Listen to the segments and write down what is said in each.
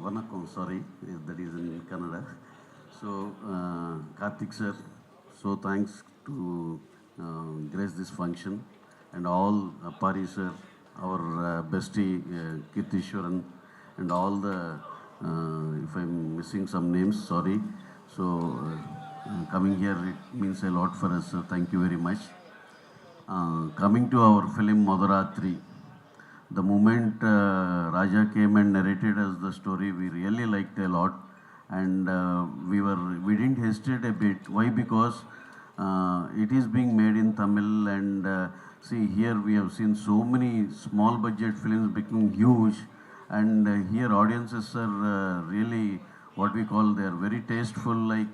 Vanakkam, sorry, that is in Kannada. So, Karthik sir, so thanks to grace this function and all Pari sir, our bestie Kirtishwaran, and all the, if I'm missing some names, sorry. So, coming here, it means a lot for us, so thank you very much. Coming to our film Madhuratri, the moment Raja came and narrated us the story, we really liked a lot, and we didn't hesitate a bit. Why? Because it is being made in Tamil, and see, here we have seen so many small budget films becoming huge, and here audiences are really what we call, they are very tasteful, like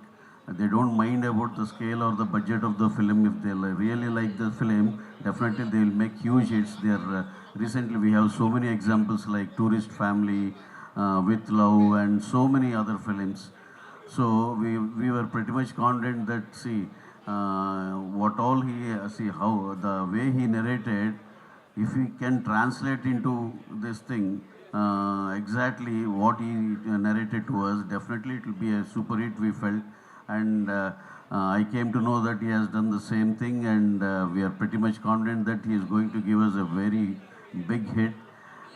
they don't mind about the scale or the budget of the film. If they really like the film, definitely they will make huge hits. They are recently we have so many examples like Tourist Family, With Love, and so many other films. So we were pretty much confident that, see, what all he see, how the way he narrated, if we can translate into this thing, exactly what he narrated to us, definitely it will be a super hit, we felt. And I came to know that he has done the same thing, and we are pretty much confident that he is going to give us a very big hit.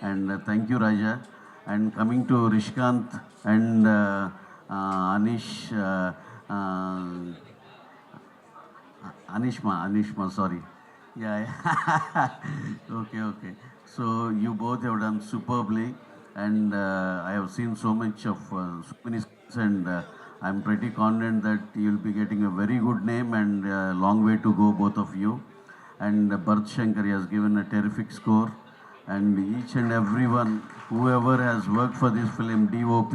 And thank you, Raja. And coming to Rishkant and Anish, Anishma, sorry. Yeah, yeah. Okay. So you both have done superbly, and I have seen so much of so many skills, and I'm pretty confident that you'll be getting a very good name and a long way to go, both of you. And Bharat Shankar has given a terrific score, and each and everyone, whoever has worked for this film, DOP,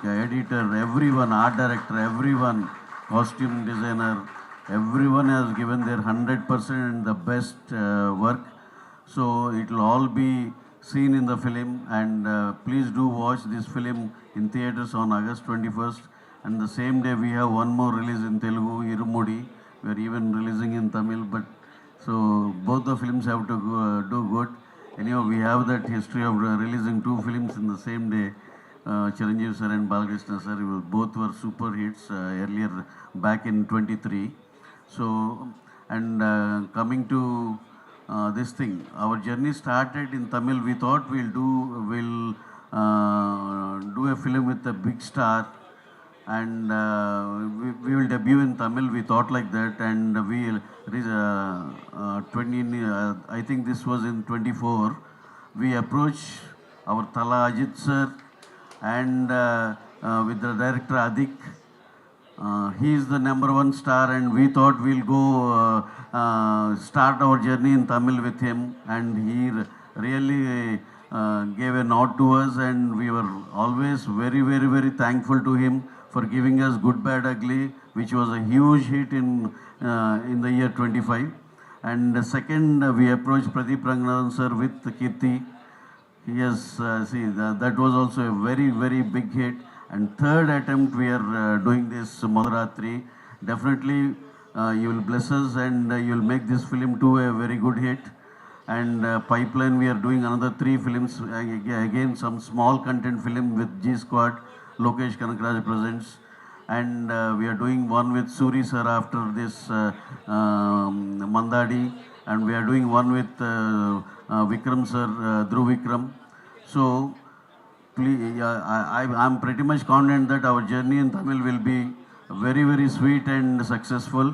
editor, everyone, art director, everyone, costume designer, everyone has given their 100% and the best work. So it will all be seen in the film, and please do watch this film in theaters on August 21st. And the same day we have one more release in Telugu, Irumudi. We are even releasing in Tamil, but so both the films have to do good. Anyhow, we have that history of releasing two films in the same day. Chiranjeev sir and Balakrishna sir, both were super hits earlier back in 23. So, and coming to this thing, our journey started in Tamil. We thought we'll do a film with a big star, and we will debut in Tamil. We thought like that, and I think this was in 24. We approached our Tala Ajit sir, and with the director Adik. He is the #1 star, and we thought we'll go start our journey in Tamil with him, and he really gave a nod to us, and we were always very thankful to him for giving us Good Bad Ugly, which was a huge hit in the year 25. And second, we approached Pradeep Ranganathan sir with Kirti. Yes, see, that was also a very big hit. And third attempt, we are doing this Madhuratri. Definitely, you will bless us, and you will make this film too a very good hit. And pipeline, we are doing another 3 films. Again, some small content film with G Squad, Lokesh Kanakraj presents. And we are doing one with Suri sir after this Mandadi. And we are doing one with Vikram sir, Dhruv Vikram. So, please, I'm pretty much confident that our journey in Tamil will be very sweet and successful.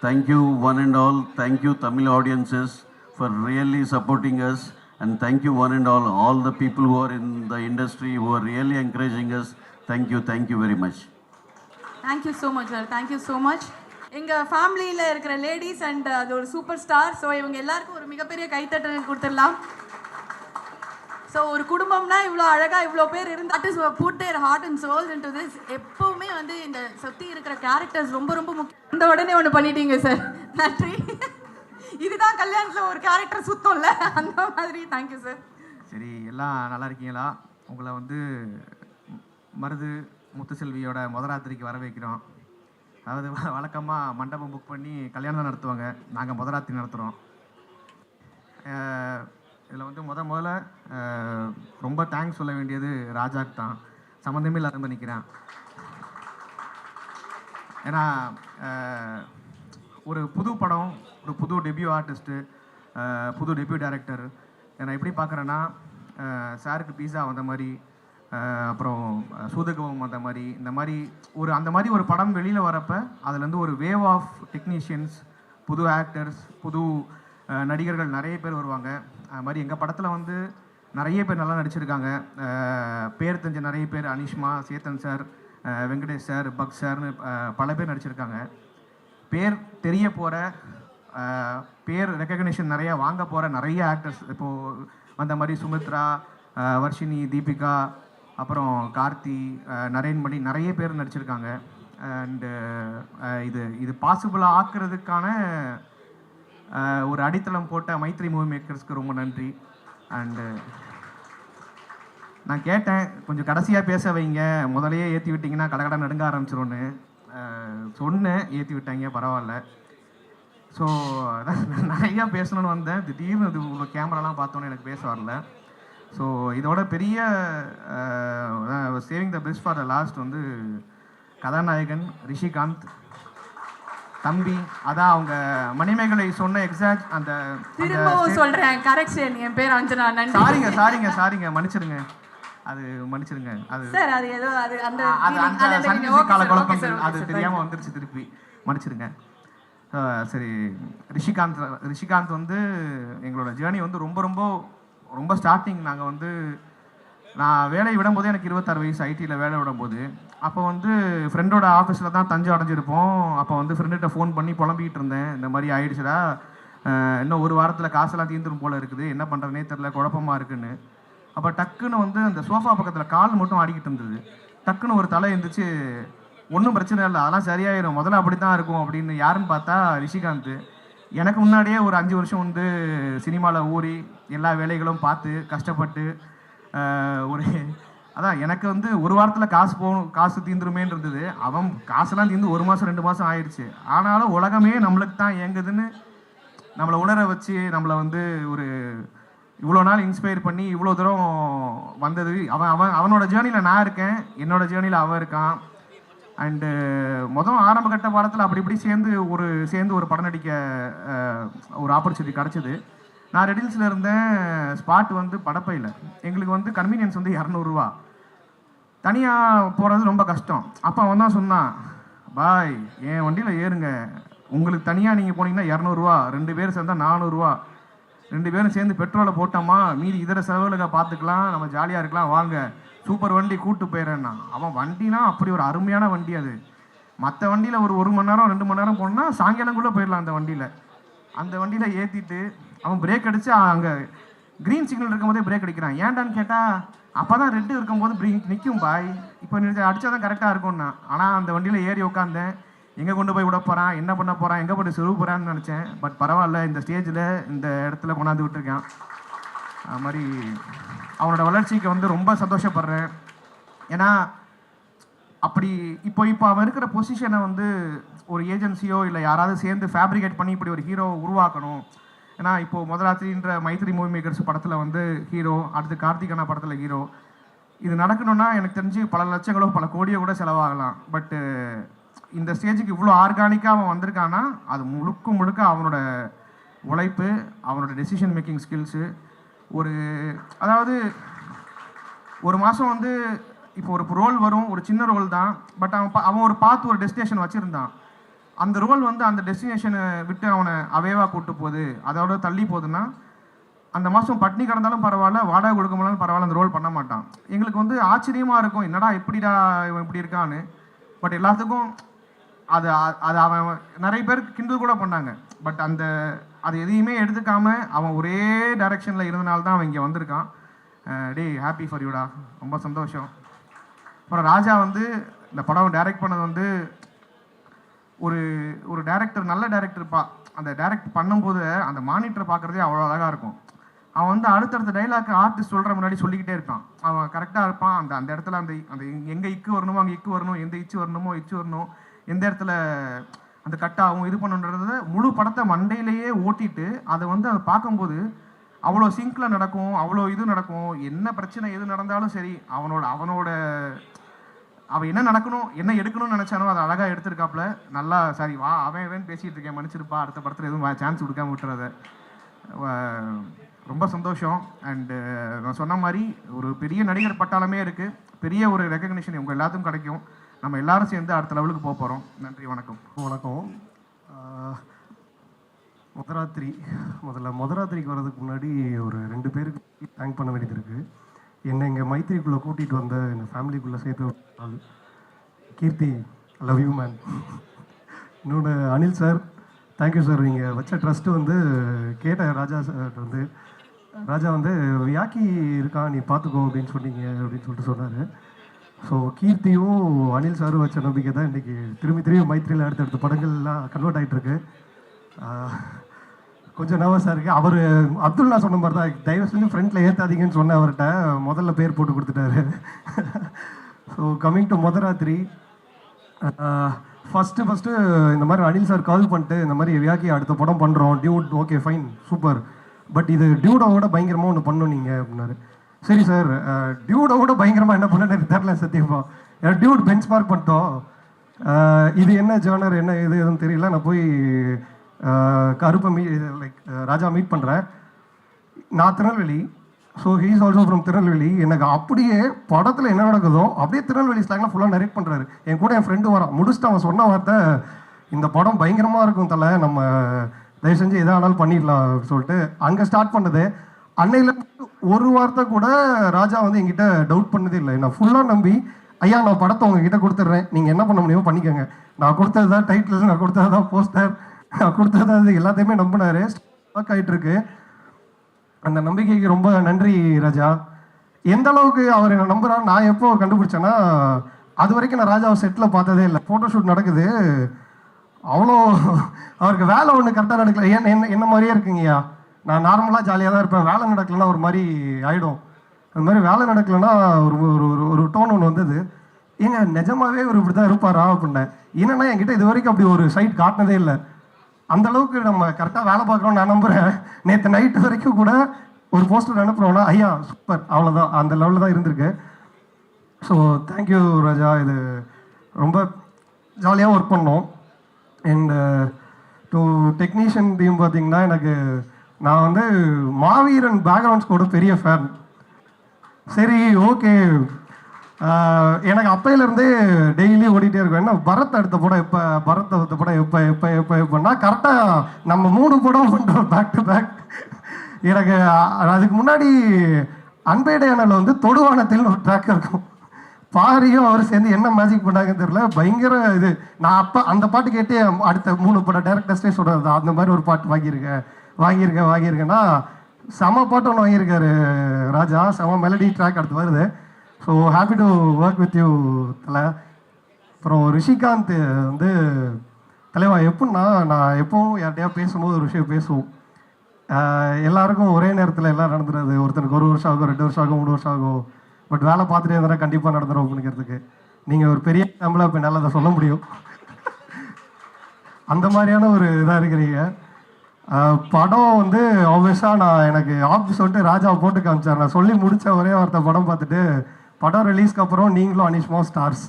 Thank you, one and all. Thank you, Tamil audiences, for really supporting us. And thank you, one and all the people who are in the industry who are really encouraging us. Thank you very much. Thank you so much, sir. Thank you so much. எங்கள் ஃபேமிலியில் இருக்கிற ladies and அது ஒரு super star. So இவங்க எல்லாருக்கும் ஒரு மிகப்பெரிய கைத்தட்டல் கொடுத்துடலாம். ஸோ ஒரு குடும்பம்னா இவ்வளோ அழகாக இவ்வளோ பேர் இருந்து that is put their heart and souls into this. எப்போவுமே வந்து இந்த சுற்றி இருக்கிற கேரக்டர்ஸ் ரொம்ப முக்கியம். இந்த உடனே ஒன்று பண்ணிட்டீங்க சார், நன்றி. இதுதான் கல்யாணத்தில் ஒரு கேரக்டர் சுத்தம்ல, அந்த மாதிரி. Thank you sir. சரி, எல்லாம் நல்லா இருக்கீங்களா? உங்களை வந்து மருது முத்துசெல்வியோட முதராத்திரிக்கு வர வைக்கிறோம். அதாவது வழக்கமாக மண்டபம் புக் பண்ணி கல்யாணம் நடத்துவாங்க, நாங்கள் முதராத்திரி நடத்துகிறோம். இதில் வந்து முதல்ல ரொம்ப தேங்க்ஸ் சொல்ல வேண்டியது ராஜாக்கு தான். சம்மந்தமே இல்லாத நிற்கிறேன். ஏன்னா ஒரு புது படம், ஒரு புது டெபியூ ஆர்டிஸ்ட்டு, புது டெபியூ டைரக்டர். நான் எப்படி பார்க்குறேன்னா, சாருக்கு பீஸா வந்த மாதிரி, அப்புறம் சூதகவம் வந்த மாதிரி, இந்த மாதிரி அந்த மாதிரி ஒரு படம் வெளியில் வரப்போ அதுலேருந்து ஒரு வேவ் ஆஃப் டெக்னீஷியன்ஸ், புது ஆக்டர்ஸ், புது நடிகர்கள் நிறைய பேர் வருவாங்க. அது மாதிரி எங்கள் படத்தில் வந்து நிறைய பேர் நல்லா நடிச்சிருக்காங்க. பேர் தெரிஞ்ச நிறைய பேர், Anishma, Chethan sir, Venkatesh sir, buck சார்னு பல பேர் நடிச்சிருக்காங்க. பேர் தெரிய போகிற, பேர் ரெக்கக்னிஷன் நிறையா வாங்க போகிற நிறைய ஆக்டர்ஸ் இப்போது வந்த மாதிரி சுமித்ரா, வர்ஷினி, தீபிகா, அப்புறம் கார்த்தி, நரேன்மணி, நிறைய பேர் நடிச்சிருக்காங்க. அண்டு இது பாசிபிளாக ஆக்குறதுக்கான ஒரு அடித்தளம் போட்ட மைத்ரி மூவி மேக்கர்ஸ்க்கு ரொம்ப நன்றி. அண்டு நான் கேட்டேன், கொஞ்சம் கடைசியாக பேச வைங்க, முதலையே ஏற்றி விட்டிங்கன்னா கடகடை நடுங்க ஆரம்பிச்சிரும்னு சொன்னேன். ஏற்றி விட்டாங்க, பரவாயில்ல. ஸோ அதான் நிறையா பேசணுன்னு வந்தேன். திடீர்னு இது உள்ள கேமராலாம் பார்த்தோன்னே எனக்கு பேச வரல. ஸோ இதோட பெரிய saving the best for the last வந்து கதாநாயகன் ரிஷிகாந்த் தம்பி. அதான் அவங்க மணிமேகலை சொன்ன எக்ஸாக்ட் அந்த திரும்பவும் சொல்றேன், கரெக்ஷன், என் பேர் அஞ்சனா. நன்றி. சாரிங்க மன்னிச்சிருங்க, அது மன்னிச்சிருங்க. அது சார் அது ஏதோ அது அந்த கால குழப்பங்கள் அது தெரியாமல் வந்துருச்சு, திருப்பி மன்னிச்சிருங்க. சரி, ரிஷிகாந்த் வந்து எங்களோட ஜேர்னி வந்து ரொம்ப ரொம்ப ரொம்ப ஸ்டார்டிங். நாங்கள் வந்து நான் வேலையை விடும்போதே எனக்கு 26 வயசு, ஐடியில் வேலை விடும்போது. அப்போ வந்து ஃப்ரெண்டோட ஆஃபீஸில் தான் தஞ்சை அடைஞ்சிருப்போம். அப்போ வந்து ஃப்ரெண்டுகிட்ட ஃபோன் பண்ணி புலம்பிக்கிட்டு இருந்தேன், இந்த மாதிரி ஆயிடுச்சுடா, இன்னும் ஒரு வாரத்தில் காசெல்லாம் தீர்ந்துடும் போல் இருக்குது, என்ன பண்ணுறதுனே தெரில, குழப்பமாக இருக்குன்னு. அப்போ டக்குன்னு வந்து அந்த சோஃபா பக்கத்தில் கால் மட்டும் ஆடிக்கிட்டு இருந்தது. டக்குன்னு ஒரு தலை எழுந்திரிச்சு, ஒன்றும் பிரச்சனை இல்லை, அதெல்லாம் சரியாயிடும், முதல்ல அப்படி தான் இருக்கும் அப்படின்னு. யாருன்னு பார்த்தா ரிஷிகாந்த். எனக்கு முன்னாடியே ஒரு 5 வருஷம் வந்து சினிமாவில் ஊறி எல்லா வேலைகளும் பார்த்து கஷ்டப்பட்டு ஒரு அதான் எனக்கு வந்து ஒரு வாரத்தில் காசு தீந்துருமேன்னு இருந்தது. அவன் காசெல்லாம் தீர்ந்து 1 மாதம் 2 மாதம் ஆயிடுச்சு. ஆனாலும் உலகமே நம்மளுக்கு தான் இயங்குதுன்னு நம்மளை உணர வச்சு, நம்மளை வந்து ஒரு இவ்வளோ நாள் இன்ஸ்பயர் பண்ணி இவ்வளோ தூரம் வந்தது. அவனோட ஜேர்னியில் நான் இருக்கேன், என்னோட ஜேர்னியில் அவன் இருக்கான். அண்டு ஆரம்ப கட்ட பாடத்தில் அப்படி இப்படி சேர்ந்து ஒரு படம் நடிக்க ஒரு ஆப்பர்ச்சுனிட்டி கிடச்சிது. நான் ரெடில்ஸில் இருந்தேன். ஸ்பாட் வந்து படப்பையில். எங்களுக்கு வந்து கன்வீனியன்ஸ் வந்து 200 ரூபா. தனியாக போகிறது ரொம்ப கஷ்டம். அப்போ அவன் தான் சொன்னான், பாய் என் வண்டியில் ஏறுங்க, உங்களுக்கு தனியாக நீங்கள் போனீங்கன்னா 200 ரூபா, 2 பேர் சேர்ந்தால் 400 ரூபா, 2 பேரும் சேர்ந்து பெட்ரோலை போட்டோமா, மீதி இதர செலவுகளுக்கு பார்த்துக்கலாம், நம்ம ஜாலியாக இருக்கலாம், வாங்க, சூப்பர் வண்டி கூப்பிட்டு போயிடுறேன்னா. அவன் வண்டினா அப்படி ஒரு அருமையான வண்டி அது. மற்ற வண்டியில் ஒரு மணி நேரம் 2 மணி நேரம் போனால் சாயங்காலங்குள்ளே போயிடலாம். அந்த வண்டியில் ஏற்றிட்டு அவன் பிரேக் அடித்து அங்கே க்ரீன் சிக்னல் இருக்கும்போதே பிரேக் அடிக்கிறான். ஏன்டான்னு கேட்டால், அப்போ தான் ரெட்டு இருக்கும்போது நிற்கும் பாய், இப்போ அடித்தா தான் கரெக்டாக இருக்கும்னா. ஆனால் அந்த வண்டியில் ஏறி உட்காந்தேன். எங்கே கொண்டு போய் விட போகிறான், என்ன பண்ண போகிறான், எங்கே போய்ட்டு செலவு போகிறான்னு நினச்சேன். பட் பரவாயில்ல, இந்த ஸ்டேஜில் இந்த இடத்துல கொண்டாந்து விட்டுருக்கான். அது மாதிரி அவனோட வளர்ச்சிக்கு வந்து ரொம்ப சந்தோஷப்படுறேன். ஏன்னா அப்படி இப்போ அவன் இருக்கிற பொசிஷனை வந்து ஒரு ஏஜென்சியோ இல்லை யாராவது சேர்ந்து ஃபேப்ரிகேட் பண்ணி இப்படி ஒரு ஹீரோ உருவாக்கணும். ஏன்னா இப்போது முதலாத்திரின்ற மைத்ரி மூவி மேக்கர்ஸ் படத்தில் வந்து ஹீரோ, அடுத்து கார்த்திகனா படத்தில் ஹீரோ. இது நடக்கணும்னா எனக்கு தெரிஞ்சு பல லட்சங்களோ பல கோடியோ கூட செலவாகலாம். பட்டு இந்த ஸ்டேஜுக்கு இவ்வளோ ஆர்கானிக்காக அவன் வந்திருக்கான்னா அது முழுக்க அவனோட உழைப்பு, அவனோட டெசிஷன் மேக்கிங் ஸ்கில்ஸு. அதாவது ஒரு மாதம் வந்து இப்போ ஒரு ரோல் வரும், ஒரு சின்ன ரோல் தான். பட் அவன் ஒரு டெஸ்டினேஷன் வச்சுருந்தான். அந்த ரோல் வந்து அந்த டெஸ்டினேஷனை விட்டு அவனை அவேவாக கூப்பிட்டு போகுது, அதோட தள்ளி போகுதுன்னா அந்த மாதம் பட்னி கிடந்தாலும் பரவாயில்ல, வாடகை கொடுக்க முடியலும் பரவாயில்ல, அந்த ரோல் பண்ண மாட்டான். எங்களுக்கு வந்து ஆச்சரியமாக இருக்கும், என்னடா எப்படிடா இவன் இப்படி இருக்கான்னு. பட் எல்லாத்துக்கும் அது அவன் நிறைய பேர் கிண்டல் கூட பண்ணாங்க. பட் அது எதையுமே எடுத்துக்காமல் அவன் ஒரே டைரக்ஷனில் இருந்தனால்தான் அவன் இங்கே வந்திருக்கான். டே ஹாப்பி ஃபார் யூடா, ரொம்ப சந்தோஷம். அப்புறம் ராஜா வந்து இந்த படம் டைரக்ட் பண்ணது வந்து ஒரு டைரக்டர், நல்ல டைரக்டர்ப்பா. அந்த டைரக்ட் பண்ணும்போது அந்த மானிட்டரை பார்க்குறதே அவ்வளோ அழகாக இருக்கும். அவன் வந்து அடுத்தடுத்த டைலாக் ஆர்டிஸ்ட் சொல்கிற முன்னாடி சொல்லிக்கிட்டே இருப்பான். அவன் கரெக்டாக இருப்பான். அந்த இடத்துல அந்த எங்கே இக்கு வரணுமோ அங்கே இக்கு வரணும், எந்த இச்சு வரணுமோ இச்சு வரணும், எந்த இடத்துல அந்த கட்டாகவும் இது பண்ணுன்றத முழு படத்தை மண்டையிலேயே ஓட்டிட்டு அதை பார்க்கும்போது அவ்வளோ சிங்கில் நடக்கும், அவ்வளோ இது நடக்கும். என்ன பிரச்சனை எது நடந்தாலும் சரி, அவனோட அவன் என்ன நடக்கணும் என்ன எடுக்கணும்னு நினச்சானோ அதை அழகாக எடுத்திருக்காப்புல. நல்லா சரி வா அவன் பேசிகிட்டு இருக்கேன், மன்னிச்சிருப்பா, அடுத்த படத்தில் எதுவும் சான்ஸ் கொடுக்காம விட்டுறத. ரொம்ப சந்தோஷம். அண்டு நான் சொன்ன மாதிரி ஒரு பெரிய நடிகர் பட்டாளமே இருக்குது, பெரிய ஒரு ரெகக்னிஷன் உங்கள் எல்லாத்துக்கும் கிடைக்கும். நம்ம எல்லாரும் சேர்ந்து அடுத்த லெவலுக்கு போக போகிறோம். நன்றி, வணக்கம். வணக்கம். முதராத்திரிக்கு வர்றதுக்கு முன்னாடி ஒரு 2 பேருக்கு தேங்க் பண்ண வேண்டியது இருக்குது. என்னை இங்கே மைத்திரிக்குள்ளே கூட்டிகிட்டு வந்த இந்த ஃபேமிலிக்குள்ளே சேர்த்து ஆள் கீர்த்தி, லவ் யூ மேன். இன்னொன்று அனில் சார், தேங்க்யூ சார். நீங்கள் வச்ச ட்ரஸ்ட்டு வந்து கேட்ட ராஜா சார் வந்து ராஜா வந்து வியாக்கி இருக்கான் நீ பார்த்துக்கோ அப்படின்னு சொன்னீங்க அப்படின்னு சொல்லிட்டு சொன்னார். ஸோ கீர்த்தியும் அனில் சாரும் வச்ச நம்பிக்கை தான் இன்றைக்கி திரும்பி மைத்திரியில் அடுத்தடுத்த படங்கள்லாம் கன்வெர்ட் ஆகிட்டுருக்கு. கொஞ்சம் நர்வஸாக இருக்குது. அவர் அப்துல்லா சொன்ன மாதிரி தான், தயவு செஞ்சு ஃப்ரெண்டில் ஏற்றாதீங்கன்னு சொன்ன அவர்கிட்ட முதல்ல பேர் போட்டு கொடுத்துட்டாரு. ஸோ கம்மிங் டு முதராத்திரி, ஃபஸ்ட்டு இந்த மாதிரி அனில் சார் கால் பண்ணிட்டு இந்த மாதிரி வியாக்கி அடுத்த படம் பண்ணுறோம் Dude, okay fine super, but இது டியூடோட பயங்கரமாக ஒன்று பண்ணணும் நீங்கள் அப்படின்னாரு. சரி சார், டியூடோட பயங்கரமாக என்ன பண்ணேன்னு தெரில சத்தியமா. டியூட் பெஞ்ச் மார்க் பண்ணிட்டோம், இது என்ன ஜேர்னர் என்ன இது எதுன்னு தெரியல. நான் போய் கருப்பை ராஜா மீட் பண்ணுறேன். நான் Tirunelveli, so he's also from Tirunelveli. எனக்கு அப்படியே படத்தில் என்ன நடக்குதோ அப்படியே திருநெல்வேலி ஸ்லாங்கில் ஃபுல்லாக நரேட் பண்ணுறாரு. என் கூட என் ஃப்ரெண்டு வரான், முடிச்சுட்டு அவன் சொன்ன வார்த்தை, இந்த படம் பயங்கரமாக இருக்கும் தலை, நம்ம தயவு செஞ்சு எதாக ஆனாலும் பண்ணிடலாம் சொல்லிட்டு அங்கே ஸ்டார்ட் பண்ணது. அன்னையில் ஒரு வார்த்தை கூட ராஜா வந்து என்கிட்ட டவுட் பண்ணதே இல்லை. நான் ஃபுல்லாக நம்பி, ஐயா நான் படத்தை உங்ககிட்ட கொடுத்துட்றேன், நீங்கள் என்ன பண்ண முடியுமோ பண்ணிக்கோங்க, நான் கொடுத்தது தான் டைட்டில், நான் கொடுத்தது தான் போஸ்டர், நான் கொடுத்தது அது எல்லாத்தையுமே நம்பினாரு. ஒர்க் ஆகிட்டு இருக்கு. அந்த நம்பிக்கைக்கு ரொம்ப நன்றி ராஜா. எந்த அளவுக்கு அவர் என்னை நம்புறாரு நான் எப்போ கண்டுபிடிச்சேன்னா, அது வரைக்கும் நான் ராஜாவை செட்டில் பார்த்ததே இல்லை. ஃபோட்டோஷூட் நடக்குது, அவ்வளோ அவருக்கு வேலை ஒன்று கரெக்டாக நடக்கல. என்ன மாதிரியே இருக்குங்கய்யா, நான் நார்மலாக ஜாலியாக தான் இருப்பேன், வேலை நடக்கலைன்னா ஒரு மாதிரி ஆகிடும். அது மாதிரி வேலை நடக்கலைன்னா ஒரு ஒரு ஒரு டோன் ஒன்று வந்தது. ஏங்க நிஜமாவே ஒரு இப்படி தான் இருப்பாரா அப்படின்னேன். என்னன்னா என்கிட்ட இது வரைக்கும் அப்படி ஒரு சைட் காட்டினதே இல்லை. அந்த அளவுக்கு நம்ம கரெக்டாக வேலை பார்க்குறோம் நான் நம்புகிறேன். நேற்று நைட்டு வரைக்கும் கூட ஒரு போஸ்டர் அனுப்புகிறோன்னா ஐயா சூப்பர், அவ்வளோதான், அந்த லெவலில் தான் இருந்திருக்கு. ஸோ தேங்க்யூ ராஜா. இது ரொம்ப ஜாலியாக ஒர்க் பண்ணோம். அண்ட் டு டெக்னீஷியன் டீம் பார்த்தீங்கன்னா, எனக்கு நான் வந்து மாவீரன் பேக்ரவுண்ட் ஸ்கோட பெரிய ஃபேன். சரி ஓகே, எனக்கு அப்பையிலேருந்தே டெய்லி ஓடிட்டே இருக்கும். என்ன பரத் அடுத்த படம் எப்போ, பரத் அடுத்த படம் எப்போன்னா கரெக்டாக நம்ம 3 படம் பண்ணுறோம் பேக் டு பேக். எனக்கு அதுக்கு முன்னாடி அன்பேடையானில் வந்து தொடுவானத்தில் ஒரு ட்ராக் இருக்கும், பாரியும் அவர் சேர்ந்து என்ன மேஜிக் பண்ணாங்கன்னு தெரியல, பயங்கர இது. நான் அப்போ அந்த பாட்டு கேட்டு அடுத்த 3 படம் டேரக்டர்ஸ்டே சொல்கிறது தான், அந்த மாதிரி ஒரு பாட்டு வாங்கியிருக்கேன்னா செம பாட்டு ஒன்று வாங்கியிருக்காரு ராஜா, செம மெலடி ட்ராக் அடுத்து வருது. So happy to work with you தலை. அப்புறம் ரிஷிகாந்த் வந்து தலைவா எப்படின்னா, நான் எப்போவும் யார்கிட்டயா பேசும்போது ஒரு விஷயம் பேசுவோம், எல்லாருக்கும் ஒரே நேரத்தில் எல்லாம் நடந்துடாது. ஒருத்தனுக்கு 1 வருஷம் ஆகும், 2 வருஷம் ஆகும், 3 வருஷம் ஆகும். பட் வேலை பார்த்துட்டே இருந்தால் கண்டிப்பாக நடந்துடும் அப்படிங்கிறதுக்கு நீங்கள் ஒரு பெரிய எக்ஸாம்பிளாக இப்போ என்னால் அதை சொல்ல முடியும். அந்த மாதிரியான ஒரு இதாக இருக்கிறீங்க. படம் வந்து ஆப்வியஸாக நான் எனக்கு ஆஃபீஸ் சொல்லிட்டு ராஜா போட்டு காமிச்சார். நான் சொல்லி முடித்த ஒரே வார்த்தை படம் பார்த்துட்டு, படம் ரிலீஸ்க்கு அப்புறம் நீங்களும் அனிஷ்மா ஸ்டார்ஸ்.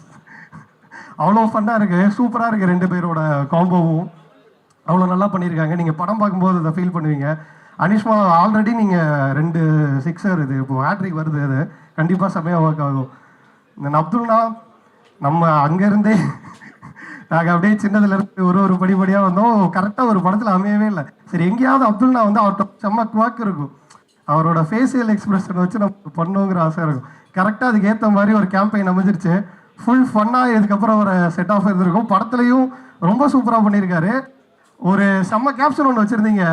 அவ்வளோ ஃபன்னாக இருக்குது, சூப்பராக இருக்குது. 2 பேரோட காம்போவும் அவ்வளோ நல்லா பண்ணியிருக்காங்க. நீங்கள் படம் பார்க்கும்போது அதை ஃபீல் பண்ணுவீங்க. அனிஷ்மா ஆல்ரெடி நீங்கள் 2 சிக்ஸர், இது இப்போ ஹேட்ரிக் வருது, அது கண்டிப்பாக செம்மையாக ஒர்க் ஆகும். இந்த அப்துல்னா நம்ம அங்கேருந்தே நாங்கள் அப்படியே சின்னதுலேருந்து ஒரு படிப்படியாக வந்தோம். கரெக்டாக ஒரு படத்தில் அமையவே இல்லை. சரி எங்கேயாவது அப்துல்னா வந்து அவர்கிட்ட செம்ம குவாக் இருக்கும், அவரோட ஃபேஷியல் எக்ஸ்பிரஷனை வச்சு நம்ம பண்ணுங்கிற ஆசை இருக்கும். கரெக்டாக அதுக்கு ஏற்ற மாதிரி ஒரு கேம்பெயின் அமைஞ்சிருச்சு. ஃபுல் ஃபன்னாக இதுக்கப்புறம் ஒரு செட் ஆஃப் இருந்திருக்கும். படத்துலையும் ரொம்ப சூப்பராக பண்ணியிருக்காரு. ஒரு செம்ம கேப்ஷன் ஒன்று வச்சுருந்தீங்க,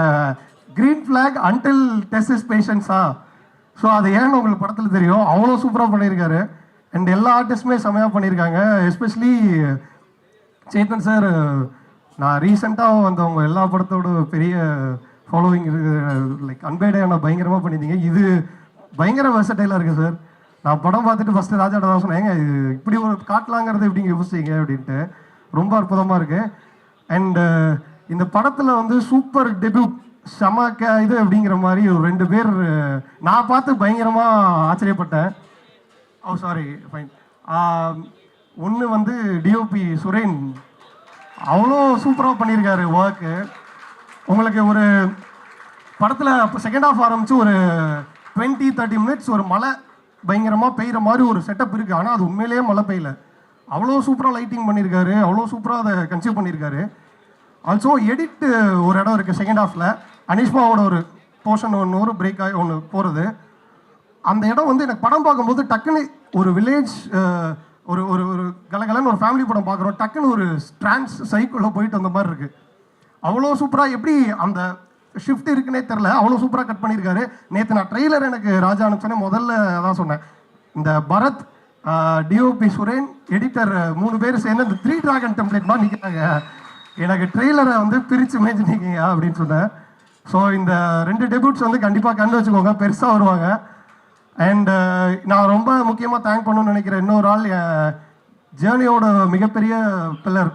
green flag until test is பேஷன்ஸா. ஸோ அது ஏன்னு உங்களுக்கு படத்தில் தெரியும். அவ்வளோ சூப்பராக பண்ணியிருக்காரு. அண்ட் எல்லா ஆர்டிஸ்ட்டுமே செம்மையாக பண்ணியிருக்காங்க. எஸ்பெஷலி சேத்தன் சார், நான் ரீசெண்டாக வந்தவங்க எல்லா படத்தோட பெரிய ஃபாலோவிங் இருக்குது. லைக் அன்பேடையான பயங்கரமாக பண்ணியிருந்தீங்க. இது பயங்கர வெர்சடைலாக இருக்குது சார். நான் படம் பார்த்துட்டு ஃபஸ்ட்டு ராஜாட்ட தான் சொன்னேன், இது இப்படி ஒரு காட்டலாங்கிறது எப்படிங்க யோசிச்சிங்க அப்படின்ட்டு. ரொம்ப அற்புதமாக இருக்குது. அண்டு இந்த படத்தில் வந்து சூப்பர் டெபியூட் இது அப்படிங்கிற மாதிரி ஒரு 2 பேர் நான் பார்த்து பயங்கரமாக ஆச்சரியப்பட்டேன். ஓ சாரி ஃபைன். ஒன்று வந்து டிஓபி சுரேன் அவ்வளோ சூப்பராக பண்ணியிருக்காரு ஒர்க்கு. உங்களுக்கு ஒரு படத்தில் இப்போ செகண்ட் ஹாஃப் ஆரம்பித்து ஒரு 20-30 மினிட்ஸ் ஒரு மழை பயங்கரமாக பெய்கிற மாதிரி ஒரு செட்டப் இருக்குது. ஆனால் அது உண்மையிலேயே மழை பெய்யல. அவ்வளோ சூப்பராக லைட்டிங் பண்ணியிருக்காரு, அவ்வளோ சூப்பராக அதை கன்சீவ் பண்ணியிருக்காரு. ஆல்சோ எடிட் ஒரு இடம் இருக்குது செகண்ட் ஹாஃபில், அனிஷ்மாவோட ஒரு போர்ஷன் ஒரு பிரேக் ஆகி ஒன்று போகிறது. அந்த இடம் வந்து எனக்கு படம் பார்க்கும்போது டக்குன்னு ஒரு வில்லேஜ் ஒரு ஒரு ஒரு கலகலன்னு ஒரு ஃபேமிலி படம் பார்க்குறோம், டக்குன்னு ஒரு ஸ்ட்ரான்ஸ் சைக்கிளில் போயிட்டு வந்த மாதிரி இருக்குது. அவ்வளோ சூப்பராக எப்படி அந்த ஷிஃப்ட் இருக்குன்னே தெரில, அவ்வளோ சூப்பராக கட் பண்ணியிருக்காரு. நேற்று நான் ட்ரெய்லர் எனக்கு ராஜா அனுப்பிச்சோன்னே முதல்ல தான் சொன்னேன், இந்த பரத், டிஓபி சுரேன், எடிட்டர் 3 பேர் சேர்ந்து இந்த 3 டிராகன் டெம்ப்ளேட் மாதிரி நிற்கிறாங்க, எனக்கு ட்ரெய்லரை வந்து பிரித்து மேய்ச்சி நிற்கிங்க அப்படின்னு சொன்னேன். ஸோ இந்த 2 டெபியூட்ஸ் வந்து கண்டிப்பாக கண்டு வச்சுக்கோங்க, பெருசாக வருவாங்க. அண்ட் நான் ரொம்ப முக்கியமாக தேங்க் பண்ணணும்னு நினைக்கிறேன் இன்னொரு ஆள், என் ஜேர்னியோட மிகப்பெரிய பில்லர்.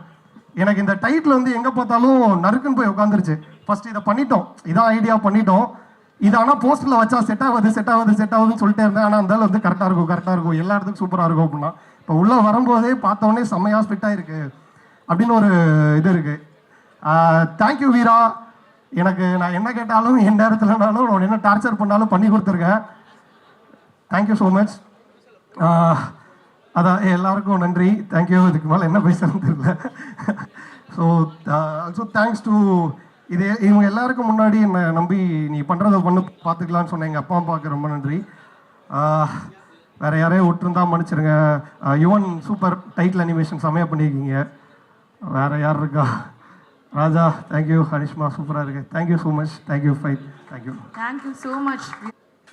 எனக்கு இந்த டைட்டில் வந்து எங்கே பார்த்தாலும் நறுக்குன்னு போய் உட்காந்துருச்சு. ஃபர்ஸ்ட் இதை பண்ணிட்டோம், இதான் ஐடியா பண்ணிட்டோம், இது ஆனால் போஸ்டரில் வச்சா செட் ஆகுதுன்னு சொல்லிட்டே இருந்தேன். ஆனால் அந்த வந்து கரெக்டாக இருக்கும், எல்லா இடத்துக்கும் சூப்பராக இருக்கும் அப்படின்னா, இப்போ உள்ளே வரும்போதே பார்த்தோன்னே செம்மையாக ஃபிட் ஆகிருக்கு அப்படின்னு ஒரு இது இருக்குது. தேங்க்யூ வீரா, எனக்கு நான் என்ன கேட்டாலும் எந்த இடத்துலனாலும் நான் என்ன டார்ச்சர் பண்ணாலும் பண்ணி கொடுத்துருக்கேன். Thank you so much. அதான் எல்லாருக்கும் நன்றி, தேங்க்யூ. இதுக்கு மேலே என்ன பேசுறதுன்னு தெரியல. ஸோ ஆல்சோ தேங்க்ஸ் டு இவங்க எல்லாருக்கும் முன்னாடி என்னை நம்பி நீ பண்ணுறதை பார்த்துக்கலான்னு சொன்னேன் எங்கள் அப்பா அம்மாவுக்கு ரொம்ப நன்றி. வேறு யாரையும் விட்டுருந்தா மன்னிச்சிருங்க. யுவன் சூப்பர் டைட்டில் அனிமேஷன் செம்மையாக பண்ணியிருக்கீங்க. வேறு யார் இருக்கா? ராஜா தேங்க்யூ, ஹரிஷ்மா சூப்பராக இருக்கு, thank you so much, thank you fight, thank you so much.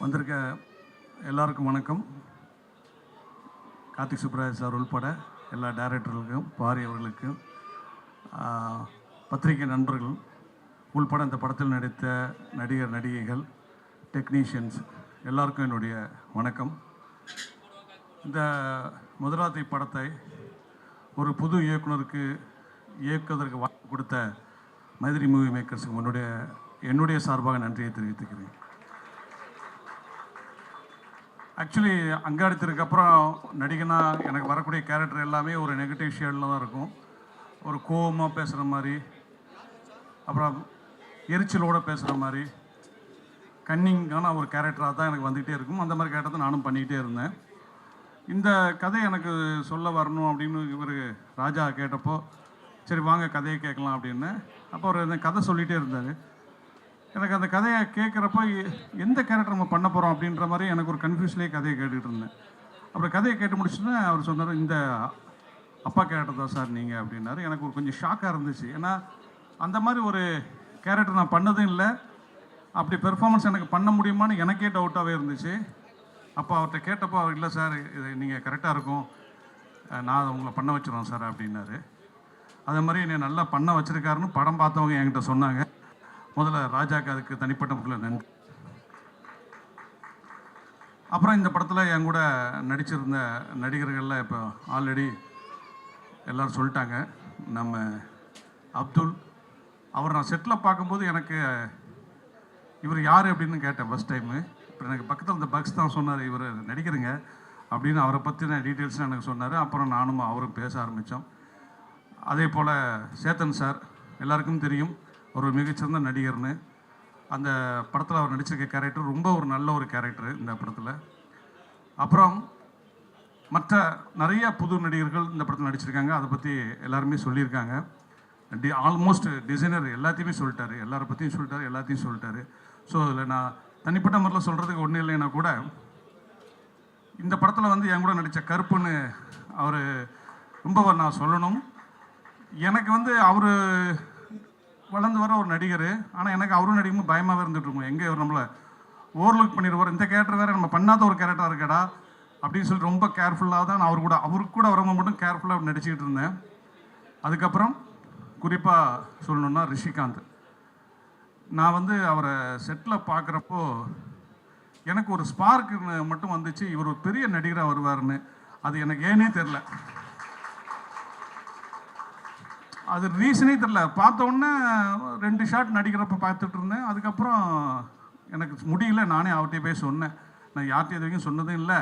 வந்திருக்க எல்லாருக்கும் வணக்கம். கார்த்திக் சுப்ராஜ் சார் உள்பட எல்லா டைரக்டர்களுக்கும், பாரி அவர்களுக்கும், பத்திரிகை நண்பர்கள் உள்பட இந்த படத்தில் நடித்த நடிகர் நடிகைகள், டெக்னீஷியன்ஸ் எல்லாருக்கும் என்னுடைய வணக்கம். இந்த முதலாத்தி படத்தை ஒரு புது இயக்குனருக்கு இயக்குவதற்கு வாய்ப்பு கொடுத்த மைதிரி மூவி மேக்கர்ஸுக்கு என்னுடைய சார்பாக நன்றியை தெரிவித்துக்கிறேன். ஆக்சுவலி அங்காடித்தருக்கு அப்புறம் நடிகனா எனக்கு வரக்கூடிய கேரக்டர் எல்லாமே ஒரு நெகட்டிவ் ஷேடில் தான் இருக்கும். ஒரு கோவமாக பேசுகிற மாதிரி, அப்புறம் எரிச்சலோடு பேசுகிற மாதிரி, கன்னிங்கான ஒரு கேரக்டராக தான் எனக்கு வந்துகிட்டே இருக்கும். அந்த மாதிரி கேரக்டர் தான் நானும் பண்ணிக்கிட்டே இருந்தேன். இந்த கதை எனக்கு சொல்ல வரணும் அப்படின்னு இவர் ராஜா கேட்டப்போ, சரி வாங்க கதையை கேட்கலாம் அப்படின்னு. அப்போ அவர் இந்த கதை சொல்லிகிட்டே இருந்தார். எனக்கு அந்த கதையை கேட்குறப்ப எந்த கேரக்டர் நம்ம பண்ண போகிறோம் அப்படின்ற மாதிரி எனக்கு ஒரு கன்ஃபியூஸ்லேயே கதையை கேட்டுக்கிட்டு இருந்தேன். அப்புறம் கதையை கேட்டு முடிச்சுன்னா அவர் சொன்னார், இந்த அப்பா கேரக்டர் தான் சார் நீங்கள் அப்படின்னாரு. எனக்கு ஒரு கொஞ்சம் ஷாக்காக இருந்துச்சு. ஏன்னா அந்த மாதிரி ஒரு கேரக்டர் நான் பண்ணதும் இல்லை, அப்படி பெர்ஃபார்மன்ஸ் எனக்கு பண்ண முடியுமான்னு எனக்கே டவுட்டாகவே இருந்துச்சு. அப்போ அவர்கிட்ட கேட்டப்போ அவர், இல்லை சார் இது நீங்கள் கரெக்டாக இருக்கும், நான் உங்களை பண்ண வச்சுருவோம் சார் அப்படின்னாரு. அதே மாதிரி என்னை நல்லா பண்ண வச்சுருக்காருன்னு படம் பார்த்தவங்க என்கிட்ட சொன்னாங்க. முதல்ல ராஜாக்கு அதுக்கு தனிப்பட்ட முறையில் நன்றி. அப்புறம் இந்த படத்தில் என் கூட நடிச்சிருந்த நடிகர்களில் இப்போ ஆல்ரெடி எல்லோரும் சொல்லிட்டாங்க. நம்ம அப்துல், அவர் நான் செட்டில் பார்க்கும்போது எனக்கு இவர் யார் அப்படின்னு கேட்டேன் ஃபஸ்ட் டைமு. இப்போ எனக்கு பக்கத்தில் இந்த பக்ஸ் தான் சொன்னார், இவர் நடிக்கிறங்க அப்படின்னு அவரை பற்றின டீட்டெயில்ஸ் எனக்கு சொன்னார். அப்புறம் நானும் அவரும் பேச ஆரம்பித்தோம். அதே போல் சேத்தன் சார் எல்லாருக்கும் தெரியும், ஒரு மிகச்சிறந்த நடிகர்னு. அந்த படத்தில் அவர் நடிச்சிருக்க கேரக்டர் ரொம்ப ஒரு நல்ல ஒரு கேரக்டர் இந்த படத்தில். அப்புறம் மற்ற நிறைய புது நடிகர்கள் இந்த படத்தில் நடிச்சிருக்காங்க, அதை பற்றி எல்லாருமே சொல்லியிருக்காங்க. ஆல்மோஸ்ட் டிசைனர் எல்லாத்தையுமே சொல்லிட்டாரு, எல்லாரை பற்றியும் சொல்லிட்டாரு, எல்லாத்தையும் சொல்லிட்டாரு. ஸோ அதில் நான் தனிப்பட்ட முறையில் சொல்கிறதுக்கு ஒன்றும் இல்லைன்னா கூட, இந்த படத்தில் வந்து என் கூட நடித்த கருப்புன்னு அவர் ரொம்ப நான் சொல்லணும். எனக்கு வந்து அவர் வளர்ந்து வர ஒரு நடிகர், ஆனால் எனக்கு அவரும் நடிக்கும்போது பயமாகவே இருந்துகிட்ருக்கோம், எங்கே இவர் நம்மளை ஓவர்லுக் பண்ணிடுவார், இந்த கேரக்டர் வேறு நம்ம பண்ணாத ஒரு கேரக்டராக இருக்கடா அப்படின்னு சொல்லி ரொம்ப கேர்ஃபுல்லாக தான் நான் அவருக்கு கூட வரவங்க மட்டும் கேர்ஃபுல்லாக நடிச்சுக்கிட்டு இருந்தேன். அதுக்கப்புறம் குறிப்பாக சொல்லணுன்னா ரிஷிகாந்த், நான் வந்து அவரை செட்டில் பார்க்குறப்போ எனக்கு ஒரு ஸ்பார்க்கு மட்டும் வந்துச்சு, இவர் ஒரு பெரிய நடிகராக வருவார்னு. அது எனக்கு ஏனே தெரில. அது ரீசனே தெரில. பார்த்த உடனே 2 ஷாட் நடிக்கிறப்ப பார்த்துட்டு இருந்தேன். அதுக்கப்புறம் எனக்கு முடியல. நானே அவர்கிட்ட போய் சொன்னேன், நான் யார்கிட்ட இது வரைக்கும் சொன்னதும் இல்லை,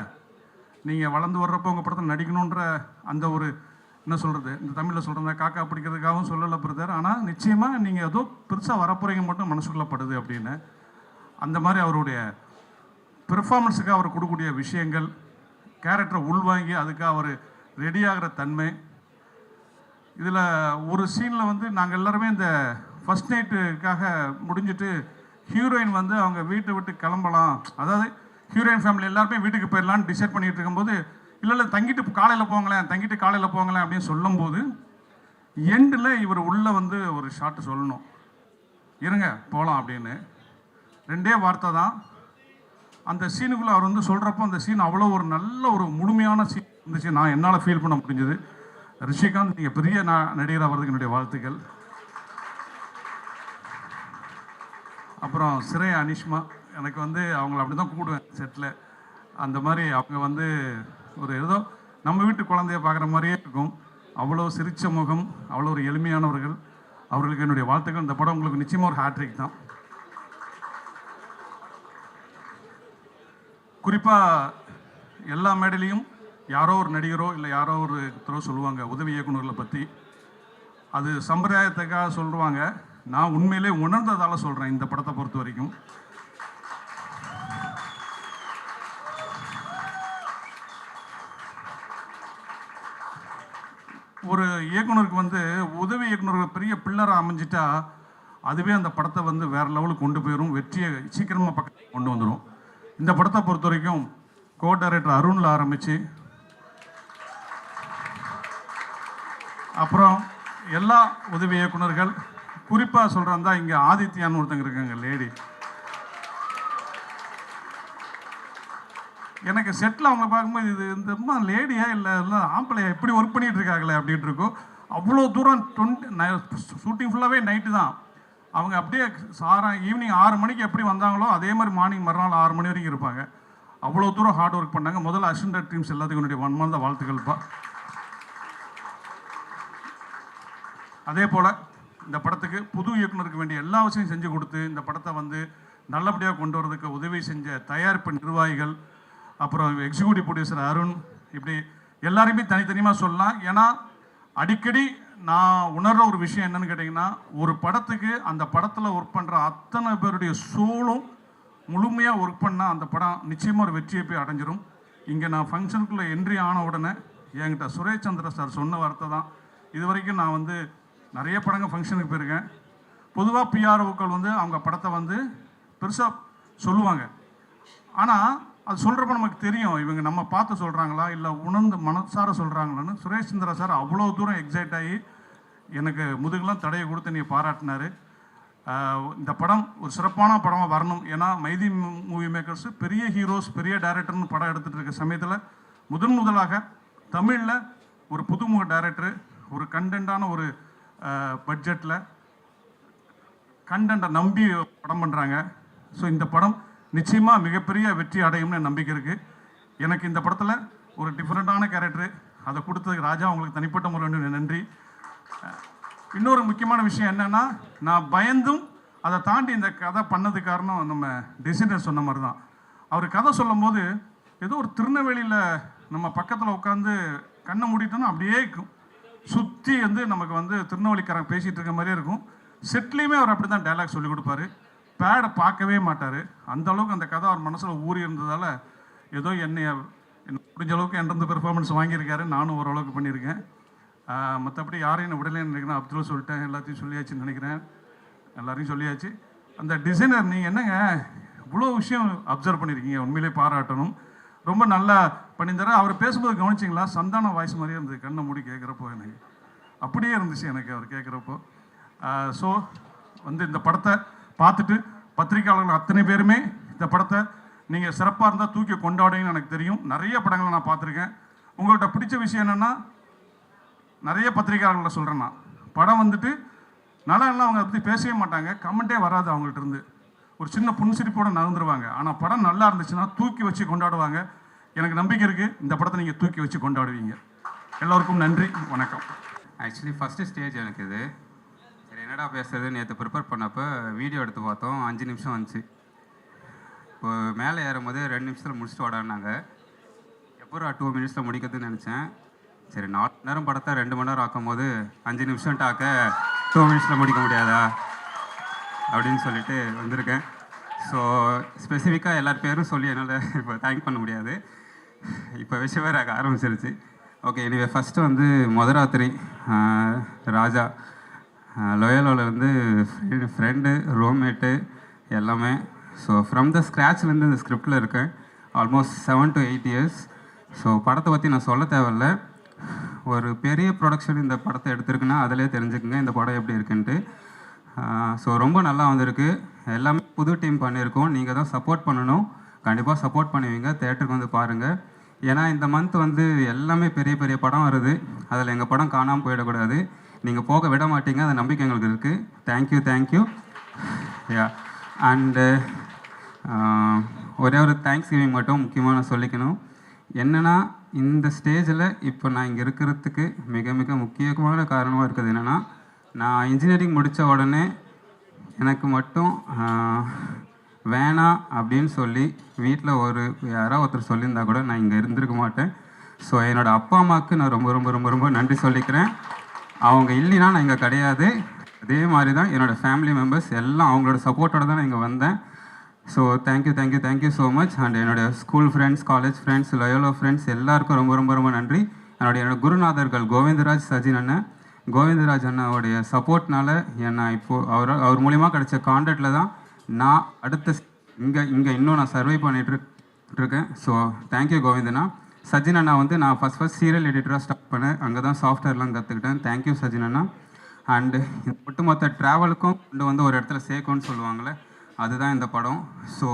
நீங்கள் வளர்ந்து வர்றப்போ உங்கள் படத்தில் நடிக்கணுன்ற அந்த ஒரு என்ன சொல்கிறது, இந்த தமிழில் சொல்கிறத காக்கா பிடிக்கிறதுக்காகவும் சொல்லலை பிரதர். ஆனால் நிச்சயமாக நீங்கள் ஏதோ பெருசாக வரப்போகிறீங்க மட்டும் மனசுக்குள்ளே படுது அப்படின்னு. அந்த மாதிரி அவருடைய பெர்ஃபார்மன்ஸுக்கு அவர் கொடுக்கக்கூடிய விஷயங்கள், கேரக்டரை உள்வாங்கி அதுக்காக அவர் ரெடியாகிற தன்மை. இதில் ஒரு சீனில் வந்து நாங்கள் எல்லாருமே இந்த ஃபஸ்ட் நைட்டுக்காக முடிஞ்சிட்டு ஹீரோயின் வந்து அவங்க வீட்டை விட்டு கிளம்பலாம், அதாவது ஹீரோயின் ஃபேமிலி எல்லாருமே வீட்டுக்கு போயிடலான்னு டிசைட் பண்ணிகிட்டு இருக்கும்போது, இல்லை தங்கிட்டு காலையில் போங்களேன் அப்படின்னு சொல்லும்போது எண்டில் இவர் உள்ளே வந்து ஒரு ஷாட்டு சொல்லணும், இருங்க போகலாம் அப்படின்னு. 2 வார்த்தை தான். அந்த சீனுக்குள்ளே அவர் வந்து சொல்கிறப்போ அந்த சீன் அவ்வளோ ஒரு நல்ல ஒரு முழுமையான சீன் இருந்துச்சு. நான் என்னால் ஃபீல் பண்ண முடிஞ்சது. ரிஷிகாந்த், நீங்கள் பெரிய நடிகராக வர்றதுக்கு என்னுடைய வாழ்த்துக்கள். அப்புறம் சிறை அனிஷ்மா, எனக்கு வந்து அவங்கள அப்படி தான் கூப்பிடுவேன் செட்டில். அந்த மாதிரி அவங்க வந்து ஒரு ஏதோ நம்ம வீட்டு குழந்தைய பார்க்குற மாதிரியே இருக்கும். அவ்வளோ சிரிச்ச முகம், அவ்வளோ ஒரு எளிமையானவர்கள். அவர்களுக்கு என்னுடைய வாழ்த்துக்கள். இந்த படம் உங்களுக்கு நிச்சயமாக ஒரு ஹேட்ரிக் தான். குறிப்பாக எல்லா மேடையிலையும் யாரோ ஒரு நடிகரோ இல்லை யாரோ ஒருத்தரோ சொல்லுவாங்க உதவி இயக்குநர்களை பற்றி. அது சம்பிரதாயத்துக்காக சொல்லுவாங்க. நான் உண்மையிலே உணர்ந்ததால் சொல்கிறேன். இந்த படத்தை பொறுத்த வரைக்கும் ஒரு இயக்குனருக்கு வந்து உதவி இயக்குனர் பெரிய பில்லராக அமைஞ்சிட்டா அதுவே அந்த படத்தை வந்து வேறு லெவலுக்கு கொண்டு போயிடும், வெற்றியை சீக்கிரமாக பக்கம் கொண்டு வந்துடும். இந்த படத்தை பொறுத்த வரைக்கும் கோ டைரக்டர் அருணில் ஆரம்பித்து அப்புறம் எல்லா உதவி இயக்குனர்கள், குறிப்பாக சொல்கிறேன் தான் இங்கே ஆதித்யான்னு ஒருத்தங்க இருக்காங்க லேடி. எனக்கு செட்டில் அவங்க பார்க்கும்போது இது இந்த அம்மா லேடியா இல்லை இல்லை ஆம்பளையா எப்படி ஒர்க் பண்ணிகிட்டு இருக்காங்களே அப்படின்ட்டு இருக்கும். அவ்வளோ தூரம் ஷூட்டிங் ஃபுல்லாகவே நைட்டு தான். அவங்க அப்படியே ஈவினிங் 6 மணிக்கு எப்படி வந்தாங்களோ அதே மாதிரி மார்னிங் மறுநாள் 6 மணி வரைக்கும் இருப்பாங்க. அவ்வளோ தூரம் ஹார்ட் ஒர்க் பண்ணாங்க. முதல்ல அசிஸ்டன்ட் டீம்ஸ் எல்லாத்துக்கும் என்னுடைய மனமார்ந்த வாழ்த்துக்கள்ப்பா. அதே போல் இந்த படத்துக்கு புது இயக்குனருக்கு வேண்டிய எல்லா விஷயம் செஞ்சு கொடுத்து இந்த படத்தை வந்து நல்லபடியாக கொண்டு வரதுக்கு உதவி செஞ்ச தயாரிப்பு நிர்வாகிகள், அப்புறம் எக்ஸிக்யூட்டிவ் ப்ரொடியூசர் அருண், இப்படி எல்லாருமே தனித்தனியாக சொல்லலாம். ஏன்னா அடிக்கடி நான் உணர்கிற ஒரு விஷயம் என்னன்னு கேட்டிங்கன்னா, ஒரு படத்துக்கு அந்த படத்தில் ஒர்க் பண்ணுற அத்தனை பேருடைய சோலும் முழுமையாக ஒர்க் பண்ணால் அந்த படம் நிச்சயமாக ஒரு வெற்றியை போய் அடைஞ்சிரும். இங்கே நான் ஃபங்க்ஷனுக்குள்ளே என்ட்ரி ஆன உடனே என்கிட்ட சுரேஷ் சந்திர சார் சொன்ன வார்த்தை தான். இது வரைக்கும் நான் வந்து நிறைய படங்கள் ஃபங்க்ஷனுக்கு போயிருக்கேன். பொதுவாக பிஆர்ஓக்கள் வந்து அவங்க படத்தை வந்து பெருசாக சொல்லுவாங்க. ஆனால் அது சொல்கிறப்ப நமக்கு தெரியும் இவங்க நம்ம பார்த்து சொல்கிறாங்களா இல்லை உணர்ந்து மனசார சொல்கிறாங்களான்னு. சுரேஷ் சந்திரா சார் அவ்வளோ தூரம் எக்ஸைட் ஆகி எனக்கு முதுகெல்லாம் தடையை கொடுத்து நீ பாராட்டினார். இந்த படம் ஒரு சிறப்பான படமாக வரணும். ஏன்னா மைதி மூவி மேக்கர்ஸ் பெரிய ஹீரோஸ் பெரிய டைரக்டர்னு படம் எடுத்துகிட்டு இருக்க சமயத்தில் முதலாக தமிழில் ஒரு புதுமுக டைரக்டரு ஒரு கண்டென்ட்டான ஒரு பட்ஜெட்டில் கண்டென்ட்டை நம்பி படம் பண்ணுறாங்க. ஸோ இந்த படம் நிச்சயமாக மிகப்பெரிய வெற்றி அடையும்னு நம்பிக்கை இருக்குது. எனக்கு இந்த படத்தில் ஒரு டிஃப்ரெண்ட்டான கேரக்டரு அதை கொடுத்ததுக்கு ராஜா உங்களுக்கு தனிப்பட்ட முறையில் நன்றி. இன்னொரு முக்கியமான விஷயம் என்னென்னா, நான் பயந்தும் அதை தாண்டி இந்த கதை பண்ணது காரணம் நம்ம டிசைனர் சொன்ன மாதிரி தான். அவர் கதை சொல்லும் போது ஏதோ ஒரு திருநெல்வேலியில் நம்ம பக்கத்தில் உட்காந்து கண்ணை மூடிட்டோன்னா அப்படியே சுற்றி வந்து நமக்கு வந்து திருநெல்வேலிக்காரன் பேசிகிட்டு இருக்க மாதிரியே இருக்கும். செட்லேயுமே அவர் அப்படி தான் டைலாக் சொல்லி கொடுப்பாரு. பேடை பார்க்கவே மாட்டார். அந்தளவுக்கு அந்த கதை அவர் மனசில் ஊறி இருந்ததால் ஏதோ என்னை முடிஞ்ச அளவுக்கு என்கிட்ட பெர்ஃபார்மன்ஸ் வாங்கியிருக்காரு. நானும் ஓரளவுக்கு பண்ணியிருக்கேன். மற்றபடி யாரையும் நான் விடலைன்னு நினைக்கிறேன். அப்துல் சொல்லிட்டேன், எல்லாத்தையும் சொல்லியாச்சுன்னு நினைக்கிறேன். எல்லாரையும் சொல்லியாச்சு. அந்த டிசைனர் நீங்கள் என்னங்க இவ்வளோ விஷயம் அப்சர்வ் பண்ணியிருக்கீங்க, உண்மையிலே பாராட்டணும். ரொம்ப நல்லா பண்ணியிருந்தாரு. அவர் பேசும்போது கவனிச்சிங்களா, சந்தான வாய்ஸ் மாதிரியே இருந்தது. கண்ணை மூடி கேட்குறப்போ எனக்கு அப்படியே இருந்துச்சு எனக்கு அவர் கேட்குறப்போ. ஸோ வந்து இந்த படத்தை பார்த்துட்டு பத்திரிக்கையாளர்கள் அத்தனை பேருமே இந்த படத்தை நீங்கள் சிறப்பாக இருந்தால் தூக்கி கொண்டாடுங்கன்னு எனக்கு தெரியும். நிறைய படங்களை நான் பார்த்துருக்கேன். உங்கள்கிட்ட பிடிச்ச விஷயம் என்னென்னா, நிறைய பத்திரிக்கையாளர்களை சொல்கிறேன் நான், படம் வந்துட்டு நல்லா அவங்க பற்றி பேசவே மாட்டாங்க, கமெண்ட்டே வராது அவங்கள்ட்ட இருந்து. ஒரு சின்ன புன்சிரிப்போடு நகர்ந்துருவாங்க. ஆனால் படம் நல்லா இருந்துச்சுன்னா தூக்கி வச்சு கொண்டாடுவாங்க. எனக்கு நம்பிக்கை இருக்குது இந்த படத்தை நீங்கள் தூக்கி வச்சு கொண்டாடுவீங்க. எல்லோருக்கும் நன்றி, வணக்கம். ஆக்சுவலி ஃபஸ்ட்டு ஸ்டேஜ் எனக்கு இது. சரி என்னடா பேசுறது, நேற்று ப்ரிப்பேர் பண்ணப்போ வீடியோ எடுத்து பார்த்தோம், 5 நிமிஷம் வந்துச்சு. இப்போ மேலே ஏறும்போது 2 நிமிஷத்தில் முடிச்சுட்டு வாடான்னாங்க. எப்போ 2 மினிட்ஸில் முடிக்கிறதுன்னு நினச்சேன். சரி 4 மணி நேரம் படத்தை 2 மணி நேரம் ஆக்கும் போது 5 நிமிஷம் டாக்க 2 மினிட்ஸில் முடிக்க முடியாதா அப்படின்னு சொல்லிட்டு வந்திருக்கேன். ஸோ ஸ்பெசிஃபிக்காக எல்லார் பேரும் சொல்லி என்னால் இப்போ தேங்க் பண்ண முடியாது. இப்போ விஷயம் வேறு ஆரம்பிச்சிருச்சு. ஓகே, எனவே ஃபஸ்ட்டு வந்து முதராத்திரி ராஜா லோயலோவில் வந்து ஃப்ரெண்டு ரூம்மேட்டு எல்லாமே. ஸோ ஃப்ரம் த ஸ்க்ராட்ச்லேருந்து இந்த ஸ்கிரிப்டில் இருக்கேன் ஆல்மோஸ்ட் 7 to 8 years. ஸோ படத்தை பற்றி நான் சொல்ல தேவையில்ல. ஒரு பெரிய ப்ரொடக்ஷன் இந்த படத்தை எடுத்திருக்குன்னா அதிலே தெரிஞ்சுக்குங்க இந்த படம் எப்படி இருக்குன்ட்டு. ஸோ ரொம்ப நல்லா வந்திருக்கு. எல்லாமே புது டீம் பண்ணியிருக்கோம். நீங்கள் தான் சப்போர்ட் பண்ணணும். கண்டிப்பாக சப்போர்ட் பண்ணுவீங்க. தேட்டருக்கு வந்து பாருங்கள். ஏன்னா இந்த மந்த் வந்து எல்லாமே பெரிய பெரிய படம் வருது. அதில் எங்கள் படம் காணாமல் போயிடக்கூடாது. நீங்கள் போக விட மாட்டீங்க, அந்த நம்பிக்கை எங்களுக்கு இருக்குது. தேங்க்யூ. யா அண்டு ஒரே ஒரு தேங்க்ஸ் கிவிங் மட்டும் முக்கியமாக நான் சொல்லிக்கணும். என்னென்னா இந்த ஸ்டேஜில் இப்போ நான் இங்கே இருக்கிறதுக்கு மிக மிக முக்கியமான காரணமாக இருக்குது என்னென்னா, நான் இன்ஜினியரிங் முடித்த உடனே எனக்கு மட்டும் வேணாம் அப்படின்னு சொல்லி வீட்டில் யாராவது ஒருத்தர் சொல்லியிருந்தா கூட நான் இங்கே இருந்திருக்க மாட்டேன். ஸோ என்னோடய அப்பா அம்மாவுக்கு நான் ரொம்ப ரொம்ப ரொம்ப ரொம்ப நன்றி சொல்லிக்கிறேன். அவங்க இல்லைன்னா நான் இங்கே கிடையாது. அதே மாதிரி தான் என்னோடய ஃபேமிலி மெம்பர்ஸ் எல்லாம் அவங்களோட சப்போர்ட்டோட தான் நான் இங்கே வந்தேன். So thank you so much. And என்னோடய school friends, college friends, Loyola friends எல்லாருக்கும் ரொம்ப ரொம்ப ரொம்ப நன்றி. என்னோட குருநாதர்கள் கோவிந்தராஜ் சஜின் அண்ணன், கோவிந்தராஜ் அண்ணாவுடைய சப்போர்ட்னால நான் இப்போது அவர் மூலிமா கிடைச்ச கான்டாக்டில் தான் நான் அடுத்த இங்கே இன்னும் நான் சர்வை பண்ணிகிட்ருக்கேன். ஸோ தேங்க்யூ கோவிந்தண்ணா. சஜின் அண்ணா வந்து நான் ஃபஸ்ட் சீரியல் எடிட்டராக ஸ்டார்ட் பண்ணேன். அங்கே தான் சாஃப்ட்வேர்லாம் கற்றுக்கிட்டேன். Thank you Sajin Anna. அண்டு ஒட்டுமொத்த ட்ராவலுக்கும் கொண்டு வந்து ஒரு இடத்துல சேர்க்கும்னு சொல்லுவாங்களே, அதுதான் இந்த படம். ஸோ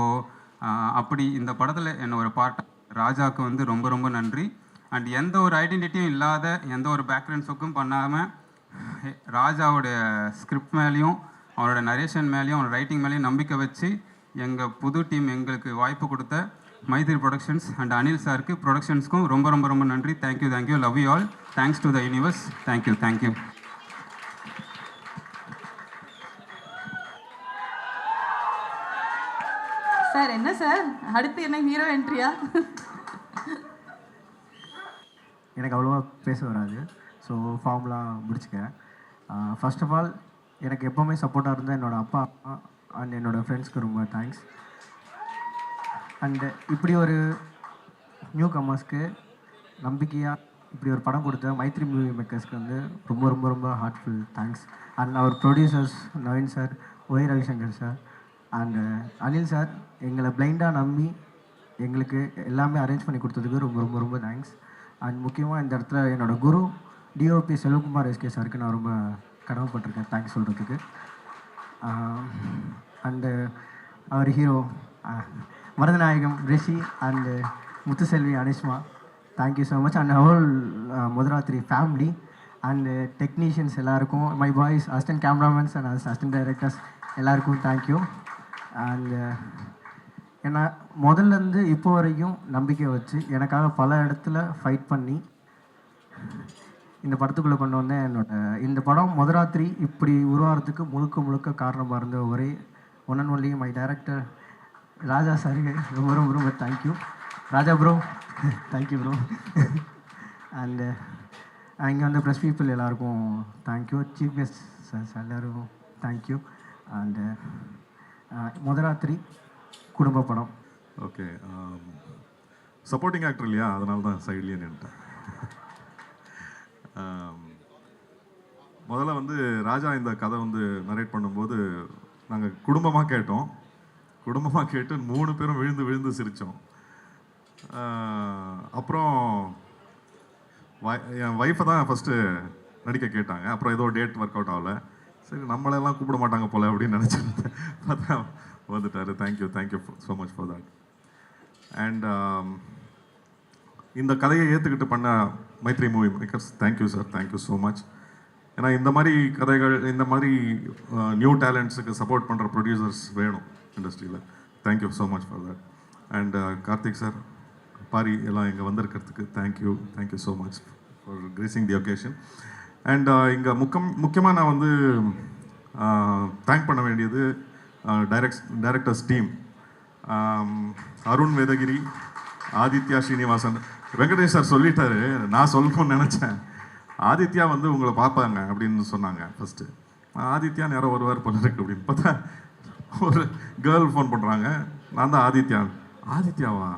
அப்படி இந்த படத்தில் என்ன ஒரு பார்ட் ராஜாவுக்கு வந்து ரொம்ப ரொம்ப நன்றி. அண்ட் எந்த ஒரு ஐடென்டிட்டியும் இல்லாத, எந்த ஒரு பேக்ரவுண்ட்ஸுக்கும் பண்ணாமல் ராஜாவோடைய ஸ்கிரிப்ட் மேலேயும் அவனோட நரேஷன் மேலேயும் அவனோட ரைட்டிங் மேலேயும் நம்பிக்கை வச்சு எங்கள் புது டீம் எங்களுக்கு வாய்ப்பு கொடுத்த மைத்ரி ப்ரொடக்ஷன்ஸ் அண்ட் அனில் சாருக்கு ப்ரொடக்ஷன்ஸ்க்கும் ரொம்ப ரொம்ப ரொம்ப நன்றி. Thank you. Love you all. Thanks to the universe. Thank you. Sir என்ன சார் அடுத்து என்ன ஹீரோ என்ட்ரியா? எனக்கு அவ்வளோவா பேச வராது. ஸோ ஃபார்ம்லாம் முடிச்சுக்கிறேன். ஃபர்ஸ்ட் ஆஃப் ஆல் எனக்கு எப்போவுமே சப்போர்ட்டாக இருந்த என்னோடய அப்பா அம்மா அண்ட் என்னோடய ஃப்ரெண்ட்ஸ்க்கு ரொம்ப தேங்க்ஸ். அண்டு இப்படி ஒரு நியூ கமர்ஸ்க்கு நம்பிக்கையாக இப்படி ஒரு படம் கொடுத்த மைத்ரி மூவி மேக்கர்ஸ்க்கு வந்து ரொம்ப ரொம்ப ரொம்ப heartful thanks. And our producers Naveen sir, Y Ravishankar sir and Anil sir எங்களை பிளைண்டாக நம்பி எங்களுக்கு எல்லாமே அரேஞ்ச் பண்ணி கொடுத்ததுக்கு ரொம்ப ரொம்ப ரொம்ப தேங்க்ஸ். அண்ட் முக்கியமாக இந்த இடத்துல என்னோடய குரு டிஓபி செல்வகுமார் எஸ்கே சாருக்கு நான் ரொம்ப கடமைப்பட்டிருக்கேன் தேங்க்ஸ் சொல்கிறதுக்கு. அண்டு அவர் hero Marudhanayagam Rishi and Muthuselvi Anishma, thank you so much. And whole Mudharathiri family and technicians எல்லாருக்கும், my boys, assistant cameramans and assistant directors எல்லாருக்கும் தேங்க்யூ. அண்டு ஏன்னா முதல்லேருந்து இப்போ வரைக்கும் நம்பிக்கை வச்சு எனக்காக பல இடத்துல ஃபைட் பண்ணி இந்த படத்துக்குள்ளே கொண்டு வந்தேன். இந்த படம் முதராத்திரி இப்படி உருவாகிறதுக்கு முழுக்க காரணமாக இருந்த ஒரே one and only my director Raja சாருக்கு ரொம்ப ரொம்ப ரொம்ப thank you. Raja bro thank you bro. And இங்கே வந்து ப்ரெஸ் பீப்புள் எல்லாருக்கும் தேங்க்யூ. சீஃப் கெஸ்ட் சார் எல்லாருக்கும் தேங்க்யூ. அண்டு முதராத்திரி குடும்ப படம். ஓகே, சப்போர்ட்டிங் ஆக்டர் இல்லையா, அதனால தான் சைட்லேயே நின்றுட்டேன். முதல்ல வந்து ராஜா இந்த கதை வந்து நரேட் பண்ணும்போது நாங்கள் குடும்பமாக கேட்டோம். குடும்பமாக கேட்டு 3 பேரும் விழுந்து சிரித்தோம். அப்புறம் என் ஒய்ஃபை தான் ஃபஸ்ட்டு நடிக்க கேட்டாங்க. அப்புறம் ஏதோ டேட் ஒர்க் அவுட் ஆகலை. சரி நம்மளெல்லாம் கூப்பிட மாட்டாங்க போல அப்படின்னு நினச்சிருந்தேன். பார்த்தா வந்துட்டார். Thank you so much for that. And இந்த கதையை ஏற்றுக்கிட்டு பண்ண Mythri movie makers thank you sir, thank you so much. ஏன்னா இந்த மாதிரி கதைகள், இந்த மாதிரி நியூ டேலண்ட்ஸுக்கு சப்போர்ட் பண்ணுற ப்ரொடியூசர்ஸ் வேணும் இண்டஸ்ட்ரியில். Thank you so much for that. And Karthik sir, Paari எல்லாம் இங்கே வந்திருக்கிறதுக்கு thank you so much for gracing the occasion. And இங்கே முக்கியமாக நான் வந்து தேங்க் பண்ண வேண்டியது directors team, Arun Vedagiri, Aditya Srinivasan. Venkatesh sir சொல்லிட்டாரு, நான் சொல்லணும்னு நினச்சேன். ஆதித்யா வந்து உங்களை பார்ப்பாங்க அப்படின்னு சொன்னாங்க ஃபஸ்ட்டு. ஆதித்யா நேரம் வருவார் போல இருக்கு அப்படின்னு பார்த்தா ஒரு கேர்ள் ஃபோன் பண்ணுறாங்க, நான் தான் ஆதித்யாவா?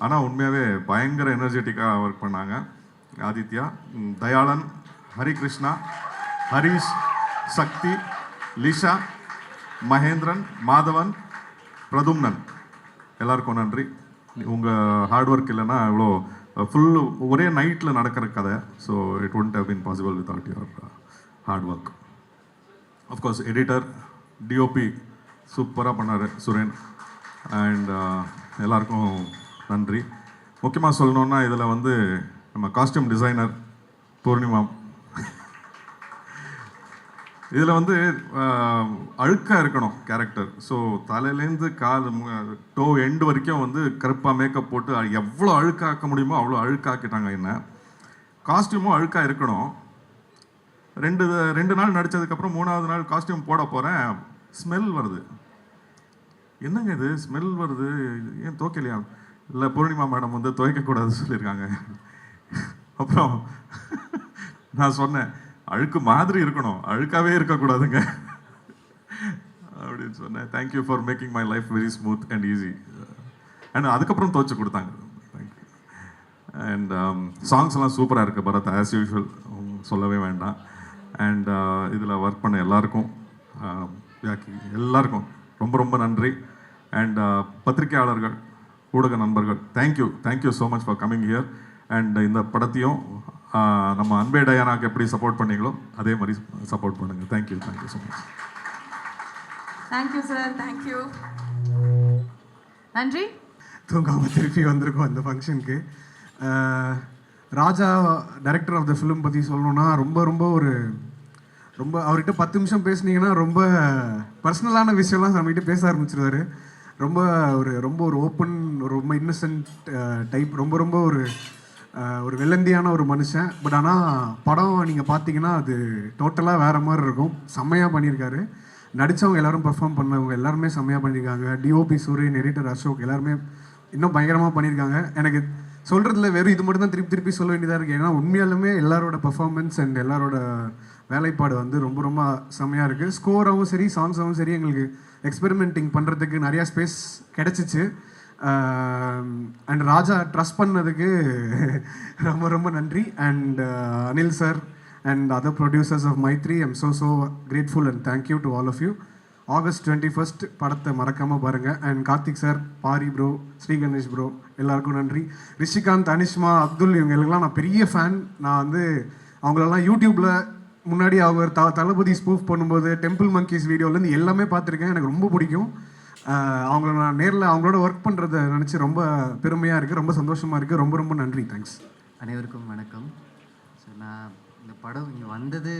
ஆனால் உண்மையாகவே பயங்கர எனர்ஜெட்டிக்காக ஒர்க் பண்ணாங்க ஆதித்யா. தயாளன், ஹரிகிருஷ்ணா, ஹரீஷ், சக்தி, லிஷா, மகேந்திரன், மாதவன், பிரதும்னன், எல்லாருக்கும் நன்றி. உங்கள் ஹார்ட் ஒர்க் இல்லைன்னா இவ்வளோ ஃபுல்லு ஒரே நைட்டில் நடக்கிற கதை. So it won't have been possible without your hard work. Of course editor, DOP சூப்பராக பண்ணார் சுரேன். அண்ட் எல்லாருக்கும் நன்றி. முக்கியமாக சொல்லணுன்னா இதில் வந்து நம்ம காஸ்டியூம் டிசைனர் பூர்ணிமா. இதில் வந்து அழுக்காக இருக்கணும் கேரக்டர். ஸோ தலையிலேருந்து கால் டோ எண்டு வரைக்கும் வந்து கருப்பாக மேக்கப் போட்டு எவ்வளோ அழுக்காக்க முடியுமோ அவ்வளோ அழுக்காக்கிட்டாங்க என்ன. காஸ்டியூமும் அழுக்காக இருக்கணும். ரெண்டு நாள் நடித்ததுக்கப்புறம் 3வது நாள் காஸ்டியூம் போட போகிறேன், ஸ்மெல் வருது. என்னங்க இது ஸ்மெல் வருது, ஏன் துவைக்கலையா? இல்லை பூர்ணிமா மேடம் வந்து துவைக்கக்கூடாது சொல்லியிருக்காங்க. அப்புறம் நான் சொன்னேன், அழுக்கு மாதிரி இருக்கணும், அழுக்காகவே இருக்கக்கூடாதுங்க அப்படின்னு சொன்னேன். Thank you for making my life very smooth and easy. And அதுக்கப்புறம் துவைச்சு கொடுத்தாங்க. தேங்க்யூ. அண்ட் சாங்ஸ் எல்லாம் சூப்பராக இருக்குது பரத், ஆஸ் யூஷுவல், சொல்லவே வேண்டாம். அண்ட் இதில் ஒர்க் பண்ண எல்லாருக்கும், எல்லாருக்கும் ரொம்ப ரொம்ப நன்றி. அண்ட் பத்திரிகையாளர்கள், ஊடக நண்பர்கள், thank you so much for coming here. And இந்த படத்தையும் நம்ம அன்பே டயானாக்கு எப்படி சப்போர்ட் பண்ணீங்களோ அதே மாதிரி சப்போர்ட் பண்ணுங்க. Thank you so much. Thank you sir, thank you. நன்றி. தூங்காமல் திருப்பி வந்திருக்கோம் அந்த ஃபங்க்ஷனுக்கு. ராஜா டைரக்டர் ஆஃப் த ஃபிலிம் பற்றி சொல்லணுன்னா ரொம்ப அவர்கிட்ட 10 நிமிஷம் பேசுனீங்கன்னா ரொம்ப பர்சனலான விஷயம்லாம் நம்மகிட்ட பேச ஆரம்பிச்சிருவாரு. ரொம்ப ஒரு ஓப்பன், ரொம்ப இன்னசென்ட் டைப், ரொம்ப ஒரு வெள்ளந்தியான ஒரு மனுஷன். பட் ஆனால் படம் நீங்கள் பார்த்தீங்கன்னா அது டோட்டலாக வேறு மாதிரி இருக்கும். செம்மையாக பண்ணியிருக்காரு. நடித்தவங்க எல்லோரும் பெர்ஃபார்ம் பண்ணவங்க எல்லாருமே செம்மையாக பண்ணியிருக்காங்க. டிஓபி சூரியன், எடிட்டர் அசோக் எல்லாருமே இன்னும் பயங்கரமாக பண்ணியிருக்காங்க. எனக்கு சொல்கிறதுல வெறும் இது மட்டும் தான் திருப்பி சொல்ல வேண்டியதாக இருக்குது. ஏன்னா உண்மையாலுமே எல்லாரோட பெர்ஃபார்மன்ஸ் அண்ட் எல்லாரோட வேலைப்பாடு வந்து ரொம்ப செம்மையாக இருக்குது. ஸ்கோராகவும் சரி, சாங்ஸாகவும் சரி, எங்களுக்கு எக்ஸ்பெரிமெண்டிங் பண்ணுறதுக்கு நிறையா ஸ்பேஸ் கிடச்சிச்சு. அண்ட் ராஜா ட்ரஸ்ட் பண்ணதுக்கு ரொம்ப நன்றி. And Anil sir and other producers of Mythri, I'm so grateful and thank you to all of you. August 21 படத்தை மறக்காமல் பாருங்கள். And Karthik sir, Pari bro, Sri Ganesh bro, எல்லாருக்கும் நன்றி. ரிஷிகாந்த், அனிஷ்மா, அப்துல், இவங்களுக்கெல்லாம் நான் பெரிய ஃபேன். நான் வந்து அவங்களெல்லாம் யூடியூப்பில் முன்னாடி அவர் தளபதி ஸ்பூஃப் பண்ணும்போது டெம்பிள் மங்கீஸ் வீடியோலேருந்து எல்லாமே பார்த்துருக்கேன். எனக்கு ரொம்ப பிடிக்கும். அவங்கள நான் நேரில் அவங்களோட ஒர்க் பண்ணுறதை நினச்சி ரொம்ப பெருமையாக இருக்குது, ரொம்ப சந்தோஷமாக இருக்குது. ரொம்ப நன்றி. தேங்க்ஸ். அனைவருக்கும் வணக்கம். ஸோ நான் இந்த படம் இங்கே வந்தது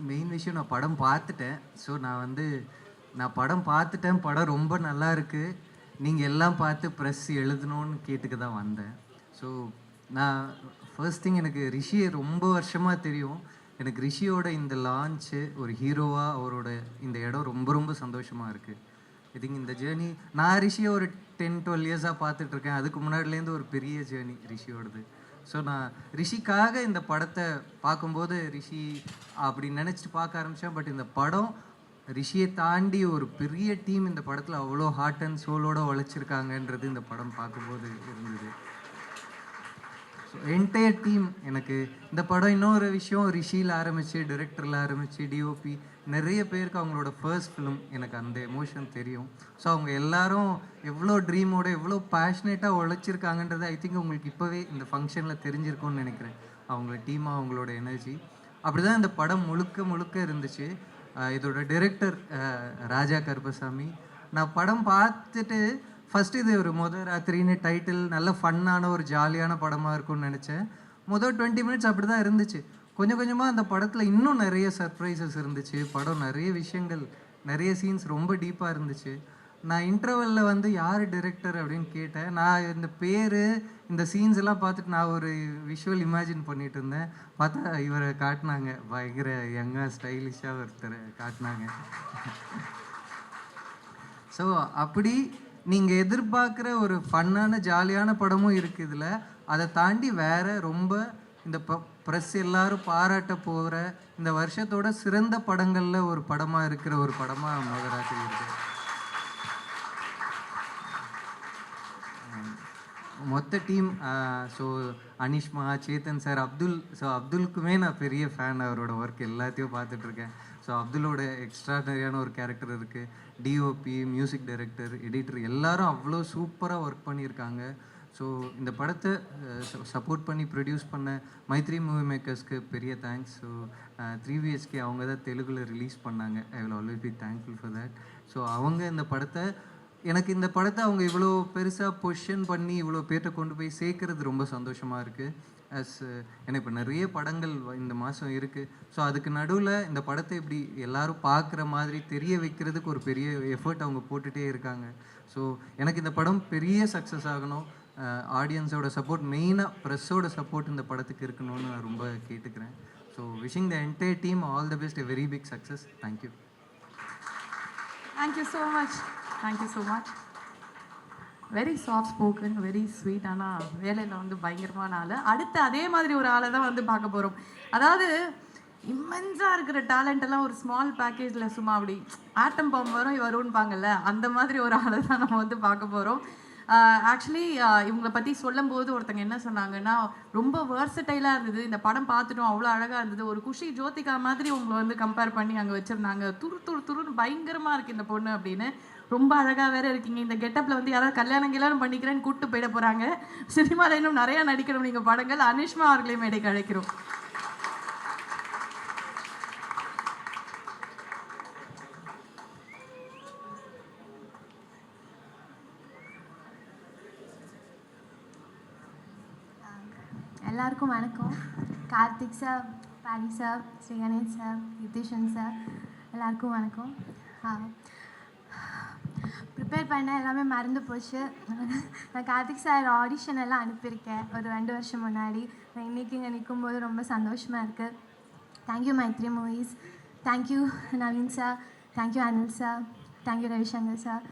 மெயின் விஷயம், நான் படம் பார்த்துட்டேன். ஸோ நான் படம் பார்த்துட்டேன், படம் ரொம்ப நல்லா இருக்குது, நீங்கள் எல்லாம் பார்த்து ப்ரெஸ் எழுதணும்னு கேட்டுக்க தான் வந்தேன். ஸோ நான் ஃபர்ஸ்ட் திங், எனக்கு ரிஷியை ரொம்ப வருஷமாக தெரியும். எனக்கு ரிஷியோட இந்த லான்ச்சு ஒரு ஹீரோவாக அவரோட இந்த இடம் ரொம்ப சந்தோஷமாக இருக்குது. ஐ திங்க் இந்த ஜேர்னி நான் ரிஷியை ஒரு 10-12 இயர்ஸாக பார்த்துட்ருக்கேன். அதுக்கு முன்னாடிலேருந்து ஒரு பெரிய ஜேர்னி ரிஷியோடது. ஸோ நான் ரிஷிக்காக இந்த படத்தை பார்க்கும்போது ரிஷி அப்படின்னு நினச்சிட்டு பார்க்க ஆரம்பித்தேன். பட் இந்த படம் ரிஷியை தாண்டி ஒரு பெரிய டீம் இந்த படத்தில் அவ்வளோ ஹார்ட் அண்ட் சோலோடு உழைச்சிருக்காங்கன்றது இந்த படம் பார்க்கும்போது இருந்தது. ஸோ என்டையர் டீம், எனக்கு இந்த படம் இன்னொரு விஷயம், ரிஷியில் ஆரம்பித்து, டிரெக்டரில் ஆரம்பித்து, டிஓபி, நிறைய பேருக்கு அவங்களோட ஃபர்ஸ்ட் ஃபிலிம், எனக்கு அந்த எமோஷன் தெரியும். ஸோ அவங்க எல்லாரும் எவ்வளோ ட்ரீமோட எவ்வளோ பேஷனேட்டாக உழைச்சிருக்காங்கன்றது ஐ திங்க் உங்களுக்கு இப்போவே இந்த ஃபங்க்ஷனில் தெரிஞ்சிருக்கும்னு நினைக்கிறேன். அவங்களோட டீமாக அவங்களோட எனர்ஜி அப்படி தான் இந்த படம் முழுக்க இருந்துச்சு. இதோட டிரெக்டர் ராஜா கருப்பசாமி. நான் படம் பார்த்துட்டு ஃபஸ்ட்டு இது ஒரு முதல் ராத்திரின்னு டைட்டில், நல்ல ஃபன்னான ஒரு ஜாலியான படமாக இருக்கும்னு நினச்சேன். முதல் 20 மினிட்ஸ் அப்படி தான் இருந்துச்சு. கொஞ்சமாக அந்த படத்தில் இன்னும் நிறைய சர்ப்ரைசஸ் இருந்துச்சு. படம் நிறைய விஷயங்கள், நிறைய சீன்ஸ் ரொம்ப டீப்பாக இருந்துச்சு. நான் இன்டர்வெல்லில் வந்து யார் டிரெக்டர் அப்படின்னு கேட்டேன். நான் இந்த பேர் இந்த சீன்ஸ் எல்லாம் பார்த்துட்டு நான் ஒரு விஷுவல் இமேஜின் பண்ணிட்டு இருந்தேன். பார்த்தா இவரை காட்டினாங்க, பயங்கர யங்காக ஸ்டைலிஷாக ஒருத்தரை காட்டினாங்க. ஸோ அப்படி நீங்கள் எதிர்பார்க்குற ஒரு ஃபன்னான ஜாலியான படமும் இருக்குது இதில். அதை தாண்டி வேறு ரொம்ப இந்த ப்ரெஸ் எல்லாரும் பாராட்ட போகிற இந்த வருஷத்தோட சிறந்த படங்களில் ஒரு படமாக இருக்கிற ஒரு படமாக மோதராத்திரி இருக்குது. மொத்த team, so Anishma, Chethan sir, Abdul. So அப்துல்க்குமே நான் பெரிய ஃபேன். அவரோட ஒர்க் எல்லாத்தையும் பார்த்துட்ருக்கேன். ஸோ அப்துல்லோட எக்ஸ்ட்ராடனரியான ஒரு கேரக்டர் இருக்குது. டிஓபி, மியூசிக் டைரக்டர், எடிட்டர் எல்லாரும் அவ்வளோ சூப்பராக ஒர்க் பண்ணியிருக்காங்க. ஸோ இந்த படத்தை சப்போர்ட் பண்ணி ப்ரொடியூஸ் பண்ண மைத்ரி மூவி மேக்கர்ஸ்க்கு பெரிய தேங்க்ஸ். ஸோ 3BHK அவங்க தான் தெலுங்கில் ரிலீஸ் பண்ணாங்க. ஐ will always be thankful for that. So அவங்க இந்த படத்தை இந்த படத்தை அவங்க இவ்வளோ பெருசாக பொசிஷன் பண்ணி இவ்வளோ பேர்கிட்ட கொண்டு போய் சேர்க்கறது ரொம்ப சந்தோஷமாக இருக்குது. ஏன்னா இப்போ நிறைய படங்கள் இந்த மாதம் இருக்குது. ஸோ அதுக்கு நடுவில் இந்த படத்தை இப்படி எல்லாரும் பார்க்குற மாதிரி தெரிய வைக்கிறதுக்கு ஒரு பெரிய எஃபர்ட் அவங்க போட்டுகிட்டே இருக்காங்க. ஸோ எனக்கு இந்த படம் பெரிய சக்ஸஸ் ஆகணும். ஆடியன்ஸோட சப்போர்ட், மெயினாக ப்ரெஸ்ஸோட சப்போர்ட் இந்த படத்துக்கு இருக்கணும்னு நான் ரொம்ப கேட்டுக்கிறேன். So wishing the entire team all the best, a very big success. Thank you. Thank you so much. Thank you so much. Very soft spoken, very sweet. ஆனால் வேலையில் வந்து பயங்கரமான ஆள். அடுத்து அதே மாதிரி ஒரு ஆளை தான் வந்து பார்க்க போகிறோம். அதாவது இம்மென்ஸாக இருக்கிற டேலண்டெல்லாம் ஒரு ஸ்மால் பேக்கேஜில் சும்மா அப்படி ஆட்டம் பாம்பு வரும்பாங்கல்ல, அந்த மாதிரி ஒரு ஆளை தான் நம்ம வந்து பார்க்க போகிறோம். ஆக்சுவலி இவங்களை பற்றி சொல்லும்போது ஒருத்தங்க என்ன சொன்னாங்கன்னா, ரொம்ப வேர்சடைலாக இருந்தது, இந்த படம் பார்த்துட்டோம், அவ்வளோ அழகாக இருந்தது, ஒரு குஷி ஜோதிகா மாதிரி உங்களை வந்து கம்பேர் பண்ணி அங்கே வச்சுருந்தாங்க, துருன்னு பயங்கரமாக இருக்குது இந்த பொண்ணு அப்படின்னு. ரொம்ப அழகாக வேறு இருக்கீங்க. இந்த கெட்டப்பில் வந்து யாராவது கல்யாணம் பண்ணிக்கிறேன்னு கூப்பிட்டு போயிட போகிறாங்க. சினிமாவில் இன்னும் நிறையா நடிக்கணும் நீங்கள் படங்கள். அனிஷ்மா அவர்களையும் மேடைக்கு அழைக்கிறோம். எல்லாருக்கும் வணக்கம். Karthik sir, Paari sir, Sri Ganesh sir, Nithishan sir, எல்லாருக்கும் வணக்கம். ப்ரிப்பேர் பண்ண எல்லாமே மறந்து போச்சு. நான் கார்த்திக் சார் ஆடிஷன் எல்லாம் அனுப்பியிருக்கேன் ஒரு 2 வருஷம் முன்னாடி. நான் இன்றைக்கி இங்கே நிற்கும்போது ரொம்ப சந்தோஷமாக இருக்குது. Thank you Mythri movies, thank you Naveen sir, thank you Anil sir, thank you Ravishankar sir,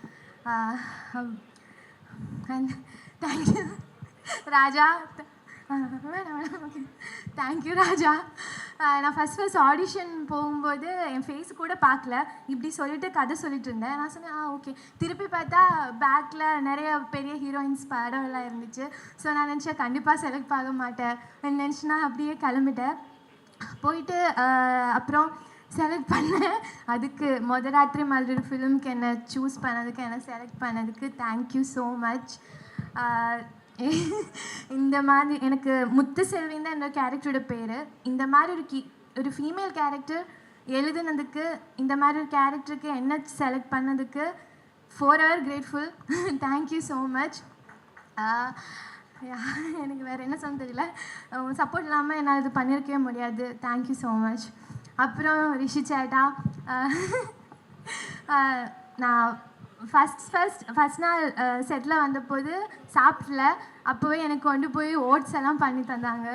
and thank you Raja. Thank you Raja. நான் ஃபஸ்ட் ஆடிஷன் போகும்போது என் ஃபேஸ் கூட பார்க்கல, இப்படி சொல்லிட்டு கதை சொல்லிட்டு இருந்தேன். நான் சொன்னேன் ஓகே. திருப்பி பார்த்தா பேக்கில் நிறைய பெரிய ஹீரோயின்ஸ் படம் எல்லாம் இருந்துச்சு. ஸோ நான் நினச்சேன் கண்டிப்பாக செலக்ட் ஆக மாட்டேன் நினச்சினா அப்படியே கிளம்பிட்டேன். போயிட்டு அப்புறம் செலக்ட் பண்ணேன். அதுக்கு மொதராத்திரி மலர் ஃபிலிம்க்கு என்னை சூஸ் பண்ணதுக்கு, என்னை செலக்ட் பண்ணதுக்கு தேங்க்யூ ஸோ மச். இந்த மாதிரி எனக்கு முத்துசெல்வின்னு தான் என்னோட கேரக்டரோட பேர். இந்த மாதிரி ஒரு ஃபீமேல் கேரக்டர் எழுதுனதுக்கு, இந்த மாதிரி ஒரு கேரக்டருக்கு என்ன செலக்ட் பண்ணதுக்கு forever grateful. Thank you so much. எனக்கு வேறு என்ன சொல்ல தெரியல. சப்போர்ட் இல்லாமல் என்னால் இது பண்ணியிருக்கவே முடியாது. Thank you so much. அப்புறம் ரிஷி சேட்டா, நான் ஃபஸ்ட் நாள் செட்டில் வந்தபோது சாப்பிடல. அப்போவே எனக்கு கொண்டு போய் ஓட்ஸ் எல்லாம் பண்ணி தந்தாங்க.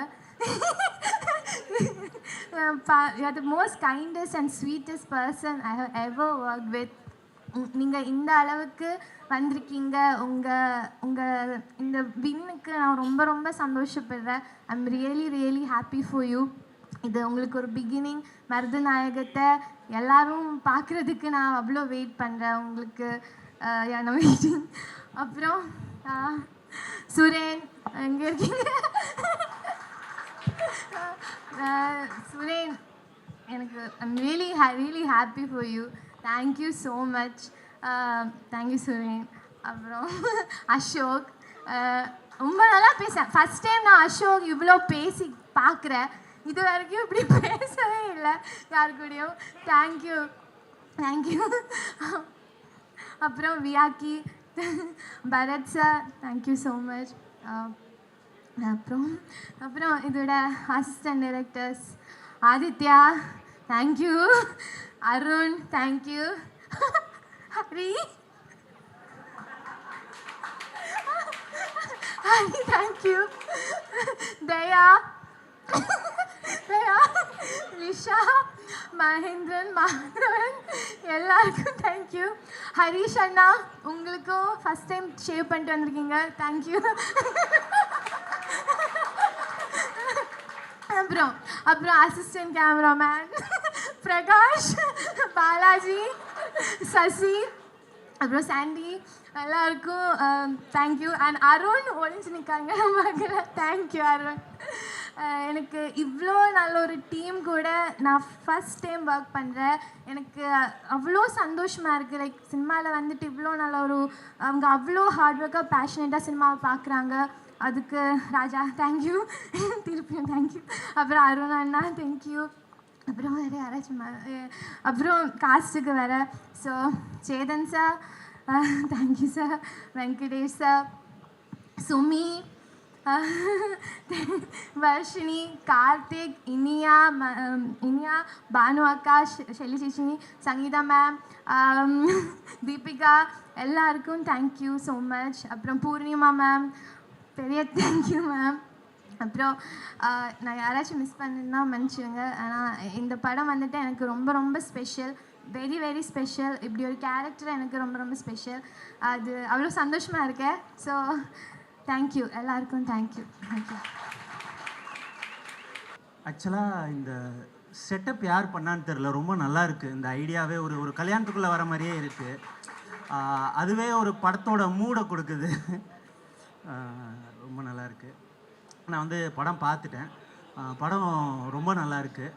You the most kindest and sweetest person I have ever work with. நீங்கள் இந்த அளவுக்கு வந்திருக்கீங்க. உங்கள் இந்த வின்னுக்கு நான் ரொம்ப ரொம்ப சந்தோஷப்படுறேன். I am really happy for you. இது உங்களுக்கு ஒரு பிகினிங். மருதநாயகத்தை எல்லாரும் பார்க்குறதுக்கு நான் அவ்வளோ வெயிட் பண்ணுறேன். உங்களுக்கு நான் வெயிட்டிங். அப்புறம் சுரேன், எங்கே இருக்கீங்க? சுரேன், எனக்கு I'm really happy for you. Thank you so much. Thank you Suren. அப்புறம் அசோக், ரொம்ப நல்லா பேசுகிறேன். ஃபஸ்ட் டைம் நான் அசோக் இவ்வளோ பேசி பார்க்குறேன். இது வரைக்கும் இப்படி பேசவே இல்லை யார் கூடயும். தேங்க்யூ. அப்புறம் Vyakki, Bharath sir, thank you so much. அப்புறம் இதோட assistant directors Aditya, thank you. Arun, thank you. Hari, Shivani, thank you. Daya, Daya, Lisha, Mahindran, Madhavan, எல்லாருக்கும் thank you. ஹரிஷ் அண்ணா, உங்களுக்கும் ஃபர்ஸ்ட் டைம் ஷேவ் பண்ணிட்டு வந்திருக்கீங்க, thank you. அப்புறம் அசிஸ்டன்ட் கேமராமேன் பிரகாஷ், பாலாஜி, சசி, அப்புறம் சாண்டி, எல்லாருக்கும் தேங்க்யூ. அண்ட் அருண் ஒழிஞ்சு நிற்காங்க மகளை, தேங்க்யூ அருண். எனக்கு இவ்வளோ நல்ல ஒரு டீம் கூட நான் ஃபஸ்ட் டைம் ஒர்க் பண்ணுறேன். எனக்கு அவ்வளோ சந்தோஷமாக இருக்குது. லைக் சினிமாவில் வந்துட்டு இவ்வளோ நல்ல ஒரு அவங்க அவ்வளோ ஹார்ட் ஒர்க்காக பேஷனேட்டாக சினிமாவை பார்க்குறாங்க. அதுக்கு ராஜா தேங்க்யூ, திருப்பியும் தேங்க்யூ. அப்புறம் அருண் அண்ணா தேங்க்யூ. அப்புறம் வேறு யாராச்சும் அப்புறம் காஸ்ட்டுக்கு வேறு. So Chetan sir thank you sir, Venkatesh sir, Sumi, Varshini, Karthik, Iniya, Bhanu அக்கா, ஷெல்லி சேஷினி, சங்கீதா மேம், தீபிகா, எல்லாருக்கும் தேங்க்யூ ஸோ மச். அப்புறம் பூர்ணிமா மேம், பெரிய தேங்க்யூ மேம். அப்புறம் நான் யாராச்சும் மிஸ் பண்ணா மன்னிச்சுங்க. ஆனால் இந்த படம் வந்துட்டு எனக்கு ரொம்ப ரொம்ப ஸ்பெஷல், வெரி வெரி ஸ்பெஷல். இப்படி ஒரு கேரக்டர் எனக்கு ரொம்ப ரொம்ப ஸ்பெஷல். அது அவ்வளோ சந்தோஷமாக இருக்கேன். ஸோ தேங்க்யூ எல்லாருக்கும், தேங்க்யூ தேங்க்யூ. ஆக்சுவலாக இந்த செட்டப் யார் பண்ணான்னு தெரில, ரொம்ப நல்லா இருக்குது. இந்த ஐடியாவே ஒரு கல்யாணத்துக்குள்ளே வர மாதிரியே இருக்குது. அதுவே ஒரு படத்தோட மூடை கொடுக்குது. ரொம்ப நல்லா இருக்குது. நான் வந்து படம் பார்த்துட்டேன். படம் ரொம்ப நல்லா இருக்குது.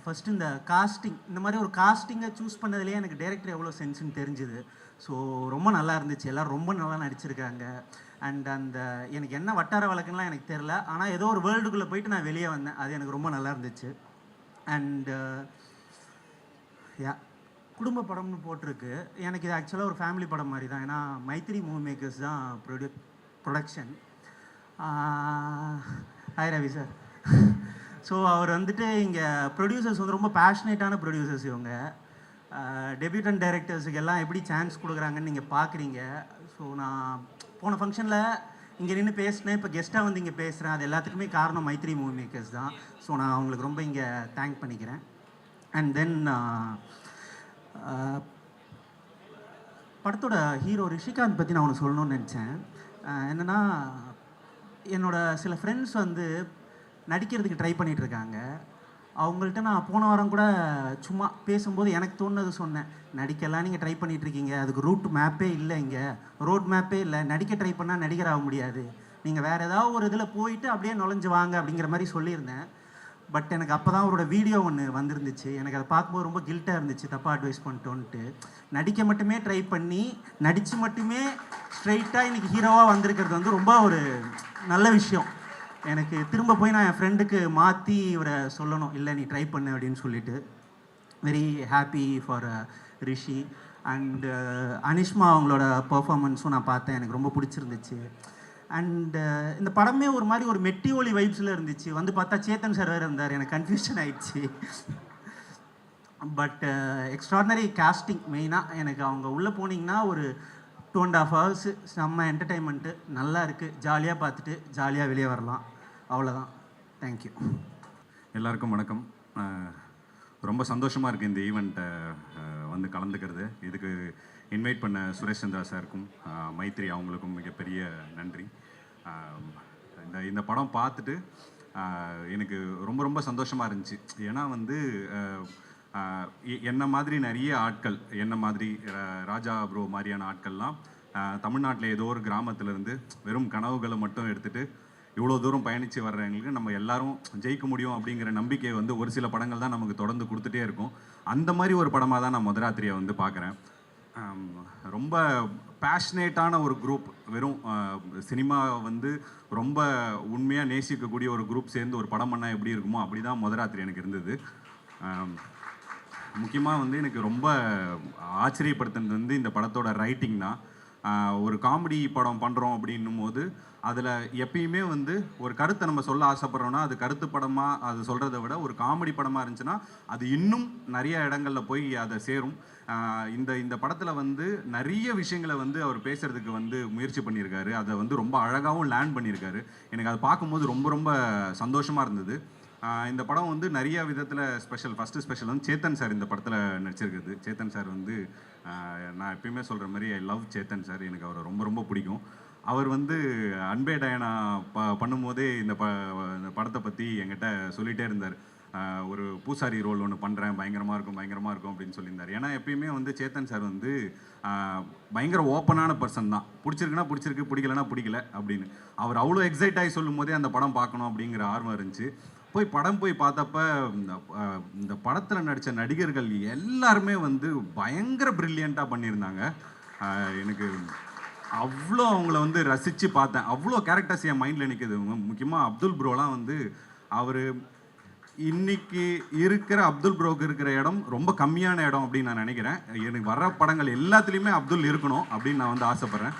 ஃபஸ்ட்டு இந்த காஸ்டிங், இந்த மாதிரி ஒரு காஸ்டிங்கை சூஸ் பண்ணதுலேயே எனக்கு டைரக்டர் எவ்வளோ சென்ஸ்ன்னு தெரிஞ்சுது. ஸோ ரொம்ப நல்லா இருந்துச்சு. எல்லோரும் ரொம்ப நல்லா நடிச்சிருக்காங்க. அண்ட் அந்த எனக்கு என்ன வட்டார வழக்குலாம் எனக்கு தெரில, ஆனால் ஏதோ ஒரு வேர்ல்டுக்குள்ளே போயிட்டு நான் வெளியே வந்தேன். அது எனக்கு ரொம்ப நல்லா இருந்துச்சு. அண்டு குடும்ப படம்னு போட்டிருக்கு. எனக்கு இது ஆக்சுவலாக ஒரு ஃபேமிலி படம் மாதிரி தான். ஏன்னா மைத்ரி மூவி மேக்கர்ஸ் தான் production. Hi Ravi sir. So அவர் வந்துட்டு இங்கே ப்ரொடியூசர்ஸ் வந்து ரொம்ப பேஷனேட்டான ப்ரொடியூசர்ஸ். இவங்க டெபியூட்டன் டைரக்டர்ஸுக்கு எல்லாம் எப்படி சான்ஸ் கொடுக்குறாங்கன்னு நீங்கள் பார்க்குறீங்க. ஸோ நான் போன ஃபங்க்ஷனில் இங்கே நின்று பேசினேன், இப்போ கெஸ்ட்டாக வந்து இங்கே பேசுகிறேன். அது எல்லாத்துக்குமே காரணம் மைத்ரி மூவி மேக்கர்ஸ் தான். ஸோ நான் அவங்களுக்கு ரொம்ப இங்கே தேங்க் பண்ணிக்கிறேன். அண்ட் தென் படத்தோட ஹீரோ ரிஷிகாந்த் பற்றி நான் ஒன்று சொல்லணும்னு நினச்சேன். என்னென்னா, என்னோட சில ஃப்ரெண்ட்ஸ் வந்து நடிக்கிறதுக்கு ட்ரை பண்ணிகிட்ருக்காங்க. அவங்கள்ட்ட நான் போன வாரம் கூட சும்மா பேசும்போது எனக்கு தோணுது சொன்னேன். நடிக்கலாம் நீங்கள் ட்ரை பண்ணிகிட்ருக்கீங்க, அதுக்கு ரூட் மேப்பே இல்லை, இங்கே ரோட் மேப்பே இல்லை. நடிக்க ட்ரை பண்ணால் நடிகர் ஆக முடியாது, நீங்கள் வேறு ஏதாவது ஒரு இதில் போயிட்டு அப்படியே நுழைஞ்சு வாங்க அப்படிங்கிற மாதிரி சொல்லியிருந்தேன். பட் எனக்கு அப்போ தான் அவரோட வீடியோ ஒன்று வந்திருந்துச்சு. எனக்கு அதை பார்க்கும்போது ரொம்ப கில்ட்டாக இருந்துச்சு, தப்பாக அட்வைஸ் பண்ணிட்டோன்ட்டு. நடிக்க மட்டுமே ட்ரை பண்ணி நடித்து மட்டுமே ஸ்ட்ரைட்டாக இன்றைக்கி ஹீரோவாக வந்திருக்கிறது வந்து ரொம்ப ஒரு நல்ல விஷயம். எனக்கு திரும்ப போய் நான் என் ஃப்ரெண்டுக்கு மாற்றி இவரை சொல்லணும், இல்லை நீ ட்ரை பண்ணு அப்படின்னு சொல்லிட்டு. Very happy for Rishi. And Anishma அவங்களோட பர்ஃபார்மன்ஸும் நான் பார்த்தேன், எனக்கு ரொம்ப பிடிச்சிருந்துச்சு. அண்டு இந்த படமே ஒரு மாதிரி ஒரு மெட்டி ஒலி வைப்ஸில் இருந்துச்சு. வந்து பார்த்தா சேத்தன் சார் வேறு இருந்தார், எனக்கு கன்ஃபியூஷன் ஆயிடுச்சு. But extraordinary casting. மெயினாக எனக்கு அவங்க உள்ளே போனீங்கன்னா ஒரு 2.5 hours செம்ம என்டர்டெயின்மெண்ட்டு, நல்லா இருக்குது. ஜாலியாக பார்த்துட்டு ஜாலியாக வெளியே வரலாம், அவ்வளோதான். தேங்க்யூ. எல்லாருக்கும் வணக்கம். ரொம்ப சந்தோஷமாக இருக்குது இந்த ஈவெண்ட்டை வந்து கலந்துக்கிறது. இதுக்கு இன்வைட் பண்ண சுரேஷ் சந்திரா சாருக்கும் மைத்ரி அவங்களுக்கும் மிகப்பெரிய நன்றி. இந்த படம் பார்த்துட்டு எனக்கு ரொம்ப ரொம்ப சந்தோஷமாக இருந்துச்சு. ஏன்னா வந்து என்ன மாதிரி நிறைய ஆட்கள், என்ன மாதிரி ராஜா ப்ரோ மாதிரியான ஆட்கள்லாம் தமிழ்நாட்டில் ஏதோ ஒரு கிராமத்திலேருந்து வெறும் கனவுகளை மட்டும் எடுத்துகிட்டு இவ்வளோ தூரம் பயணித்து வர்றவங்களுக்கு நம்ம எல்லாரும் ஜெயிக்க முடியும் அப்படிங்கிற நம்பிக்கை வந்து ஒரு சில படங்கள் தான் நமக்கு தொடர்ந்து கொடுத்துட்டே இருக்கும். அந்த மாதிரி ஒரு படமாக தான் நான் முதராத்திரியை வந்து பார்க்குறேன். ரொம்ப பேஷனேட்டான ஒரு குரூப், வெறும் சினிமா வந்து ரொம்ப உண்மையாக நேசிக்கக்கூடிய ஒரு குரூப் சேர்ந்து ஒரு படம் பண்ணால் எப்படி இருக்குமோ அப்படி தான் முதராத்திரி எனக்கு இருந்தது. முக்கியமாக வந்து எனக்கு ரொம்ப ஆச்சரியப்படுத்துனது வந்து இந்த படத்தோட ரைட்டிங் தான். ஒரு காமெடி படம் பண்ணுறோம் அப்படின்னும் போது அதில் எப்பயுமே வந்து ஒரு கருத்தை நம்ம சொல்ல ஆசைப்படுறோன்னா அது கருத்து படமாக அது சொல்கிறத விட ஒரு காமெடி படமாக இருந்துச்சுன்னா அது இன்னும் நிறைய இடங்களில் போய் அதை சேரும். இந்த படத்தில் வந்து நிறைய விஷயங்களை வந்து அவர் பேசுகிறதுக்கு வந்து முயற்சி பண்ணியிருக்காரு. அதை வந்து ரொம்ப அழகாகவும் லேண்ட் பண்ணியிருக்காரு. எனக்கு அதை பார்க்கும்போது ரொம்ப ரொம்ப சந்தோஷமாக இருந்தது. இந்த படம் வந்து நிறைய விதத்தில் ஸ்பெஷல். ஃபஸ்ட்டு ஸ்பெஷல் வந்து சேத்தன் சார் இந்த படத்தில் நடிச்சிருக்குது. சேத்தன் சார் வந்து நான் எப்பயுமே சொல்கிற மாதிரி ஐ லவ் சேத்தன் சார். எனக்கு அவரை ரொம்ப ரொம்ப பிடிக்கும். அவர் வந்து அன்பே டயனா பண்ணும்போதே இந்த படத்தை பற்றி என்கிட்ட சொல்லிகிட்டே இருந்தார். ஒரு பூசாரி ரோல் ஒன்று பண்ணுறேன், பயங்கரமாக இருக்கும் அப்படின்னு சொல்லியிருந்தார். ஏன்னா எப்பயுமே வந்து சேத்தன் சார் வந்து பயங்கர ஓப்பனான பர்சன் தான். பிடிச்சிருக்குன்னா பிடிச்சிருக்கு, பிடிக்கலன்னா பிடிக்கல அப்படின்னு. அவர் அவ்வளோ எக்ஸைட் ஆகி சொல்லும் போதே அந்த படம் பார்க்கணும் அப்படிங்கிற ஆர்வம் இருந்துச்சு. படம் போய் பார்த்தப்ப இந்த படத்தில் நடித்த நடிகர்கள் எல்லாருமே வந்து பயங்கர ப்ரில்லியண்ட்டாக பண்ணியிருந்தாங்க. எனக்கு அவ்வளோ அவங்கள வந்து ரசித்து பார்த்தேன். அவ்வளோ கேரக்டர்ஸ் என் மைண்டில் நிற்குது. முக்கியமாக அப்துல் ப்ரோலாம் வந்து அவர் இன்னைக்கு இருக்கிற அப்துல் ப்ரோக்கு இருக்கிற இடம் ரொம்ப கம்மியான இடம் அப்படின்னு நான் நினைக்கிறேன். எனக்கு வர்ற படங்கள் எல்லாத்துலேயுமே அப்துல் இருக்கணும் அப்படின்னு நான் வந்து ஆசைப்பட்றேன்.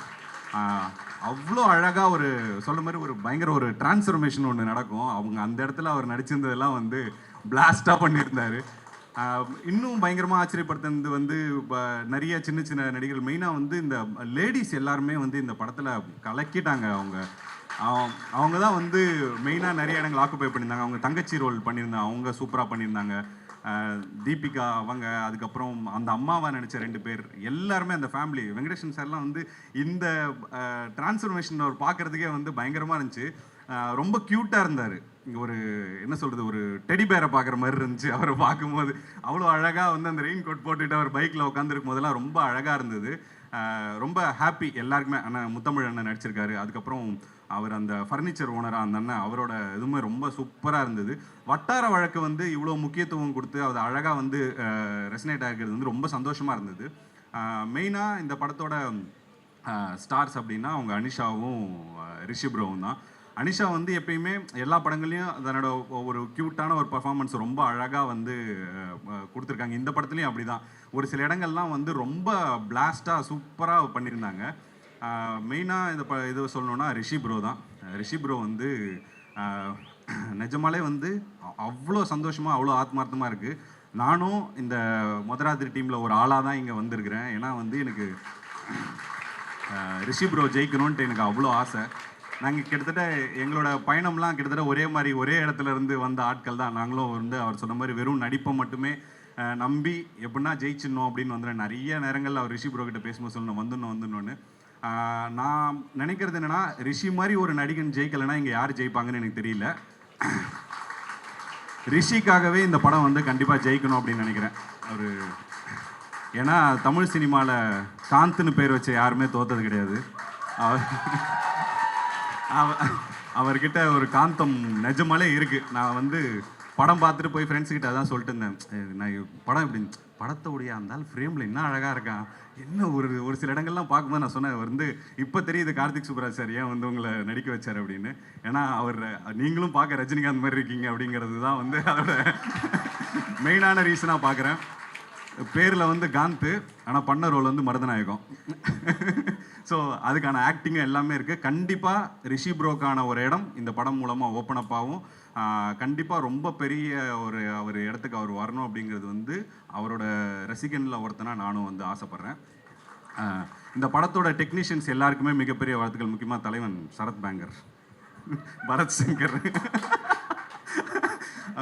அவ்வளோ அழகாக ஒரு சொல்ல மாதிரி ஒரு பயங்கர ஒரு டிரான்ஸ்ஃபர்மேஷன் ஒன்று நடக்கும். அவங்க அந்த இடத்துல அவர் நடிச்சிருந்ததெல்லாம் வந்து பிளாஸ்டாக பண்ணியிருந்தார். இன்னும் பயங்கரமாக ஆச்சரியப்படுத்துறது வந்து நிறைய சின்ன சின்ன நடிகர்கள், மெயினாக வந்து இந்த லேடிஸ் எல்லாருமே வந்து இந்த படத்தில் கலக்கிட்டாங்க. அவங்க தான் வந்து மெயினாக நிறைய இடங்கள் ஆக்குபை பண்ணியிருந்தாங்க. அவங்க தங்கச்சி ரோல் பண்ணியிருந்தாங்க, அவங்க சூப்பராக பண்ணியிருந்தாங்க. தீபிகா அவங்க, அதுக்கப்புறம் அந்த அம்மாவாக நடித்த 2 பேர் எல்லாருமே அந்த ஃபேமிலி. வெங்கடேஷன் சார்லாம் வந்து இந்த டிரான்ஸ்ஃபர்மேஷன் அவர் பார்க்குறதுக்கே வந்து பயங்கரமாக இருந்துச்சு. ரொம்ப க்யூட்டாக இருந்தார். ஒரு என்ன சொல்கிறது, ஒரு டெடி பேரை பார்க்குற மாதிரி இருந்துச்சு அவரை பார்க்கும்போது. அவ்வளோ அழகாக வந்து அந்த ரெயின் கோட் போட்டுட்டு அவர் பைக்கில் உட்காந்துருக்கும் போதெல்லாம் ரொம்ப அழகாக இருந்தது. ரொம்ப ஹாப்பி எல்லாருக்குமே. அண்ணன் முத்தமிழ் அண்ணன் நடிச்சிருக்காரு. அதுக்கப்புறம் அவர் அந்த ஃபர்னிச்சர் ஓனராக அந்த அண்ணன், அவரோட இதுவுமே ரொம்ப சூப்பராக இருந்தது. வட்டார வழக்கு வந்து இவ்வளோ முக்கியத்துவம் கொடுத்து அது அழகாக வந்து ரெசனேட் ஆகிறது வந்து ரொம்ப சந்தோஷமாக இருந்தது. மெயினாக இந்த படத்தோட ஸ்டார்ஸ் அப்படின்னா அவங்க அனிஷாவும் ரிஷி ப்ரோவும் தான். அனிஷா வந்து எப்பயுமே எல்லா படங்கள்லையும் தன்னோட ஒரு க்யூட்டான ஒரு பர்ஃபார்மன்ஸ் ரொம்ப அழகாக வந்து கொடுத்துருக்காங்க. இந்த படத்துலையும் அப்படி தான். ஒரு சில இடங்கள்லாம் வந்து ரொம்ப பிளாஸ்டாக சூப்பராக பண்ணியிருந்தாங்க. மெயினாக இது சொல்லணுன்னா ரிஷி ப்ரோ தான். ரிஷி ப்ரோ வந்து நிஜமாலே வந்து அவ்வளோ சந்தோஷமாக அவ்வளோ ஆத்மார்த்தமாக இருக்குது. நானும் இந்த முதராத்திரி டீமில் ஒரு ஆளாக தான் இங்கே வந்திருக்கிறேன். ஏன்னா வந்து எனக்கு ரிஷி ப்ரோ ஜெயிக்கணுன்ட்டு எனக்கு அவ்வளோ ஆசை. நாங்கள் கிட்டத்தட்ட எங்களோட பயணம்லாம் கிட்டத்தட்ட ஒரே மாதிரி ஒரே இடத்துல இருந்து வந்த ஆட்கள் தான். நாங்களும் வந்து அவர் சொன்ன மாதிரி வெறும் நடிப்பை மட்டுமே நம்பி எப்படின்னா ஜெயிச்சிடணும் அப்படின்னு வந்துடுறேன். நிறைய நேரங்களில் அவர் ரிஷி ப்ரோ கிட்ட பேசும்போது சொல்லணும் வந்துடணும்னு. நான் நினைக்கிறது என்னென்னா, ரிஷி மாதிரி ஒரு நடிகன் ஜெயிக்கலைன்னா இங்கே யார் ஜெயிப்பாங்கன்னு எனக்கு தெரியல. ரிஷிக்காகவே இந்த படம் வந்து கண்டிப்பாக ஜெயிக்கணும் அப்படின்னு நினைக்கிறேன். அவர் ஏன்னா தமிழ் சினிமாவில் காந்த்னு பேர் வச்ச யாருமே தோத்தது கிடையாது. அவர்கிட்ட ஒரு காந்தம் நிஜமாலே இருக்குது. நான் வந்து படம் பார்த்துட்டு போய் ஃப்ரெண்ட்ஸுக்கிட்ட அதான் சொல்லிட்டு இருந்தேன். நான் படம் இப்படி படத்தோடைய அந்த ஃப்ரேமில் என்ன அழகாக இருக்கான், என்ன ஒரு சில இடங்கள்லாம் பார்க்கும்போது நான் சொன்னேன் வந்து இப்போ தெரியுது கார்த்திக் சுப்ராஜ் சார் ஏன் வந்து உங்களை நடிக்க வச்சார் அப்படின்னு. ஏன்னா அவர் நீங்களும் பார்க்க ரஜினிகாந்த் மாதிரி இருக்கீங்க அப்படிங்கிறது தான் வந்து அதோட மெயினான ரீசனாக பார்க்குறேன். பேரில் வந்து காந்த், ஆனால் பண்ண ரோல் வந்து மருதநாயகம். ஸோ அதுக்கான ஆக்டிங்கும் எல்லாமே இருக்குது. கண்டிப்பாக ரிஷி ப்ரோக்கான ஒரு இடம் இந்த படம் மூலமாக ஓப்பன் அப் ஆகும். கண்டிப்பாக ரொம்ப பெரிய அவர் இடத்துக்கு அவர் வரணும் அப்படிங்கிறது வந்து அவரோட ரசிகனில் ஒருத்தனா நானும் வந்து ஆசைப்பட்றேன். இந்த படத்தோட டெக்னீஷியன்ஸ் எல்லாருக்குமே மிகப்பெரிய வாழ்த்துக்கள். முக்கியமாக தலைவன் சரத் பேங்கர், பரத் சங்கர்.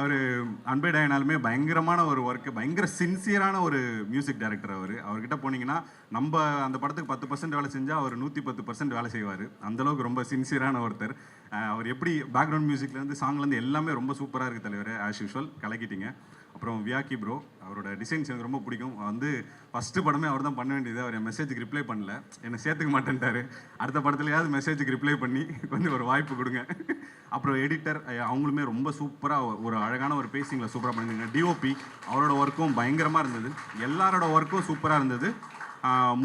அவர் அன்பே டயனாலுமே பயங்கரமான ஒரு ஒர்க்கு, பயங்கர சின்சியரான ஒரு மியூசிக் டைரக்டர். அவர்கிட்ட போனீங்கன்னா நம்ம அந்த படத்துக்கு 10% வேலை செஞ்சால் அவர் 110% வேலை செய்வார். அந்தளவுக்கு ரொம்ப சின்சியரான ஒருத்தர். அவர் எப்படி பேக்ரவுண்ட் மியூசிக்லேருந்து சாங்லேருந்து எல்லாமே ரொம்ப சூப்பராக இருக்குது தலைவர். ஆஸ் யூஷுவல் கலக்கிட்டீங்க. அப்புறம் வியாக்கி ப்ரோ, அவரோட டிசைன்ஸ் எனக்கு ரொம்ப பிடிக்கும். வந்து ஃபஸ்ட்டு படமே அவர் தான் பண்ண வேண்டியது. அவர் என் மெசேஜுக்கு ரிப்ளை பண்ணல, என்னை சேர்த்துக்க மாட்டேன்ட்டார். அடுத்த படத்துலையாவது மெசேஜுக்கு ரிப்ளை பண்ணி கொஞ்சம் ஒரு வாய்ப்பு கொடுங்க. அப்புறம் எடிட்டர் அவங்களுமே ரொம்ப சூப்பராக ஒரு அழகான ஒரு பேசிங்கில் சூப்பராக பண்ணியிருந்தாங்க. டிஓபி அவரோட ஒர்க்கும் பயங்கரமாக இருந்தது. எல்லாரோட ஒர்க்கும் சூப்பராக இருந்தது.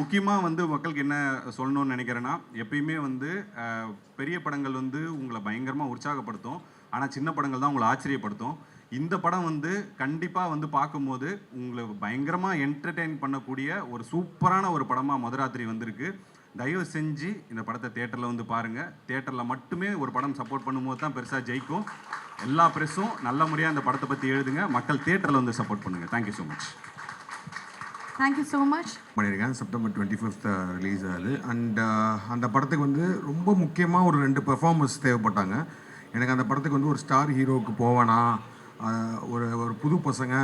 முக்கியமாக வந்து மக்களுக்கு என்ன சொல்லணும்னு நினைக்கிறேன்னா, எப்பயுமே வந்து பெரிய படங்கள் வந்து உங்களை பயங்கரமாக உற்சாகப்படுத்தும், ஆனால் சின்ன படங்கள் தான் உங்களை ஆச்சரியப்படுத்தும். இந்த படம் வந்து கண்டிப்பாக வந்து பார்க்கும்போது உங்களை பயங்கரமாக என்டர்டெயின் பண்ணக்கூடிய ஒரு சூப்பரான ஒரு படமாக முதராத்திரி வந்திருக்கு. தயவு செஞ்சு இந்த படத்தை தியேட்டரில் வந்து பாருங்கள். தியேட்டரில் மட்டுமே ஒரு படம் சப்போர்ட் பண்ணும்போது தான் பெருசாக ஜெயிக்கும். எல்லா ப்ரெஸ்ஸும் நல்ல முறையாக அந்த படத்தை பற்றி எழுதுங்க. மக்கள் தியேட்டரில் வந்து சப்போர்ட் பண்ணுங்கள். Thank you so much. Thank you so much. பண்ணியிருக்கேன். செப்டம்பர் 25th ரிலீஸ் ஆகுது. அண்ட் அந்த படத்துக்கு வந்து ரொம்ப முக்கியமாக ஒரு 2 பெர்ஃபார்மன்ஸ் தேவைப்பட்டாங்க. எனக்கு அந்த படத்துக்கு வந்து ஒரு ஸ்டார் ஹீரோவுக்கு போவேனா, ஒரு புது பசங்க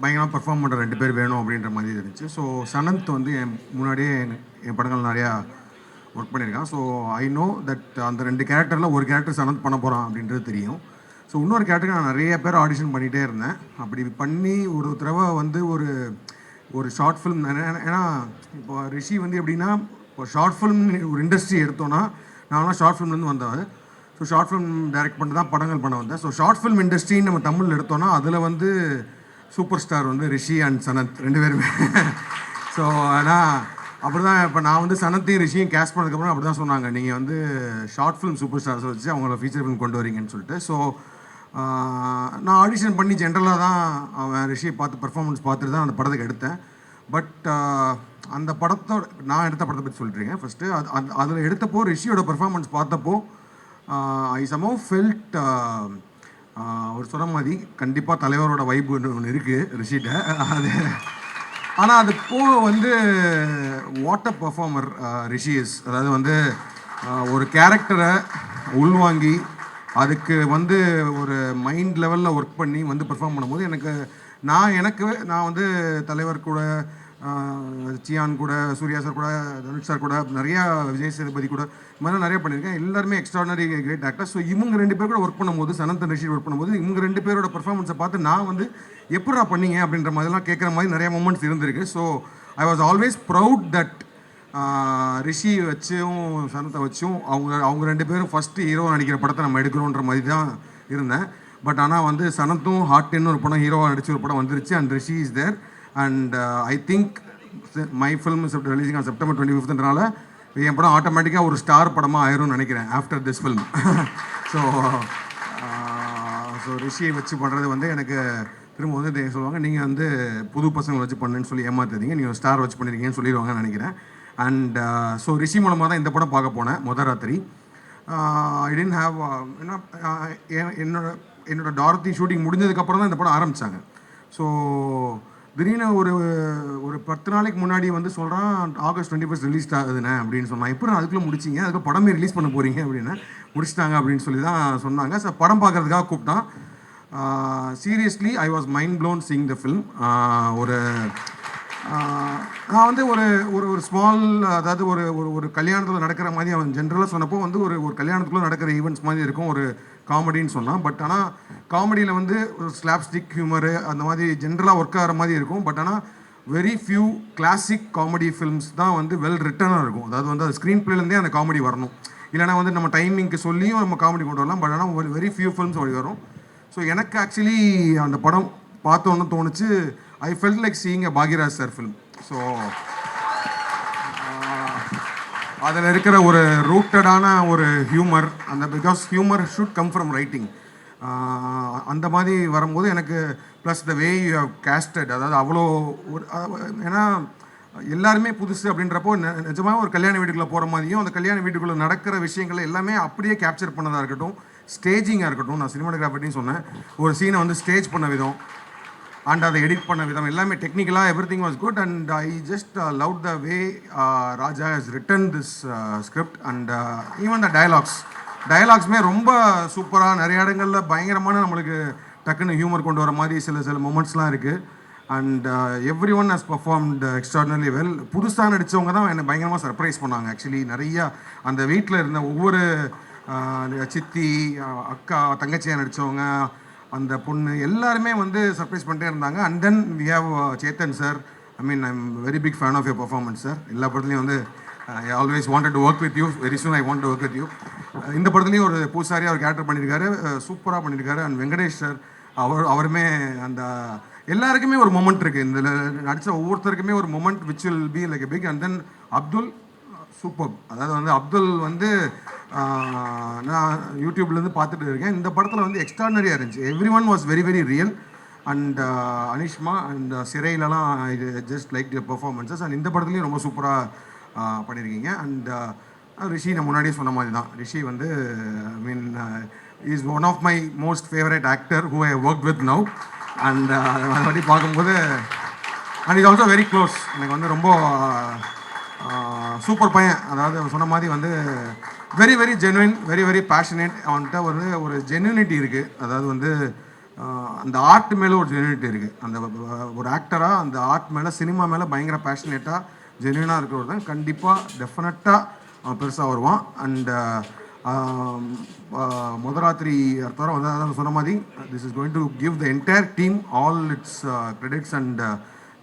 பயங்கரமாக பெர்ஃபார்ம் பண்ணுற 2 பேர் வேணும் அப்படின்ற மாதிரி இருந்துச்சு. ஸோ சனந்த் வந்து முன்னாடியே என் படங்கள் நிறையா ஒர்க் பண்ணியிருக்கான். ஸோ ஐ நோ தட் அந்த 2 கேரக்டரில் ஒரு கேரக்டர் சனந்த் பண்ண போகிறான் அப்படின்றது தெரியும். ஸோ இன்னொரு கேரக்டருக்கு நான் நிறைய பேர் ஆடிஷன் பண்ணிகிட்டே இருந்தேன். அப்படி பண்ணி ஒரு தடவை வந்து ஒரு ஷார்ட் ஃபிலிம், ஏன்னா இப்போ ரிஷி வந்து எப்படின்னா இப்போ ஷார்ட் ஃபிலிம் ஒரு இண்டஸ்ட்ரி எடுத்தோன்னா நான்லாம் ஷார்ட் ஃபிலிம்லேருந்து வந்தவர். ஸோ ஷார்ட் ஃபிலிம் டைரக்ட் பண்ணி தான் படங்கள் பண்ண வந்தேன். ஸோ ஷார்ட் ஃபிலிம் இண்டஸ்ட்ரின்னு நம்ம தமிழில் எடுத்தோன்னா அதில் வந்து சூப்பர் ஸ்டார் வந்து ரிஷி அண்ட் சனந்த் 2 பேருமே. ஸோ ஆனால் அப்படி தான் இப்போ நான் வந்து சனத்தையும் ரிஷியும் கேஸ்ட் பண்ணதுக்கப்புறம் அப்படி தான் சொன்னாங்க, நீங்கள் வந்து ஷார்ட் ஃபிலிம் சூப்பர் ஸ்டார்ஸ் வச்சு அவங்கள ஃபீச்சர் ஃபிலிம் கொண்டு வரீங்கன்னு சொல்லிட்டு. ஸோ நான் ஆடிஷன் பண்ணி ஜென்ரலாக தான் அவன் ரிஷியை பார்த்து பெர்ஃபார்மன்ஸ் பார்த்துட்டு தான் அந்த படத்துக்கு எடுத்தேன். பட் அந்த படத்தோட நான் எடுத்த படத்தை பற்றி சொல்லிட்டுருக்கேன் ஃபஸ்ட்டு. அதில் எடுத்தப்போ ரிஷியோட பெர்ஃபார்மன்ஸ் பார்த்தப்போ ஐ சமவ் ஃபெல்ட் அவர் சொன்ன மாதிரி கண்டிப்பாக தலைவரோட வைப்பு ஒன்று இருக்குது ரிஷிட்ட. அது ஆனால் அது போக வந்து வாட்டர் பெர்ஃபார்மர் ரிஷி இஸ். அதாவது வந்து ஒரு கேரக்டரை உள்வாங்கி அதுக்கு வந்து ஒரு மைண்ட் லெவலில் ஒர்க் பண்ணி வந்து பெர்ஃபார்ம் பண்ணும்போது நான் வந்து தலைவர் கூட, சியான் கூட, சூர்யா சார் கூட, தனுஷ் சார் கூட, நிறையா விஜய் சேதுபதி கூட இது மாதிரி நிறைய பண்ணியிருக்கேன். எல்லாருமே எக்ஸ்ட்ராடனரி கிரேட் ஆக்டர். ஸோ இவங்க 2 பேர் கூட ஒர்க் பண்ணும்போது, சனந்த் ரிஷி ஒர்க் பண்ணும்போது இவங்க 2 பேரோட பெர்ஃபார்மன்ஸை பார்த்து நான் வந்து எப்படா பண்ணீங்க அப்படின்ற மாதிரிலாம் கேட்குற மாதிரி நிறைய மூமெண்ட்ஸ் இருந்திருக்கு. So I was always proud that Rishi வச்சும் சனத்தை வச்சும் அவங்க 2 பேரும் ஃபஸ்ட்டு ஹீரோ நடிக்கிற படத்தை நம்ம எடுக்கிறோன்ற மாதிரி தான் இருந்தேன். பட் ஆனால் வந்து சனத்தும் ஹார்ட்னு ஒரு படம் ஹீரோவாக நடிச்ச ஒரு படம் வந்துருச்சு. And Rishi is there. And I think my film is releasing on September 25th என் படம் ஆட்டோமேட்டிக்காக ஒரு ஸ்டார் படமாக ஆயிரும்னு நினைக்கிறேன் ஆஃப்டர் திஸ் ஃபில்ம். ஸோ ரிஷியை வச்சு பண்ணுறது வந்து எனக்கு திரும்ப வந்து சொல்லுவாங்க, நீங்கள் வந்து புது பசங்களை வச்சு பண்ணுன்னு சொல்லி ஏமாத்துறீங்க, நீங்கள் ஸ்டார் வச்சு பண்ணியிருக்கீங்கன்னு சொல்லிடுவாங்கன்னு நினைக்கிறேன். அண்ட் ஸோ ரிஷி மூலமாக தான் இந்த படம் பார்க்க போனேன் முதல் ராத்திரி. ஐ டென்ட் ஹாவ் என்னோட டார்த்தி ஷூட்டிங் முடிஞ்சதுக்கப்புறம் தான் இந்த படம் ஆரம்பித்தாங்க. ஸோ திடீர்னு ஒரு 10 நாளைக்கு முன்னாடி வந்து சொல்கிறான் ஆகஸ்ட் 21 ரிலீஸ் ஆகுதுண்ணே அப்படின்னு சொன்னான். இப்போ அதுக்குள்ளே முடிச்சிங்க, அதுக்கு படமே ரிலீஸ் பண்ண போகிறீங்க அப்படின்னா முடிச்சிட்டாங்க அப்படின்னு சொல்லி தான் சொன்னாங்க. ஸோ படம் பார்க்குறதுக்காக கூப்பிட்டான். Seriously I was mind blown seeing the film. நான் வந்து ஒரு ஸ்மால், அதாவது ஒரு கல்யாணத்தில் நடக்கிற மாதிரி அவன் ஜென்ரலாக சொன்னப்போ வந்து ஒரு கல்யாணத்துக்குள்ளே நடக்கிற ஈவெண்ட்ஸ் மாதிரி இருக்கும், ஒரு காமெடின்னு சொன்னான். பட் ஆனால் காமெடியில் வந்து ஒரு ஸ்லாப்ஸ்டிக் ஹியூமரு அந்த மாதிரி ஜென்ரலாக ஒர்க் ஆகிற மாதிரி இருக்கும். பட் ஆனால் very few classic comedy films தான் வந்து வெல் ரிட்டனாக இருக்கும். அதாவது வந்து அது ஸ்க்ரீன் பிளேலேருந்தே அந்த காமெடி வரணும், இல்லைனா வந்து நம்ம டைமிங்க்கு சொல்லியும் நம்ம காமெடி கொண்டு வரலாம். பட் ஆனால் வெரி ஃபியூ ஃபில்ம்ஸ் அப்படி வரும். ஸோ எனக்கு ஆக்சுவலி அந்த படம் பார்த்தோன்னு தோணுச்சு, I felt like seeing a Bhagyaraj sir film. So அதில் இருக்கிற ஒரு ரூட்டடான ஒரு ஹியூமர், அந்த because humour should come from writing, அந்த மாதிரி வரும்போது எனக்கு plus the way you have casted, அதாவது அவ்வளோ ஒரு ஏன்னா எல்லாருமே புதுசு அப்படின்றப்போ நிஜமாக ஒரு கல்யாண வீட்டுக்குள்ளே போகிற மாதிரியும் அந்த கல்யாண வீட்டுக்குள்ளே நடக்கிற விஷயங்களை எல்லாமே அப்படியே கேப்சர் பண்ணதாக இருக்கட்டும், ஸ்டேஜிங்காக இருக்கட்டும். நான் சினிமாட்டோகிராஃபர்ட்டையும் சொன்னேன், ஒரு சீனை வந்து ஸ்டேஜ் பண்ண விதம் அண்ட் அதை எடிட் பண்ண விதம் எல்லாமே டெக்னிக்கலாக everything was good. And I just love the way Raja has written this script. And even the டயலாக்ஸுமே ரொம்ப சூப்பராக, நிறைய இடங்களில் பயங்கரமான நம்மளுக்கு டக்குன்னு ஹியூமர் கொண்டு வர மாதிரி சில மொமெண்ட்ஸ்லாம் இருக்குது. And every one has performed extraordinary well. புதுசாக நடித்தவங்க தான் என்னை பயங்கரமாக சர்ப்ரைஸ் பண்ணாங்க. ஆக்சுவலி நிறையா அந்த வீட்டில் இருந்த ஒவ்வொரு சித்தி, அக்கா, தங்கச்சியாக நடித்தவங்க, அந்த பொண்ணு எல்லாருமே வந்து சர்ப்ரைஸ் பண்ணிட்டே இருந்தாங்க. And then we have Chetan sir. I mean I am very big fan of your performance sir. எல்லா படத்துலையும் வந்து I always wanted to work with you, very soon I want to work with you. இந்த படத்துலையும் ஒரு பூசாரியாக ஒரு character பண்ணியிருக்காரு, சூப்பராக பண்ணியிருக்காரு. அண்ட் வெங்கடேஷ் சார் அவருமே அந்த எல்லாருக்குமே ஒரு மொமெண்ட் இருக்குது, இந்த நடித்த ஒவ்வொருத்தருக்குமே ஒரு moment which will be like a big. And then Abdul super. அதாவது வந்து அப்துல் வந்து நான் யூடியூப்லேருந்து பார்த்துட்டு இருக்கேன். இந்த படத்தில் வந்து எக்ஸ்ட்ராடனரியாக இருந்துச்சு. Everyone was very very real. And Anishma and சிறையிலலாம் இது just like the performances. And இந்த படத்துலையும் ரொம்ப சூப்பராக பண்ணியிருக்கீங்க. அண்ட் ரிஷி நான் முன்னாடியே சொன்ன மாதிரி தான், ரிஷி வந்து I mean is one of my most favourite actor who I work with now. And அதை பற்றி பார்க்கும்போது and is also very close. எனக்கு வந்து ரொம்ப சூப்பர் பையன். அதாவது சொன்ன மாதிரி வந்து very very genuine, very very passionate. அவன்கிட்ட ஒரு ஜென்யூனிட்டி இருக்குது. அதாவது வந்து அந்த ஆர்ட் மேலே ஒரு ஜென்யூனிட்டி இருக்குது. அந்த ஒரு ஆக்டராக அந்த ஆர்ட் மேலே, சினிமா மேலே பயங்கர பேஷனேட்டாக ஜென்யூனாக இருக்கிறவர் தான் கண்டிப்பாக டெஃபினட்டாக அவன் பெருசாக வருவான். அண்ட் முதராத்திரி தவிர வந்து அதான் சொன்ன மாதிரி this is going to give the entire team all it's credits and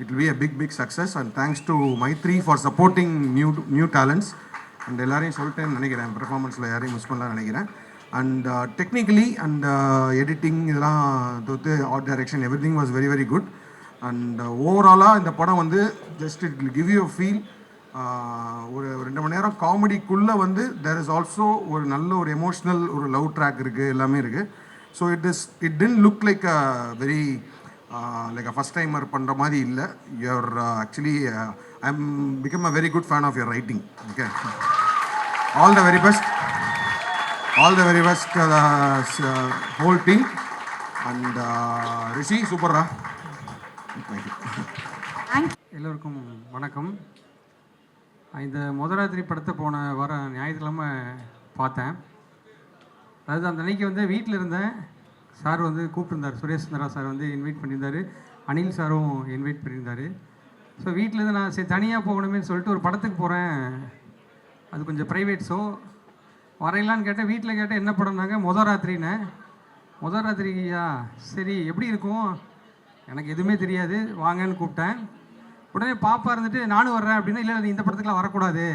it will be a big success. And thanks to Maitri for supporting new talents. And எல்லாரையும் சொல்லிட்டேன்னு நினைக்கிறேன், பெர்ஃபார்மன்ஸில் யாரையும் மிஸ் பண்ணலாம்னு நினைக்கிறேன். அண்ட் டெக்னிக்கலி அண்ட் எடிட்டிங் இதெல்லாம் தொத்து art direction everything was very very good. And ஓவராலாக இந்த படம் வந்து just it will give you a feel. ஒரு 2 மணி நேரம் காமெடிக்குள்ளே வந்து தேர் இஸ் ஆல்சோ ஒரு நல்ல ஒரு எமோஷ்னல் ஒரு லவ் ட்ராக் இருக்குது, எல்லாமே இருக்குது. So it didn't look like a very like a first timer பண்ணுற மாதிரி இல்லை. You are actually I am become a very good fan of your writing. Okay, all the very best, all the very best whole team. And Rishi சூப்பர்ரா. Thank you. எல்லோருக்கும் வணக்கம். இந்த முதராத்திரி படத்தை போன வாரம் ஞாயிற்றுக்கிழமை பார்த்தேன். அதாவது அந்த அன்னைக்கு வந்து வீட்டில் இருந்தேன். சார் வந்து கூப்பிட்டுருந்தார், சுரேஷ் சுந்தரா சார் வந்து இன்வைட் பண்ணியிருந்தார், அனில் சாரும் இன்வைட் பண்ணியிருந்தார். ஸோ வீட்டிலேருந்து நான் சரி தனியாக போகணுமேனு சொல்லிட்டு ஒரு படத்துக்கு போகிறேன். அது கொஞ்சம் ப்ரைவேட் ஷோ. வரையலான்னு கேட்டேன். வீட்டில் கேட்டேன் என்ன படம்னாங்க, முதராத்திரின்னு. முதராத்திரியா, சரி எப்படி இருக்கும், எனக்கு எதுவுமே தெரியாது, வாங்கன்னு கூப்பிட்டேன். உடனே பாப்பா இருந்துட்டு நானும் வர்றேன் அப்படின்னா, இல்லை நீ இந்த படத்துக்குலாம் வரக்கூடாது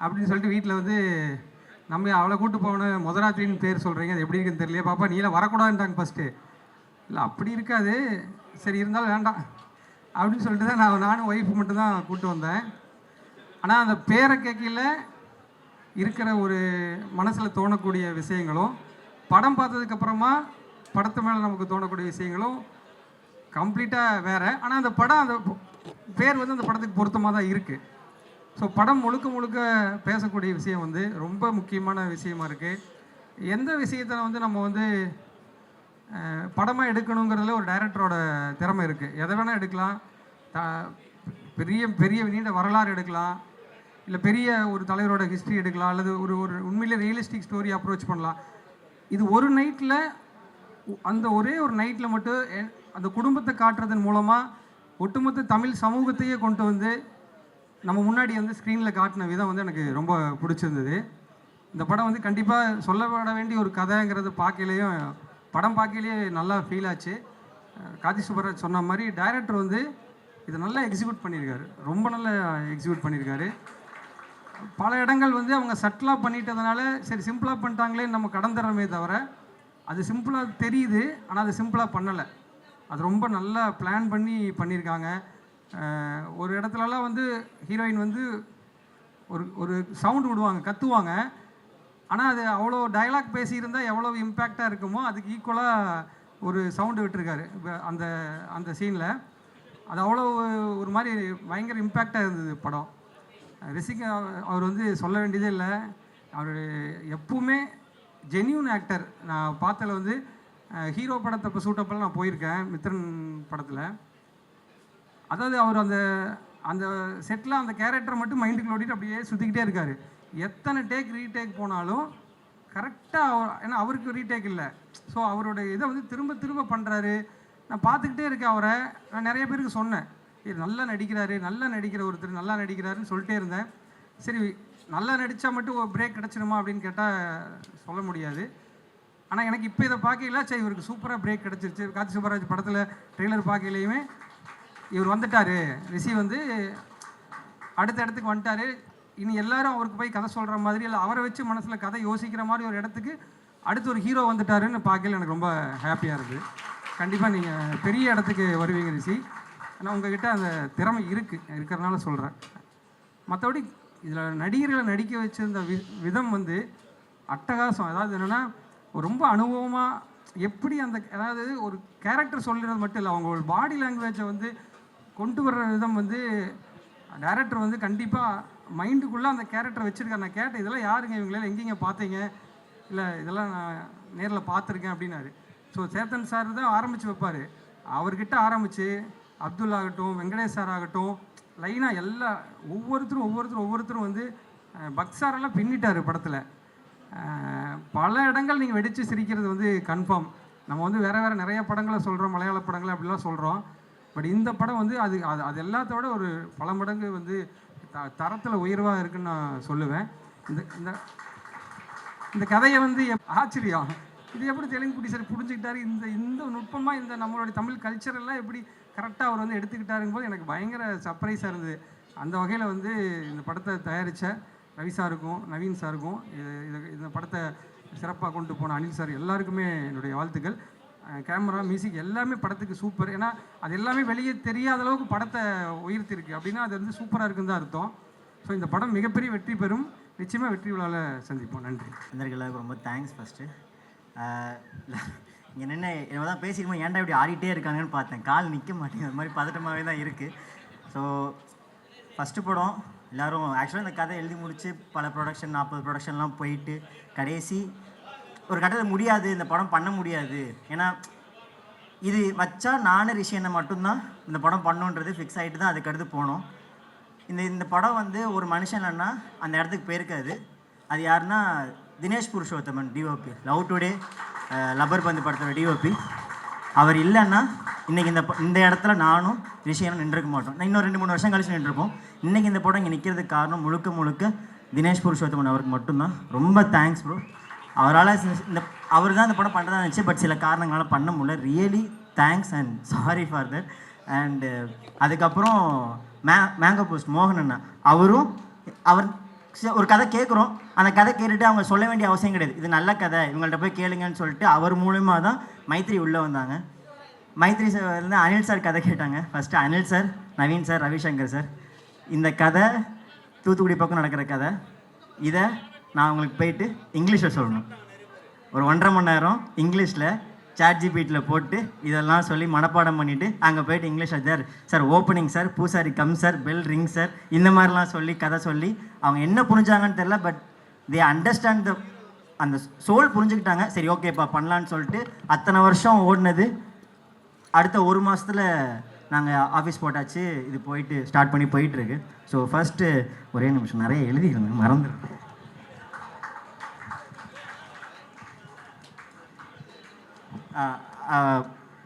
அப்படின்னு சொல்லிட்டு வீட்டில் வந்து நம்ம அவளை கூப்பிட்டு போகணும், முதராத்திரின்னு பேர் சொல்கிறீங்க, அது எப்படி இருக்குன்னு தெரியலையே பாப்பா, நீலாம் வரக்கூடாதுன்ட்டாங்க ஃபஸ்ட்டு. இல்லை அப்படி இருக்காது, சரி இருந்தாலும் வேண்டாம் அப்படின்னு சொல்லிட்டு தான் நானும் ஒய்ஃப் மட்டும்தான் கூப்பிட்டு வந்தேன். ஆனால் அந்த பேரை கேட்கல இருக்கிற ஒரு மனசில் தோணக்கூடிய விஷயங்களும், படம் பார்த்ததுக்கப்புறமா படத்து மேலே நமக்கு தோணக்கூடிய விஷயங்களும் கம்ப்ளீட்டாக வேறு. ஆனால் அந்த படம், அந்த பேர் வந்து அந்த படத்துக்கு பொருத்தமாக தான் இருக்குது. ஸோ படம் முழுக்க பேசக்கூடிய விஷயம் வந்து ரொம்ப முக்கியமான விஷயமா இருக்குது. எந்த விஷயத்தில் வந்து நம்ம வந்து படமாக எடுக்கணுங்கிறதுல ஒரு டைரக்டரோட திறமை இருக்குது. எதை வேணால் எடுக்கலாம். பெரிய நீண்ட வரலாறு எடுக்கலாம், இல்லை பெரிய ஒரு தலைவரோட ஹிஸ்ட்ரி எடுக்கலாம், அல்லது ஒரு உண்மையிலே ரியலிஸ்டிக் ஸ்டோரி அப்ரோச் பண்ணலாம். இது ஒரு நைட்டில், அந்த ஒரே ஒரு நைட்டில் மட்டும் அந்த குடும்பத்தை காட்டுறதன் மூலமாக ஒட்டுமொத்த தமிழ் சமூகத்தையே கொண்டு வந்து நம்ம முன்னாடி வந்து ஸ்க்ரீனில் காட்டின விதம் வந்து எனக்கு ரொம்ப பிடிச்சிருந்தது. இந்த படம் வந்து கண்டிப்பாக சொல்லப்பட வேண்டிய ஒரு கதைங்கிறது படம் பார்க்கலையே நல்லா ஃபீல் ஆச்சு. கார்த்தி சுப்பராஜ் சொன்ன மாதிரி டைரக்டர் வந்து இதை நல்லா எக்ஸிக்யூட் பண்ணியிருக்காரு, ரொம்ப நல்லா எக்ஸிக்யூட் பண்ணியிருக்காரு. பல இடங்கள் வந்து அவங்க சட்டிலாக பண்ணிட்டதுனால சரி சிம்பிளாக பண்ணிட்டாங்களேன்னு நம்ம கடந்துடுறமே தவிர, அது சிம்பிளாக தெரியுது, ஆனால் அது சிம்பிளாக பண்ணலை. அது ரொம்ப நல்லா பிளான் பண்ணியிருக்காங்க. ஒரு இடத்துலலாம் வந்து ஹீரோயின் வந்து ஒரு சவுண்டு விடுவாங்க, கத்துவாங்க. ஆனால் அது அவ்வளோ டயலாக் பேசியிருந்தால் எவ்வளோ இம்பேக்டாக இருக்குமோ அதுக்கு ஈக்குவலாக ஒரு சவுண்டு விட்டுருக்காரு அந்த சீனில். அது அவ்வளோ ஒரு மாதிரி பயங்கர இம்பேக்டாக இருந்தது படம். ரிஷிகா அவர் வந்து சொல்ல வேண்டியதே இல்லை. அவர் எப்பவுமே ஜென்யூன் ஆக்டர். நான் பார்த்ததில் வந்து ஹீரோ படத்தை இப்போ சூட்டப்பெல்லாம் நான் போயிருக்கேன், மித்ரன் படத்தில். அதாவது அவர் அந்த செட்டில் அந்த கேரக்டரை மட்டும் மைண்டுக்கு ஓடிட்டு அப்படியே சுற்றிக்கிட்டே இருக்கார். எத்தனை ரீடேக் போனாலும் கரெக்டாக ஏன்னா அவருக்கு ரீடேக் இல்லை. ஸோ அவரோட இதை வந்து திரும்ப பண்ணுறாரு. நான் பார்த்துக்கிட்டே இருக்கேன் அவரை. நான் நிறைய பேருக்கு சொன்னேன், இது நல்லா நடிக்கிற ஒருத்தர் நல்லா நடிக்கிறாருன்னு சொல்லிட்டே இருந்தேன். சரி நல்லா நடித்தா மட்டும் பிரேக் கிடச்சிருமா அப்படின்னு கேட்டால் சொல்ல முடியாது. ஆனால் எனக்கு இப்போ இதை பார்க்கல, சரி இவருக்கு சூப்பராக பிரேக் கிடச்சிருச்சு. கார்த்தி சுப்பராஜ் படத்தில் ட்ரெய்லர் பார்க்கலையுமே இவர் வந்துட்டார், ரிஷி வந்து அடுத்த இடத்துக்கு வந்துட்டார், இனி எல்லாரும் அவருக்கு போய் கதை சொல்கிற மாதிரி இல்லை அவரை வச்சு மனசில் கதை யோசிக்கிற மாதிரி ஒரு இடத்துக்கு அடுத்து ஒரு ஹீரோ வந்துட்டாருன்னு பார்க்கல எனக்கு ரொம்ப ஹாப்பியாக இருக்குது. கண்டிப்பாக நீங்கள் பெரிய இடத்துக்கு வருவீங்க ரிஷி. ஆனால் உங்ககிட்ட அந்த திறமை இருக்கிறதுனால சொல்கிறேன். மற்றபடி இதில் நடிகர்களை நடிக்க வச்சிருந்த விதம் வந்து அட்டகாசம். அதாவது என்னென்னா ரொம்ப அனுபவமாக எப்படி அதாவது ஒரு கேரக்டர் சொல்கிறது மட்டும் இல்லை, அவங்க ஒரு பாடி லாங்குவேஜை வந்து கொண்டு வர்ற விதம் வந்து டைரக்டர் வந்து கண்டிப்பாக மைண்டுக்குள்ளே அந்த கேரக்டரை வச்சுருக்காரு. நான் கேட்டேன், இதெல்லாம் யாருங்க, இவங்களெல்லாம் எங்கேங்க பார்த்தீங்க? இல்லை இதெல்லாம் நான் நேரில் பார்த்துருக்கேன் அப்படின்னாரு. ஸோ சேத்தன் சார் தான் ஆரம்பித்து வைப்பார். அவர்கிட்ட ஆரம்பித்து அப்துல் ஆகட்டும், வெங்கடேஷ் சார் ஆகட்டும், லைனாக எல்லா ஒவ்வொருத்தரும் வந்து பக்த் சாரெல்லாம் பின்னிட்டார் படத்தில். பல இடங்கள் நீங்கள் வெடித்து சிரிக்கிறது வந்து கன்ஃபார்ம். நம்ம வந்து வேறு நிறைய படங்களை சொல்கிறோம், மலையாள படங்களை அப்படிலாம் சொல்கிறோம். பட் இந்த படம் வந்து அது எல்லாத்தோட ஒரு பல மடங்கு வந்து தரத்தில் உயர்வாக இருக்குன்னு நான் சொல்லுவேன். இந்த இந்த கதையை வந்து ஆச்சரியம், இது எப்படி தெலுங்கு குட்டி சார் புரிஞ்சுக்கிட்டாரு, இந்த நுட்பமாக இந்த நம்மளுடைய தமிழ் கல்ச்சரெல்லாம் எப்படி கரெக்டாக அவர் வந்து எடுத்துக்கிட்டாருங்கும் போது எனக்கு பயங்கர சர்ப்ரைஸாக இருந்தது. அந்த வகையில் வந்து இந்த படத்தை தயாரித்த ரவி சாருக்கும் நவீன் சாருக்கும் இந்த படத்தை சிறப்பாக கொண்டு போன அனில் சார் எல்லாருக்குமே என்னுடைய வாழ்த்துக்கள். கேமரா, மியூசிக் எல்லாமே படத்துக்கு சூப்பர். ஏன்னா அது எல்லாமே வெளியே தெரியாத அளவுக்கு படத்தை உயர்த்திருக்கு அப்படின்னா அது வந்து சூப்பராக இருக்குன்னு தான் அர்த்தம். ஸோ இந்த படம் மிகப்பெரிய வெற்றி பெறும். நிச்சயமாக வெற்றி விழாவில் சந்திப்போம். நன்றி. எல்லாருக்கும் ரொம்ப தேங்க்ஸ். ஃபஸ்ட்டு இங்கே நின்று என்ன தான் பேசிக்கும்போது ஏன்டா இப்படி ஆடிட்டே இருக்காங்கன்னு பார்த்தேன். கால் நிற்க மாட்டேங்குது, அது மாதிரி பதட்டமாகவே தான் இருக்குது. ஸோ ஃபஸ்ட்டு படம் எல்லோரும் ஆக்சுவலாக இந்த கதை எழுதி முடித்து பல ப்ரொடக்ஷன் 40 ப்ரொடக்ஷன்லாம் போயிட்டு கடைசி ஒரு கட்டத்தில் முடியாது, இந்த படம் பண்ண முடியாது, ஏன்னா இது வச்சா நானும் ரிஷி என்ன மட்டும்தான் இந்த படம் பண்ணுன்றது ஃபிக்ஸ் ஆகிட்டு தான் அதுக்கடுத்து போனோம். இந்த படம் வந்து ஒரு மனுஷன் இல்லைன்னா அந்த இடத்துக்கு போயிருக்காது. அது யாருன்னா Dinesh Purushothaman, DOP, love today, rubber பந்து படத்தோட டிஓபி. அவர் இல்லைன்னா இன்றைக்கி இந்த இடத்துல நானும் ரிஷியனும் நின்றுக்க மாட்டோம். நான் இன்னும் 2-3 வருஷம் கழிச்சு நின்றுருப்போம். இன்றைக்கி இந்த படம் இங்கே நிற்கிறதுக்கு காரணம் முழுக்க தினேஷ் புருஷோத்தமன் அவருக்கு மட்டும்தான். ரொம்ப தேங்க்ஸ் ப்ரோ. அவரால் அவர் தான் இந்த படம் பண்ணுறதா இருந்துச்சு, பட் சில காரணங்களால் பண்ண முடியல. Really thanks and sorry for that. And அதுக்கப்புறம் மேங்கோ போஸ்ட் மோகன் அண்ணா, அவர் ஒரு கதை கேட்குறோம், அந்த கதை கேட்டுட்டு அவங்க சொல்ல வேண்டிய அவசியம் கிடையாது, இது நல்ல கதை இவங்கள்ட்ட போய் கேளுங்கன்னு சொல்லிட்டு அவர் மூலமாக தான் மைத்ரி உள்ளே வந்தாங்க. மைத்ரி சார் வந்து அனில் சார் கதை கேட்டாங்க. First Anil sir, Naveen sir, Ravishankar sir, இந்த கதை தூத்துக்குடி பக்கம் நடக்கிற கதை, இதை நான் உங்களுக்கு போயிட்டு இங்கிலீஷில் சொல்லணும். ஒரு 1.5 மணி நேரம் இங்கிலீஷில் ChatGPTயில் போட்டு இதெல்லாம் சொல்லி மனப்பாடம் பண்ணிவிட்டு அங்கே போயிட்டு இங்கிலீஷில் சார் ஓப்பனிங் சார், பூசாரி come sir, bell ring sir, இந்த மாதிரிலாம் சொல்லி கதை சொல்லி அவங்க என்ன புரிஞ்சாங்கன்னு தெரில, பட் தே அண்டர்ஸ்டாண்ட் அந்த சோல் புரிஞ்சுக்கிட்டாங்க. சரி ஓகேப்பா பண்ணலான்னு சொல்லிட்டு அத்தனை வருஷம் ஓடினது அடுத்த 1 மாதத்தில் நாங்கள் ஆஃபீஸ் போட்டாச்சு. இது போயிட்டு ஸ்டார்ட் பண்ணி போயிட்டுருக்கு. ஸோ ஃபஸ்ட்டு ஒரே நிமிஷம், நிறைய எழுதியிருந்தேன் மறந்துடுறேன்.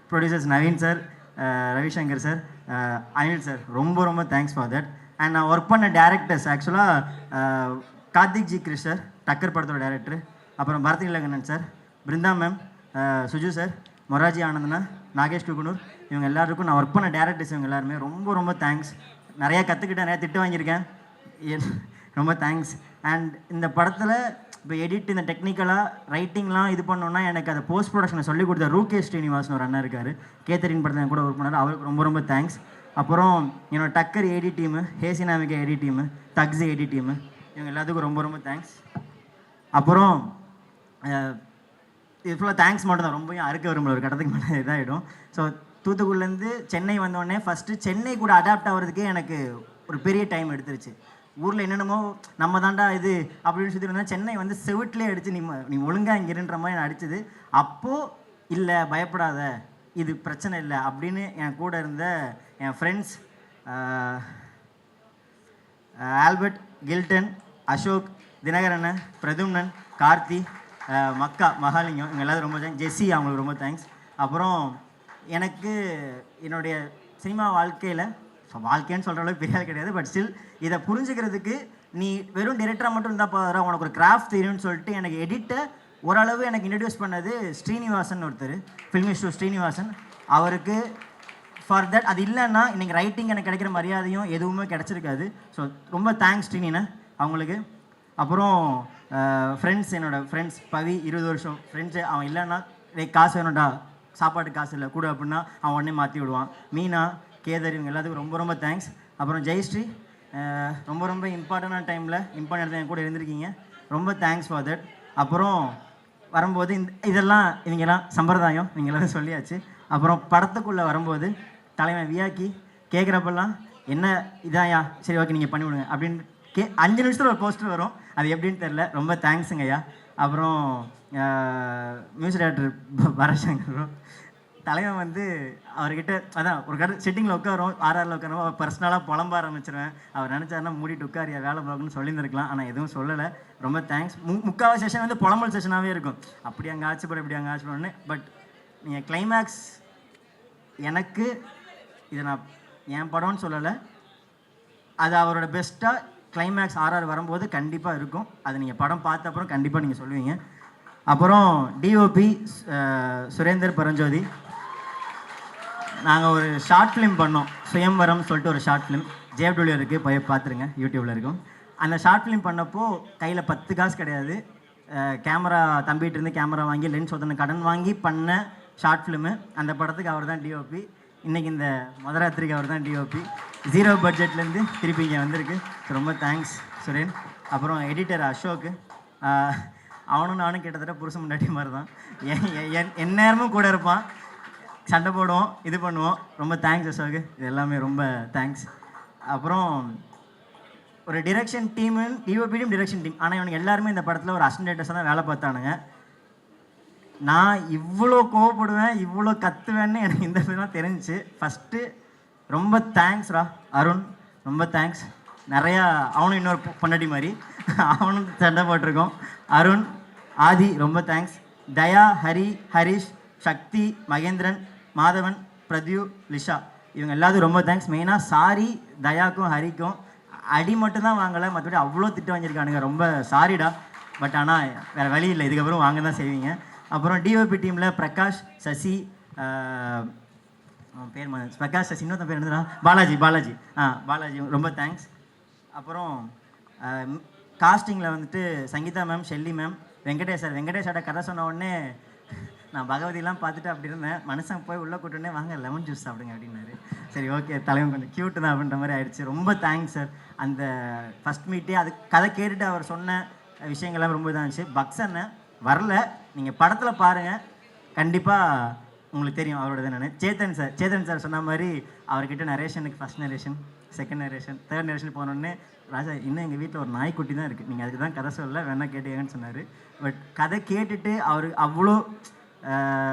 Producers Naveen sir, Ravishankar sir, Anil sir, ரொம்ப தேங்க்ஸ் ஃபார் தட். அண்ட் நான் ஒர்க் பண்ண டேரக்டர்ஸ் ஆக்சுவலாக கார்த்திக் ஜி கிருஷ் சார், டக்கர் படத்தோட டேரக்டர், அப்புறம் Bharath Ilakannan sir, Brinda ma'am, Suju sir, மொராஜி ஆனந்தனா, நாகேஷ் குகுனூர், இவங்க எல்லாருக்கும் நான் ஒர்க் பண்ண டேரக்டர்ஸ் இவங்க எல்லாருமே ரொம்ப தேங்க்ஸ். நிறையா கற்றுக்கிட்டேன், நிறையா திட்டு வாங்கியிருக்கேன், ரொம்ப தேங்க்ஸ். அண்ட் இந்த படத்தில் இப்போ எடிட், இந்த டெக்னிக்கலாக ரைட்டிங்லாம் இது பண்ணோன்னா எனக்கு அதை போஸ்ட் ப்ரொடக்ஷனை சொல்லிக் கொடுத்த ரூகேஷ் ஸ்ரீனிவாசன் ஒரு அண்ணா இருக்கார், கேத்தரின் படத்தில் கூட ஒர்க் பண்ணார், அவருக்கு ரொம்ப தேங்க்ஸ். அப்புறம் என்னோடய டக்கர் ஏடி டீமு, ஹேசினாமிகா ஏடி டீமு, தக்ஸி ஏடி டீமு, இவங்க எல்லாத்துக்கும் ரொம்ப தேங்க்ஸ். அப்புறம் இது ஃபுல்லாக தேங்க்ஸ் மட்டும் தான், ரொம்ப அறுக்க விரும்பல, ஒரு கட்டத்துக்கு மேலே இதாகிடும். ஸோ தூத்துக்குடிலேருந்து சென்னை வந்தோடனே ஃபஸ்ட்டு சென்னை கூட அடாப்ட் ஆகிறதுக்கே எனக்கு ஒரு பெரிய டைம் எடுத்துருச்சு. ஊரில் என்னென்னமோ நம்ம தாண்டா இது அப்படின்னு சொல்லி இருந்தால் சென்னை வந்து செவிட்லேயே அடித்து நீ ஒழுங்காக இங்கே இருன்ற மாதிரி நான் அடிச்சது. அப்போது இல்லை பயப்படாத, இது பிரச்சனை இல்லை அப்படின்னு என் கூட இருந்த என் ஃப்ரெண்ட்ஸ் ஆல்பர்ட், கில்டன், அசோக், தினகரன், பிரதும்னன், கார்த்தி, மக்கா, மகாலிங்கம், இவங்க எல்லாரும் ரொம்ப தேங்க்ஸ். ஜெஸ்ஸி, அவங்களுக்கு ரொம்ப தேங்க்ஸ். அப்புறம் எனக்கு என்னுடைய சினிமா வாழ்க்கையில், வாழ்க்கைன்னு சொல்கிற அளவுக்கு பெரிய கிடையாது, பட் ஸ்டில் இதை புரிஞ்சுக்கிறதுக்கு நீ வெறும் டைரக்டராக மட்டும் இருந்தால் போகிற, உனக்கு ஒரு கிராஃப்ட் தெரியும்னு சொல்லிட்டு எனக்கு எடிட்டை ஓரளவு எனக்கு இன்ட்ரடியூஸ் பண்ணது ஸ்ரீனிவாசன் ஒருத்தர், ஃபில்மிஸ்டர் ஸ்ரீனிவாசன். அவருக்கு ஃபார் தட், அது இல்லைன்னா இன்றைக்கி ரைட்டிங் எனக்கு கிடைக்கிற மரியாதையும் எதுவுமே கிடச்சிருக்காது. ஸோ ரொம்ப தேங்க்ஸ் ஸ்ரீனினா அவங்களுக்கு. அப்புறம் ஃப்ரெண்ட்ஸ், என்னோடய ஃப்ரெண்ட்ஸ் பவி, 20 வருஷம் ஃப்ரெண்ட்ஸு, அவன் இல்லைன்னா காசு வேணும்டா, சாப்பாட்டு காசு இல்லை கூட அப்படின்னா அவன் உடனே மாற்றி விடுவான். மீனா, கேதர், இவங்க எல்லாத்துக்கும் ரொம்ப தேங்க்ஸ். அப்புறம் ஜெயஸ்ரீ, ரொம்ப இம்பார்ட்டண்டான டைமில் இம்பார்ட்டன்ட் என் கூட இருந்திருக்கீங்க, ரொம்ப தேங்க்ஸ் ஃபார் தட். அப்புறம் வரும்போது இதெல்லாம் இவங்கெல்லாம் சம்பிரதாயம், நீங்கள் எல்லோரும் சொல்லியாச்சு. அப்புறம் படத்துக்குள்ளே வரும்போது தலைவன் வியாக்கி கேட்குறப்பெல்லாம் என்ன இதாயா, சரி ஓகே நீங்கள் பண்ணிவிடுங்க அப்படின்னு 5 நிமிஷத்தில் ஒரு போஸ்டர் வரும், அது எப்படின்னு தெரில. ரொம்ப தேங்க்ஸுங்க ஐயா. அப்புறம் மியூசிக் டைரக்டர் வரசங்கரும் தலைவன் வந்து அவர்கிட்ட அதான் ஒரு கடை சிட்டிங்கில் உட்காரோம், ஆர்ஆரில் உட்காரோம், அவர் பர்சனலாக புலம்ப ஆரம்பிச்சிருவேன். அவர் நினச்சாருன்னா மூடிட்டு உட்காரியா வேலை பார்க்கணும்னு சொல்லியிருந்துருக்கலாம், ஆனால் எதுவும் சொல்லலை. ரொம்ப தேங்க்ஸ். முக்காவது செஷன் வந்து புலம்பல் செஷனாகவே இருக்கும், அப்படி அங்கே ஆச்சுப்படும் இப்படி அங்கே ஆச்சுப்படணுன்னு. பட் நீங்கள் கிளைமேக்ஸ் எனக்கு இதை நான் என் படம்னு சொல்லலை, அது அவரோட பெஸ்ட்டாக கிளைமேக்ஸ் ஆர்ஆர் வரும்போது கண்டிப்பாக இருக்கும். அது நீங்கள் படம் பார்த்த அப்புறம் கண்டிப்பாக நீங்கள் சொல்லுவீங்க. அப்புறம் டிஓபி சுரேந்தர் பரஞ்சோதி, நாங்கள் ஒரு ஷார்ட் ஃபிலிம் பண்ணோம், சுயம்வரம் சொல்லிட்டு ஒரு ஷார்ட் ஃபிலிம். ஜேஎஃப்டபிள்யூ இருக்குது, போய் பார்த்துருங்க, யூடியூப்பில் இருக்கும். அந்த ஷார்ட் ஃபிலிம் பண்ணப்போ கையில் 10 காசு கிடையாது, கேமரா தம்பிகிட்டு இருந்து கேமரா வாங்கி லென்ஸ் ஒருத்தனை கடன் வாங்கி பண்ண ஷார்ட் ஃபிலிமு. அந்த படத்துக்கு அவர் தான் டிஓபி. இன்றைக்கி இந்த மதுராத்திரிக்கு அவர் தான் டிஓபி. 0 பட்ஜெட்லேருந்து திருப்பி இங்கே வந்திருக்கு. ரொம்ப தேங்க்ஸ் சுரேன். அப்புறம் எடிட்டர் அசோக்கு, அவனும் நானும் கிட்டத்தட்ட புருஷன் முன்னாடி மாதிரி தான், என் நேரமும் கூட இருப்பான், சண்டை போடுவோம், இது பண்ணுவோம். ரொம்ப தேங்க்ஸ் அசோக்கு, இது எல்லாமே ரொம்ப தேங்க்ஸ். அப்புறம் ஒரு டிரெக்ஷன் டீமு, டிஓபியும் டிரெக்ஷன் டீம், ஆனால் இவனுக்கு எல்லாருமே இந்த படத்தில் ஒரு அசிஸ்டன்ட் டைரக்டர்ஸாக தான் வேலை பார்த்தானுங்க. நான் இவ்வளோ கோவப்படுவேன், இவ்வளோ கத்துவேன்னு எனக்கு இந்த தான் தெரிஞ்சிச்சு. ஃபஸ்ட்டு ரொம்ப தேங்க்ஸ்ரா அருண், ரொம்ப தேங்க்ஸ். நிறையா அவனும் இன்னொரு பொண்டாட்டி மாதிரி அவனும் சண்டை போட்டிருக்கோம். அருண், ஆதி ரொம்ப தேங்க்ஸ். தயா, ஹரி, ஹரிஷ், சக்தி, மகேந்திரன், மாதவன், பிரத்யூ, லிஷா, இவங்க எல்லாத்துக்கும் ரொம்ப தேங்க்ஸ். மெயினாக சாரி தயாக்கும் ஹரிக்கும், அடி மட்டும் தான் வாங்கலை, மற்றபடி அவ்வளோ திட்டு வாங்கியிருக்கானுங்க. ரொம்ப சாரிடா, பட் ஆனால் வேறு வழி இல்லை, இதுக்கப்புறம் வாங்க தான் செய்வீங்க. அப்புறம் டிஓபி டீமில் பிரகாஷ், சசி, பேர் பிரகாஷ் சசி, இன்னொருத்த பேர் என்னதுடா, பாலாஜி, பாலாஜி ரொம்ப தேங்க்ஸ். அப்புறம் காஸ்டிங்கில் வந்துட்டு சங்கீதா மேம், ஷெல்லி மேம், வெங்கடேஷோட கதை சொன்ன உடனே நான் பகவதிலாம் பார்த்துட்டு அப்படி இருந்தேன். மனுஷன் போய் உள்ளே கூட்டுனே வாங்க லெமன் ஜூஸ் சாப்பிடுங்க அப்படின்னாரு. சரி ஓகே, தலைவன் கொஞ்சம் க்யூட்டு தான் அப்படின்ற மாதிரி ஆயிடுச்சு. ரொம்ப தேங்க்ஸ் சார். அந்த ஃபஸ்ட் மீட்டே அது கதை கேட்டுட்டு அவர் சொன்ன விஷயங்கள்லாம் ரொம்ப இதாக இருந்துச்சு. பக்ஸன்னு வரல, நீங்கள் படத்தில் பாருங்கள், கண்டிப்பாக உங்களுக்கு தெரியும் அவரோட என்னென்னு. சேத்தன் சார் சொன்ன மாதிரி அவர்கிட்ட நரேஷனுக்கு first narration, second narration, third narration போனோடனே ராஜா இன்னும் எங்கள் வீட்டில் ஒரு நாய்க்குட்டி தான் இருக்குது, நீங்கள் அதுக்கு தான் கதை சொல்லலை, வேணால் கேட்டீங்கன்னு சொன்னார். பட் கதை கேட்டுட்டு அவர் அவ்வளோ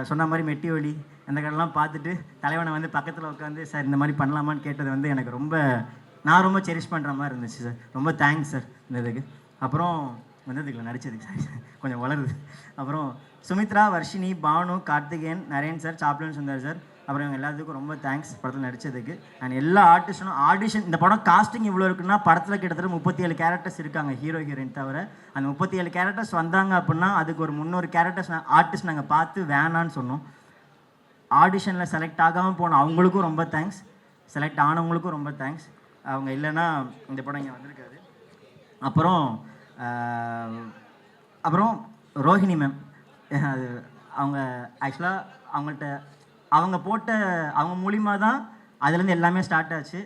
சொன்ன மாதிரி மெட்டி ஒலி அந்த கடைலாம் பார்த்துட்டு தலைவனை வந்து பக்கத்தில் உட்காந்து சார் இந்த மாதிரி பண்ணலாமான்னு கேட்டது வந்து எனக்கு நான் ரொம்ப செரிஷ் பண்ணுற மாதிரி இருந்துச்சு சார். ரொம்ப தேங்க்ஸ் சார் இந்த இதுக்கு. அப்புறம் வந்ததுக்குள்ள நடிச்சதுக்கு சார் கொஞ்சம் வளருது. அப்புறம் சுமித்ரா, வர்ஷினி, பானு, கார்த்திகேயன், நரேன் சார், சாப்லன் சுந்தர் சார், அப்புறம் இவங்க எல்லாத்துக்கும் ரொம்ப தேங்க்ஸ் படத்தில் நடித்ததுக்கு. அண்ட் எல்லா ஆர்டிஸ்டும் ஆடிஷன், இந்த படம் காஸ்டிங் இவ்வளோ இருக்குன்னா படத்தில் கிட்டத்தட்ட 37 கேரக்டர்ஸ் இருக்காங்க ஹீரோ ஹீரோயின் தவிர. அந்த 37 கேரக்டர்ஸ் வந்தாங்க அப்படின்னா அதுக்கு ஒரு 300 கேரக்டர்ஸ் ஆர்டிஸ்ட் நாங்கள் பார்த்து வேணான்னு சொன்னோம். ஆடிஷனில் செலக்ட் ஆகாமல் போனோம், அவங்களுக்கும் ரொம்ப தேங்க்ஸ். செலக்ட் ஆனவங்களுக்கும் ரொம்ப தேங்க்ஸ். அவங்க இல்லைன்னா இந்த படம் இங்கே வந்திருக்காது. அப்புறம் ரோஹிணி மேம், அது அவங்க ஆக்சுவலாக அவங்க மூலிமா தான் அதுலேருந்து எல்லாமே ஸ்டார்ட் ஆச்சு.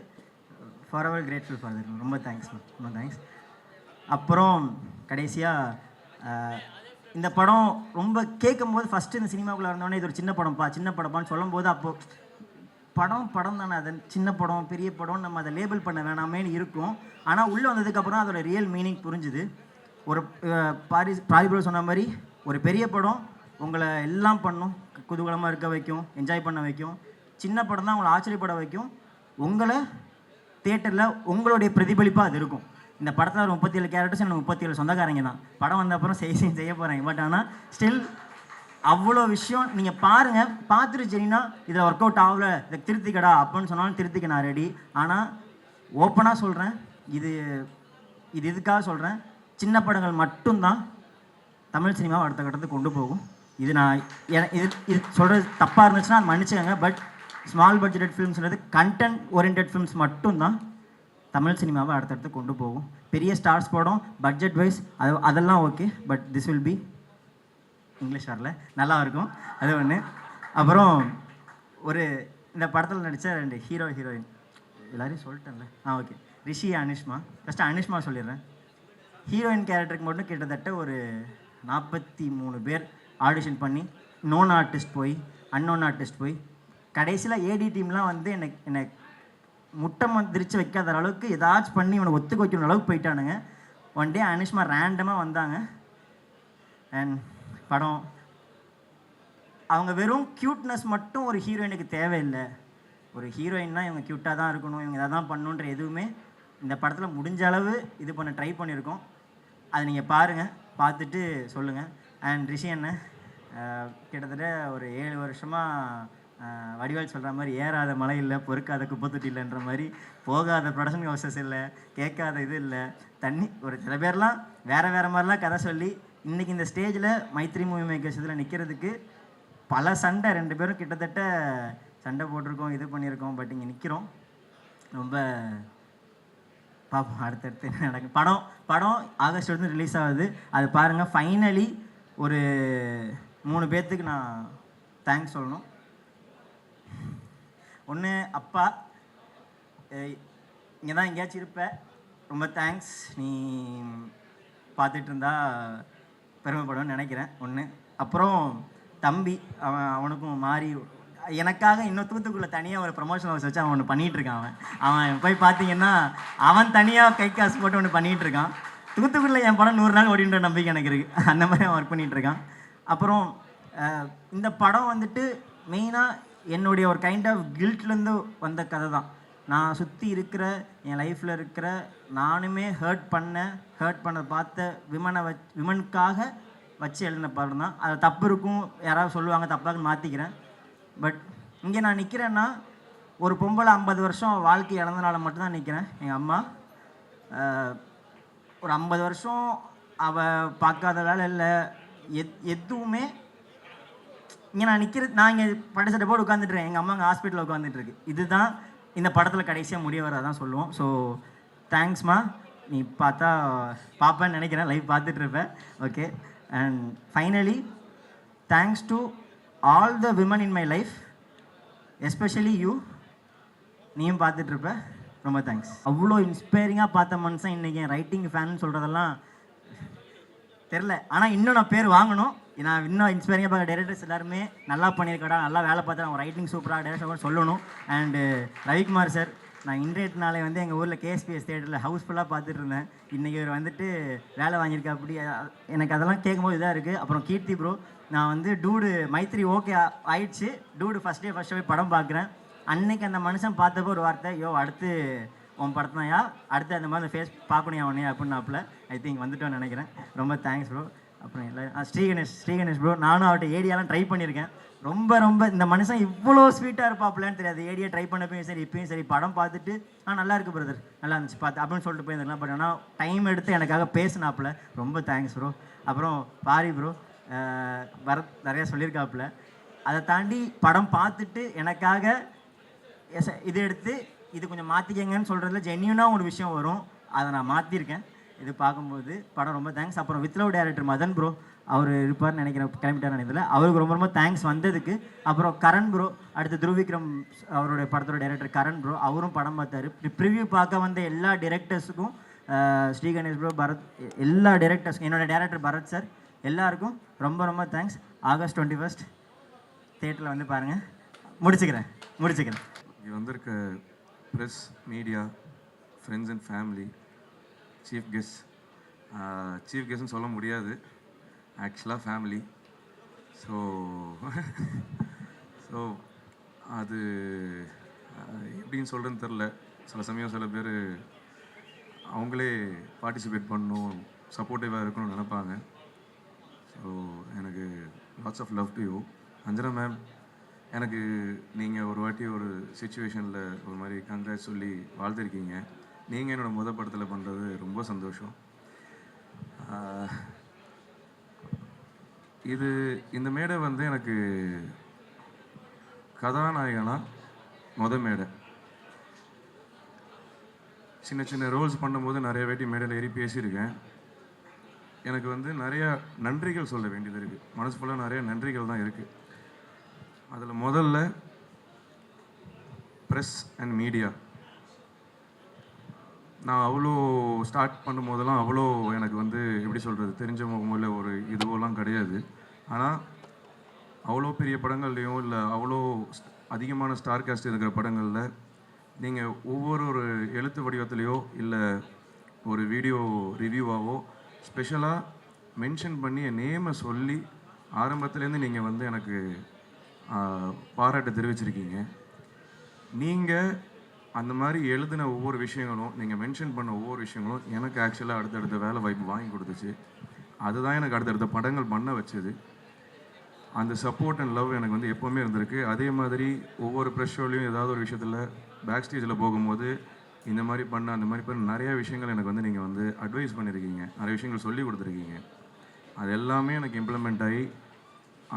For ever grateful for that. ரொம்ப தேங்க்ஸ் மேம், ரொம்ப தேங்க்ஸ். அப்புறம் கடைசியாக இந்த படம் ரொம்ப கேட்கும் போது ஃபஸ்ட்டு இந்த சினிமாக்குள்ளே இருந்தோடனே இது ஒரு சின்ன படம்ப்பான்னு சொல்லும் போது அப்போது படம் தானே, அது சின்ன படம் பெரிய படம் நம்ம அதை லேபிள் பண்ண வேணாமேன்னு இருக்கும். ஆனால் உள்ளே வந்ததுக்கப்புறம் அதோட ரியல் மீனிங் புரிஞ்சுது. ஒரு பாரிபுரம் சொன்ன மாதிரி ஒரு பெரிய படம் உங்களை எல்லாம் பண்ணும், குதூகலமாக இருக்க வைக்கும், என்ஜாய் பண்ண வைக்கும். சின்ன படம் தான் உங்களை ஆச்சரியப்பட வைக்கும். உங்களை தியேட்டரில் உங்களுடைய பிரதிபலிப்பாக அது இருக்கும். இந்த படத்தில் ஒரு 37 கேரக்டர்ஸ் எனக்கு 37 சொந்தக்காரங்க தான். படம் வந்த அப்புறம் செய்ய போகிறாங்க. பட் ஆனால் ஸ்டில் அவ்வளோ விஷயம் நீங்கள் பாருங்கள், பார்த்துட்டு சரின்னா இதில் ஒர்க் அவுட் ஆகலை, இதை திருத்திக்கடா அப்படின்னு சொன்னாலும் திருத்திக்க நான் ரெடி. ஆனால் ஓப்பனாக சொல்கிறேன், இது இதுக்காக சொல்கிறேன், சின்ன படங்கள் மட்டும்தான் தமிழ் சினிமாவை அடுத்த கட்டத்துக்கு கொண்டு போகும். இது நான் இது சொல்கிறது தப்பாக இருந்துச்சுன்னா அது மன்னிச்சுக்கோங்க. பட் ஸ்மால் பட்ஜெட் ஃபிலிம்ஸ்ன்றது கண்டென்ட் ஓரியன்ட் ஃபிலிம்ஸ் மட்டும்தான் தமிழ் சினிமாவை அடுத்தடுத்து கொண்டு போகும். பெரிய ஸ்டார்ஸ் படம் பட்ஜெட் வைஸ் அதெல்லாம் okay, but this will be English வரல, நல்லா இருக்கும் அது ஒன்று. அப்புறம் இந்த படத்தில் நடித்த 2 ஹீரோ ஹீரோயின் எல்லாரையும் சொல்லிட்டேன்ல, ஓகே, ரிஷி, அனிஷ்மா. ஃபஸ்ட்டு அனிஷ்மா சொல்லிடுறேன். ஹீரோயின் கேரக்டருக்கு மட்டும் கிட்டத்தட்ட ஒரு 43 பேர் ஆடிஷன் பண்ணி, நோன் ஆர்டிஸ்ட் போய், அன்னோன் ஆர்டிஸ்ட் போய், கடைசியில் ஏடி டீம்லாம் வந்து என்னை முட்டை மந்திரிச்சு வைக்காத அளவுக்கு ஏதாச்சும் பண்ணி இவனை ஒத்துக்க வைக்கிற அளவுக்கு போயிட்டானுங்க. ஒன் டே அனுஷ்மா ரேண்டமாக வந்தாங்க. அண்ட் படம் அவங்க வெறும் க்யூட்னஸ் மட்டும் ஒரு ஹீரோயினுக்கு தேவையில்லை. ஒரு ஹீரோயின்னா இவங்க க்யூட்டாக தான் இருக்கணும், இவங்க இதை தான் பண்ணணுன்ற எதுவுமே இந்த படத்தில் முடிஞ்ச அளவு இது பண்ண ட்ரை பண்ணியிருக்கோம். அதை நீங்கள் பாருங்கள், பார்த்துட்டு சொல்லுங்கள். அண்ட் ரிஷி அண்ணன் கிட்டத்தட்ட ஒரு 7 வருஷமாக வடிவேல் சொல்கிற மாதிரி ஏறாத மலை இல்லை, பொறுக்காத குப்பத்தொட்டி இல்லைன்ற மாதிரி, போகாத ப்ரொடக்ஷன் ஹவுசஸ் இல்லை, கேட்காத இது இல்லை, தண்ணி ஒரு சில பேர்லாம் வேறு மாதிரிலாம் கதை சொல்லி இன்றைக்கி இந்த ஸ்டேஜில் மைத்ரி மூவி மேக்கர்ஸ் இதில் நிற்கிறதுக்கு பல சண்டை, 2 பேரும் கிட்டத்தட்ட சண்டை போட்டிருக்கோம், இது பண்ணியிருக்கோம். பட் இங்கே நிற்கிறோம். ரொம்ப பார்ப்போம் அடுத்தடுத்து என்ன நடக்கும். படம் ஆகஸ்ட் வந்து ரிலீஸ் ஆகுது, அது பாருங்கள். ஃபைனலி ஒரு 3 பேர்த்துக்கு நான் தேங்க்ஸ் சொல்லணும். ஒன்று அப்பா, இங்கே தான் எங்கேயாச்சும் இருப்ப, ரொம்ப தேங்க்ஸ், நீ பார்த்துட்டு இருந்தா பெருமைப்படுவேன்னு நினைக்கிறேன். ஒன்று. அப்புறம் தம்பி, அவனுக்கும் மாறி எனக்காக இன்னும் தூத்துக்குள்ளே தனியாக ஒரு ப்ரொமோஷன் ஹவுஸ் வச்சு அவன் ஒன்று பண்ணிகிட்ருக்கான். அவன் போய் பார்த்தீங்கன்னா அவன் தனியாக கை காசு போட்டு ஒன்று பண்ணிகிட்ருக்கான். தூத்துக்குள்ளே என் படம் 100 நாள் ஓடின்ற நம்பிக்கை எனக்கு இருக்குது. அந்த மாதிரி அவன் ஒர்க் பண்ணிகிட்ருக்கான். அப்புறம் இந்த படம் வந்துட்டு மெயினாக என்னுடைய ஒரு கைண்ட் ஆஃப் கில்ட்லேருந்து வந்த கதை தான். நான் சுற்றி இருக்கிற என் லைஃப்பில் இருக்கிற நானுமே ஹர்ட் பண்ண பார்த்த விமனுக்காக வச்சு எழுதின படம் தான். அது தப்பு இருக்கும், யாராவது சொல்லுவாங்க, தப்பாக மாற்றிக்கிறேன். பட் இங்கே நான் நிற்கிறேன்னா ஒரு பொம்பளை 50 வருஷம் வாழ்க்கை இழந்தனால மட்டும்தான் நிற்கிறேன். எங்கள் அம்மா ஒரு 50 வருஷம் அவள் பார்க்காத வேலை இல்லை, எதுவுமே. இங்கே நான் நிற்கிறது, நான் இங்கே படிச்சட்டை போட்டு உட்காந்துட்டுறேன், எங்கள் அம்மா அங்கே ஹாஸ்பிட்டலில் உட்காந்துட்டுருக்கு. இதுதான் இந்த படத்தில் கடைசியாக முடிய வரதான் சொல்லுவோம். ஸோ தேங்க்ஸ்மா, நீ பார்ப்பேன்னு நினைக்கிறேன், லைவ் பார்த்துட்டு இருப்பேன். Okay. And finally thanks to all the women in my life, especially you. நீயும் பார்த்துட்ருப்ப, ரொம்ப தேங்க்ஸ். அவ்வளோ இன்ஸ்பைரிங்காக பார்த்த மனுஷன் இன்றைக்கி என் ரைட்டிங் ஃபேன் சொல்கிறதெல்லாம் தெரில. ஆனால் இன்னும் நான் பேர் வாங்கணும். நான் இன்னும் இன்ஸ்பைரிங்காக பார்க்க டைரக்டர்ஸ் எல்லாருமே நல்லா பண்ணியிருக்கடா, நல்லா வேலை பார்த்தா, அவங்க ரைட்டிங் சூப்பராக டைரக்டர் சொல்லணும். அண்டு ரவிக்குமார் சார், நான் இன்றைய நாளை வந்து எங்கள் ஊரில் கேஎஸ்பிஎஸ் தேட்டரில் ஹவுஸ்ஃபுல்லாக பார்த்துட்டு இருந்தேன். இன்றைக்கி இவர் வந்துட்டு வேலை வாங்கியிருக்கா, அப்படி எனக்கு அதெல்லாம் கேட்கும்போது இதாக இருக்குது. அப்புறம் கீர்த்தி ப்ரோ, நான் வந்து டூடு மைத்ரி ஓகே ஆயிடுச்சு, டூடு ஃபஸ்ட் டே போய் படம் பார்க்குறேன். அன்னைக்கு அந்த மனுஷன் பார்த்தப்போ ஒரு வார்த்தை, அடுத்து உன் படத்தாயா, அடுத்து அந்த மாதிரி ஃபேஸ் பார்க்கணும் அவனே அப்படின்னாப்புல. ஐ திங்க் வந்துட்டோன்னு நினைக்கிறேன். ரொம்ப தேங்க்ஸ் ப்ரோ. அப்புறம் இல்லை ஸ்ரீகணேஷ் ப்ரோ, நானும் அவர்கிட்ட ஏடியாலாம் ட்ரை பண்ணியிருக்கேன். ரொம்ப இந்த மனுஷன் இவ்வளோ ஸ்வீட்டாக இருப்பாப்புலன்னு தெரியாது. ஏடியா ட்ரை பண்ணப்பையும் சரி, இப்பயும் சரி, படம் பார்த்துட்டு நல்லா இருக்கு பிரதர், நல்லா இருந்துச்சு பார்த்து அப்படின்னு சொல்லிட்டு போயிருந்துருக்கலாம். பட் ஆனால் டைம் எடுத்து எனக்காக பேசினாப்புல, ரொம்ப தேங்க்ஸ் ப்ரோ. அப்புறம் பாரி ப்ரோ, பரத் நிறையா சொல்லியிருக்காப்புல. அதை தாண்டி படம் பார்த்துட்டு எனக்காக இது எடுத்து இது கொஞ்சம் மாற்றிக்கங்கன்னு சொல்கிறதுல ஜென்யூனாக ஒரு விஷயம் வரும், அதை நான் மாற்றிருக்கேன். இது பார்க்கும்போது படம் ரொம்ப தேங்க்ஸ். அப்புறம் with love director Madan bro, அவர் இருப்பார்னு நினைக்கிறேன், கிளம்பிட்டார் நினைக்கிறேன். அவருக்கு ரொம்ப தேங்க்ஸ் வந்ததுக்கு. அப்புறம் கரண் ப்ரோ, அடுத்து துருவிக்ரம் அவருடைய படத்தோட டைரக்டர் கரண் ப்ரோ, அவரும் படம் பார்த்தாரு. ப்ரிவ்யூ பார்க்க வந்த எல்லா டைரக்டர்ஸுக்கும், ஸ்ரீ கணேஷ் ப்ரோ, பரத், எல்லா டைரக்டர்ஸ், என்னோட டைரக்டர் பரத் சார், எல்லாருக்கும் ரொம்ப தேங்க்ஸ். ஆகஸ்ட் 21 தியேட்டரில் வந்து பாருங்கள். முடிச்சுக்கிறேன். இங்கே வந்திருக்க press, media, friends and family, chief கெஸ்ட்னு சொல்ல முடியாது, ஆக்சுவலாக ஃபேமிலி. ஸோ அது எப்படின்னு சொல்கிறேன்னு தெரில. சில சமயம் சில பேர் அவங்களே பார்ட்டிசிபேட் பண்ணணும், சப்போர்ட்டிவாக இருக்கணும்னு நினைப்பாங்க. ஸோ எனக்கு lots of love to you. Anjana ma'am, எனக்கு நீங்கள் ஒரு வாட்டி ஒரு சுச்சுவேஷனில் ஒரு மாதிரி கங்க்ராட்ஸ் சொல்லி வாழ்த்திருக்கீங்க. நீங்கள் என்னோடய படத்தில் பண்ணுறது ரொம்ப சந்தோஷம். இந்த மேடை வந்து எனக்கு கதாநாயகனா மேடை. சின்ன ரோல்ஸ் பண்ணும்போது நிறைய வாட்டி மேடையில் ஏறி பேசியிருக்கேன். எனக்கு வந்து நிறையா நன்றிகள் சொல்ல வேண்டியது இருக்குது. மனசு ஃபுல்லாக நிறைய நன்றிகள் தான் இருக்குது. அதில் முதல்ல ப்ரெஸ் அண்ட் மீடியா. நான் அவ்வளோ ஸ்டார்ட் பண்ணும்போதெல்லாம் அவ்வளோ எனக்கு வந்து எப்படி சொல்கிறது, தெரிஞ்சவங்க ஒரு இதுவெல்லாம் கிடையாது. ஆனால் அவ்வளோ பெரிய படங்கள்லையும் இல்லை அவ்வளோ அதிகமான ஸ்டார் காஸ்ட் இருக்கிற படங்களில் நீங்கள் ஒவ்வொரு ஒரு எழுத்து வடிவத்திலையோ இல்லை ஒரு வீடியோ ரிவ்யூவாவோ ஸ்பெஷலாக மென்ஷன் பண்ணி என் நேமை சொல்லி ஆரம்பத்துலேருந்து நீங்கள் வந்து எனக்கு பாராட்டு தெரிவிச்சிருக்கீங்க. நீங்கள் அந்த மாதிரி எழுதின ஒவ்வொரு விஷயங்களும், நீங்கள் மென்ஷன் பண்ண ஒவ்வொரு விஷயங்களும் எனக்கு ஆக்சுவலாக அடுத்தடுத்த வேலை வாய்ப்பு வாங்கி கொடுத்துச்சு. அதுதான் எனக்கு அடுத்தடுத்த படங்கள் பண்ண வச்சது. அந்த சப்போர்ட் அண்ட் லவ் எனக்கு வந்து எப்போவுமே இருந்திருக்கு. அதே மாதிரி ஒவ்வொரு ப்ரெஷ் ஷோலையும் ஏதாவது ஒரு விஷயத்தில் பேக் ஸ்டேஜில் போகும்போது இந்த மாதிரி பண்ண அந்த மாதிரி பண்ண நிறையா விஷயங்கள் எனக்கு வந்து நீங்கள் வந்து அட்வைஸ் பண்ணியிருக்கீங்க, நிறைய விஷயங்கள் சொல்லி கொடுத்துருக்கீங்க. அது எல்லாமே எனக்கு இம்ப்ளிமெண்ட் ஆகி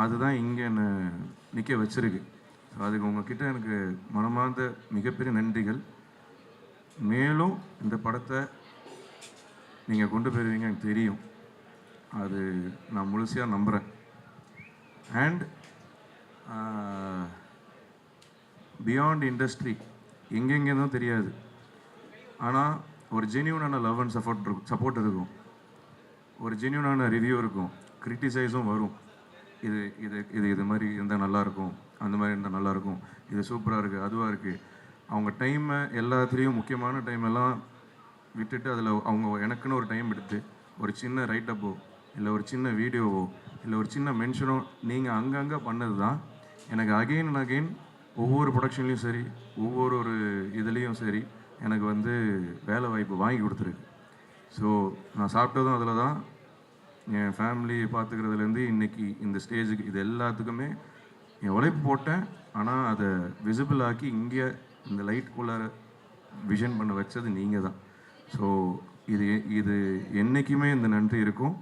அதுதான் இங்கே என்னை நிற்க வச்சிருக்கு. ஸோ அதுக்கு உங்ககிட்ட எனக்கு மனமார்ந்த மிகப்பெரிய நன்றிகள். மேலும் இந்த படத்தை நீங்கள் கொண்டு போயிருவீங்க எனக்கு தெரியும். அது நான் முழுமையாக நம்புகிறேன். அண்ட் பியாண்ட் இண்டஸ்ட்ரி எங்கெங்கேருந்தும் தெரியாது, ஆனால் ஒரு ஜென்யூனான லவ் அண்ட் சப்போர்ட் இருக்கும், ஒரு ஜென்யூனான ரிவ்யூ இருக்கும், கிரிட்டிசைஸும் வரும். இது இது இது இது மாதிரி இருந்தால் நல்லாயிருக்கும், அந்த மாதிரி இருந்தால் நல்லாயிருக்கும், இது சூப்பராக இருக்குது, அதுவாக இருக்குது. அவங்க டைமை எல்லாத்துலேயும் முக்கியமான டைமெல்லாம் விட்டுட்டு அதில் அவங்க எனக்குன்னு ஒரு டைம் எடுத்து ஒரு சின்ன ரைட்டப்போ இல்லை ஒரு சின்ன வீடியோவோ இல்லை ஒரு சின்ன மென்ஷனோ நீங்கள் அங்கங்கே பண்ணது தான் எனக்கு அகெயின் அண்ட் அகெயின் ஒவ்வொரு ப்ரொடக்ஷன்லேயும் சரி ஒவ்வொரு ஒரு இதுலேயும் சரி எனக்கு வந்து வேலை வாய்ப்பு வாங்கி கொடுத்துருக்கு. ஸோ நான் சாப்பிட்டதும் அதில் தான், என் ஃபேமிலி பார்த்துக்கிறதுலேருந்து இன்றைக்கி இந்த ஸ்டேஜுக்கு இது எல்லாத்துக்குமே என் உழைப்பு போட்டேன். ஆனால் அதை விசிபிள் ஆக்கி இங்கே இந்த லைட்டுக்குள்ளார விஷன் பண்ண வச்சது நீங்கள் தான். ஸோ இது இது என்றைக்குமே இந்த நன்றி இருக்கும்.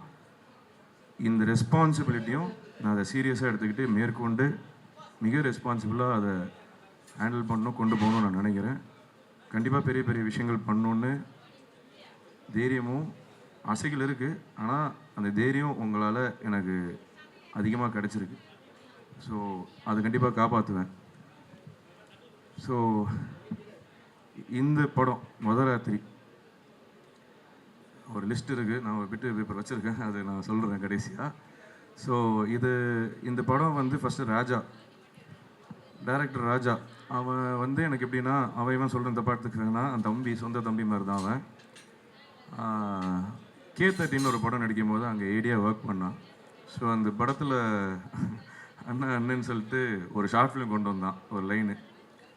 இந்த ரெஸ்பான்சிபிலிட்டியும் நான் அதை சீரியஸாக எடுத்துக்கிட்டு மேற்கொண்டு மிக ரெஸ்பான்சிபிளாக அதை ஹேண்டில் பண்ணணும், கொண்டு போகணும்னு நான் நினைக்கிறேன். கண்டிப்பாக பெரிய பெரிய விஷயங்கள் பண்ணணுன்னு தைரியமும் ஆசைகள் இருக்குது. ஆனால் அந்த தைரியம் உங்களால் எனக்கு அதிகமாக கிடச்சிருக்கு. ஸோ அது கண்டிப்பாக காப்பாற்றுவேன். ஸோ இந்த படம் முதராத்திரி ஒரு லிஸ்ட் இருக்குது, நான் ஒரு பிட்டு பேப்பர் வச்சுருக்கேன், அது நான் சொல்கிறேன் கடைசியாக. ஸோ இந்த படம் வந்து ஃபஸ்ட்டு ராஜா, டைரக்டர் ராஜா, அவன் வந்து எனக்கு எப்படின்னா அவன் சொல்கிற இந்த படத்துக்குன்னா அந்த தம்பி சொந்த தம்பி மாதிரி தான் அவன். K13 ஒரு படம் நடிக்கும் போது அங்கே ஏடியா ஒர்க் பண்ணான். ஸோ அந்த படத்தில் அண்ணன்னு சொல்லிட்டு ஒரு ஷார்ட் ஃபிலிம் கொண்டு வந்தான், ஒரு லைனு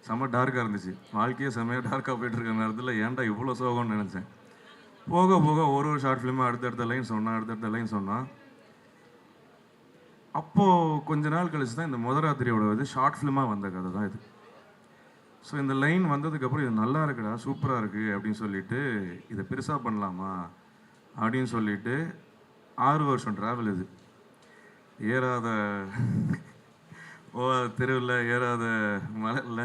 செம்ம டார்க்காக இருந்துச்சு. வாழ்க்கையே செம்மையாக டார்க்காக போய்ட்டுருக்க நேரத்தில் ஏன்டா இவ்வளோ சோகம்னு நினச்சேன். போக போக ஒரு ஷார்ட் ஃபிலிமாக அடுத்தடுத்த லைன் சொன்னான். அப்போது கொஞ்ச நாள் கழிச்சு தான் இந்த முதராத்திரியோட இது ஷார்ட் ஃபிலிமாக வந்த கதை தான் இது. ஸோ இந்த லைன் வந்ததுக்கப்புறம் இது நல்லா இருக்குடா, சூப்பராக இருக்குது அப்படின்னு சொல்லிட்டு இதை பெருசாக பண்ணலாமா அப்படின்னு சொல்லிட்டு 6 வருஷம் ட்ராவல் இது. ஏறாத தெருவில் ஏறாத மலையில்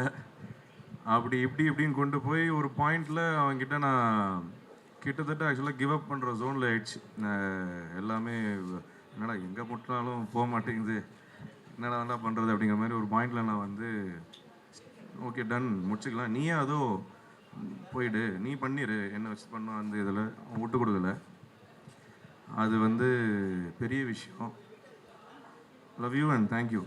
அப்படி இப்படின்னு கொண்டு போய் ஒரு பாயிண்டில் அவங்ககிட்ட நான் கிட்டத்தட்ட ஆக்சுவலாக கிவ் அப் பண்ணுற ஜோனில் ஆயிடுச்சு. எல்லாமே என்னடா எங்கே முட்டினாலும் போக மாட்டேங்குது, என்னடா பண்ணுறது அப்படிங்கிற மாதிரி ஒரு பாயிண்டில் நான் வந்து ஓகே டன் முடிச்சுக்கலாம், நீயே அதோ போயிடு, நீ பண்ணிடு, என்ன வச்சு பண்ணோம் அந்த இதில் விட்டு கொடுக்கல. அது வந்து பெரிய விஷயம். Love you and thank you.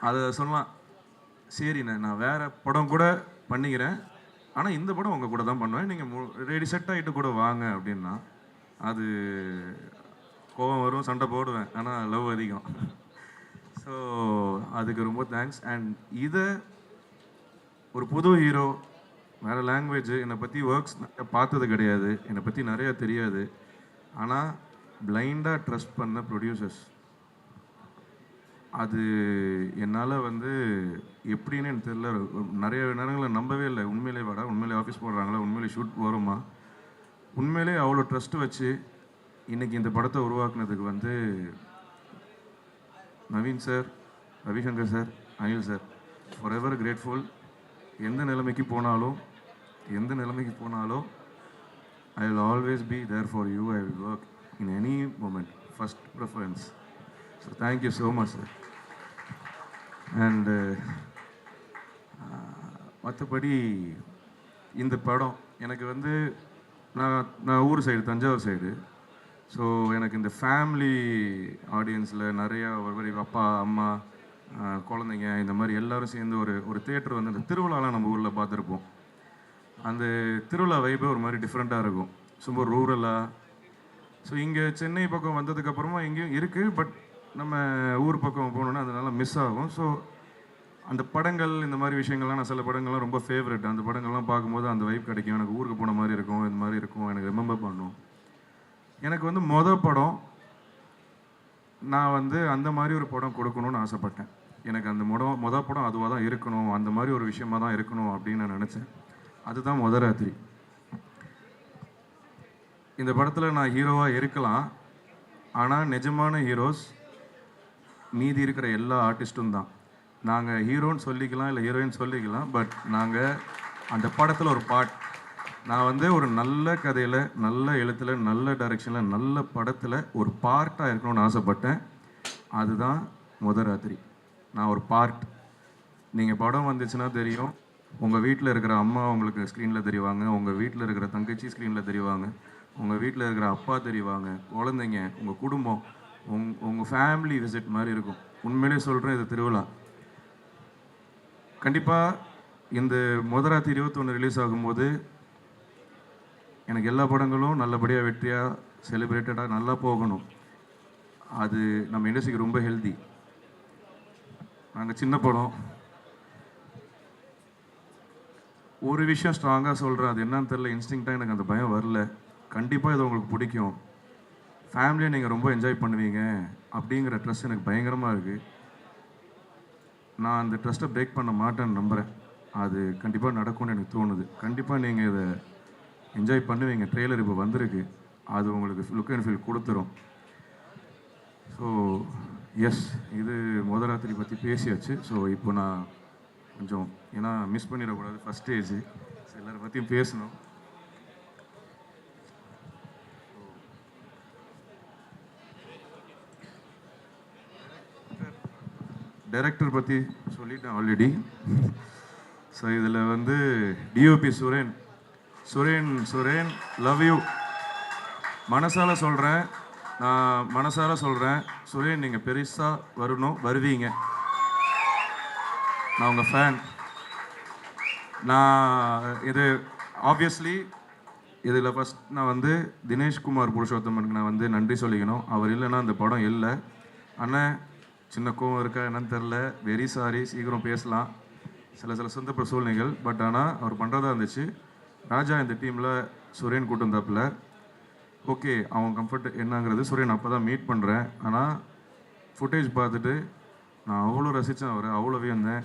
அதை சொல்லலாம், சரிண்ணே நான் வேறு படம் கூட பண்ணிக்கிறேன், ஆனால் இந்த படம் உங்கள் கூட தான் பண்ணுவேன், நீங்கள் ரெடி செட் ஆகிட்டு கூட வாங்க அப்படின்னா அது கோபம் வரும், சண்டை போடுவேன், ஆனால் லவ் அதிகம். ஸோ அதுக்கு ரொம்ப தேங்க்ஸ். அண்ட் இதை ஒரு புது ஹீரோ, வேறு லாங்குவேஜ், என்னை பற்றி ஒர்க்ஸ் பார்த்தது கிடையாது, என்னை பற்றி நிறையா தெரியாது, ஆனால் பிளைண்டாக ட்ரஸ்ட் பண்ண ப்ரொடியூசர்ஸ், அது என்னால் வந்து எப்படின்னு எனக்கு தெரியல. நிறைய நேரங்களில் நம்பவே இல்லை, உண்மையிலே வாடா, உண்மையிலே ஆஃபீஸ் போடுறாங்களா, உண்மையிலே ஷூட் வருமா, உண்மையிலே அவ்வளோ ட்ரஸ்ட்டு வச்சு இன்றைக்கி இந்த படத்தை உருவாக்குனதுக்கு வந்து Naveen sir, Ravishankar sir, Anil sir, forever grateful. எந்த நிலைமைக்கு போனாலும் I will always be there for you. I will work in any moment, first preference. So thank you so much sir. And மற்றபடி இந்த படம் எனக்கு வந்து நான் ஊர் சைடு, தஞ்சாவூர் சைடு. ஸோ எனக்கு இந்த ஃபேமிலி ஆடியன்ஸில் நிறையா ஒரு அப்பா அம்மா குழந்தைங்க இந்த மாதிரி எல்லோரும் சேர்ந்து ஒரு தேட்டர் வந்து அந்த திருவிழாலாம் நம்ம ஊரில் பார்த்துருப்போம். அந்த திருவிழா வைப்பே ஒரு மாதிரி டிஃப்ரெண்ட்டாக இருக்கும், சும்மா ரூரலாக. ஸோ இங்கே சென்னை பக்கம் வந்ததுக்கப்புறமா எங்கேயும் இருக்குது, பட் நம்ம ஊர் பக்கம் போனோன்னா அதனால மிஸ் ஆகும். ஸோ அந்த படங்கள் இந்த மாதிரி விஷயங்கள்லாம் நான் சில படங்கள்லாம் ரொம்ப ஃபேவரட். அந்த படங்கள்லாம் பார்க்கும்போது அந்த வைப் கிடைக்கும், எனக்கு ஊருக்கு போன மாதிரி இருக்கும், இந்த மாதிரி இருக்கும், எனக்கு ரிமெம்பர் பண்ணும். எனக்கு வந்து படம் நான் வந்து அந்த மாதிரி ஒரு படம் கொடுக்கணும்னு ஆசைப்பட்டேன். எனக்கு அந்த மொதல் படம் அதுவாக தான் இருக்கணும், அந்த மாதிரி ஒரு விஷயமா தான் இருக்கணும் அப்படின்னு நான் நினச்சேன். அதுதான் முதராத்திரி. இந்த படத்தில் நான் ஹீரோவாக இருக்கலாம், ஆனால் நிஜமான ஹீரோஸ் மீதி இருக்கிற எல்லா ஆர்டிஸ்ட்டும் தான். நாங்கள் ஹீரோன்னு சொல்லிக்கலாம், இல்லை ஹீரோயின் சொல்லிக்கலாம், பட் நாங்கள் அந்த படத்தில் ஒரு பார்ட். நான் வந்து ஒரு நல்ல கதையில், நல்ல எழுத்தில், நல்ல டைரெக்ஷனில், நல்ல படத்தில் ஒரு பார்ட்டாக இருக்கணும்னு ஆசைப்பட்டேன். அதுதான் முதராத்திரி. நான் ஒரு பார்ட். நீங்கள் படம் வந்துச்சுன்னா தெரியும், உங்கள் வீட்டில் இருக்கிற அம்மா உங்களுக்கு ஸ்க்ரீனில் தெரிவாங்க, உங்கள் வீட்டில் இருக்கிற தங்கச்சி ஸ்க்ரீனில் தெரிவாங்க, உங்கள் வீட்டில் இருக்கிற அப்பா தெரிவாங்க, குழந்தைங்க, உங்கள் குடும்பம், உங்கள் ஃபேமிலி விசிட் மாதிரி இருக்கும். உண்மையிலே சொல்கிறேன், இது திருவிழா. கண்டிப்பாக இந்த முதராத்திரி 21 ரிலீஸ் ஆகும்போது எனக்கு எல்லா படங்களும் நல்லபடியாக வெற்றியாக செலிப்ரேட்டடாக நல்லா போகணும். அது நம்ம இண்டஸ்ட்ரிக்கு ரொம்ப ஹெல்தி. நாங்கள் சின்ன படம். ஒரு விஷயம் ஸ்ட்ராங்காக சொல்கிறேன், அது என்னன்னு தெரில, இன்ஸ்டிங்க்டாக எனக்கு அந்த பயம் வரல. கண்டிப்பாக இது உங்களுக்கு பிடிக்கும், ஃபேமிலியை நீங்கள் ரொம்ப என்ஜாய் பண்ணுவீங்க அப்படிங்கிற ட்ரெஸ் எனக்கு பயங்கரமாக இருக்குது. நான் அந்த ட்ரஸ்ட்டை பிரேக் பண்ண மாட்டேன்னு நம்புகிறேன். அது கண்டிப்பாக நடக்கும்னு எனக்கு தோணுது. கண்டிப்பாக நீங்கள் இதை என்ஜாய் பண்ணுவீங்க. ட்ரெய்லர் இப்போ வந்திருக்கு, அது உங்களுக்கு லுக் அண்ட் ஃபீல் கொடுத்துரும். ஸோ எஸ், இது முதராத்திரி பற்றி பேசியாச்சு. ஸோ இப்போ நான் கொஞ்சம், ஏன்னா மிஸ் பண்ணிடக்கூடாது, ஃபஸ்ட் ஸ்டேஜ் எல்லாரை பற்றியும் பேசணும். டைரக்டர் பற்றி சொல்லிட்டேன் ஆல்ரெடி. ஸோ இதில் வந்து டிஓபி சுரேன் லவ் யூ. மனசால சொல்கிறேன், நான் மனசால சொல்கிறேன், சுரேன் நீங்கள் பெருசாக வருவீங்க. நான் உங்கள் ஃபேன். நான் இது ஆப்வியஸ்லி இதில் ஃபஸ்ட் நான் வந்து தினேஷ்குமார் புருஷோத்தமனுக்கு நான் வந்து நன்றி சொல்லிக்கணும். அவர் இல்லைன்னா அந்த படம் இல்லை. அண்ணன் சின்ன கோவம் இருக்கா என்னன்னு தெரில, வெரி சாரி, சீக்கிரம் பேசலாம், சில சொந்த சூழ்நிலைகள். பட் ஆனால் அவர் பண்ணுறதா இருந்துச்சு. ராஜா இந்த டீமில் சுரேன் கூட்டு வந்தாப்புல. ஓகே, அவன் கம்ஃபர்ட் என்னங்கிறது சுரேன் அப்போ தான் மீட் பண்ணுறேன். ஆனால் ஃபுட்டேஜ் பார்த்துட்டு நான் அவ்வளோ ரசித்தேன், அவர் அவ்வளோ வியந்தேன்.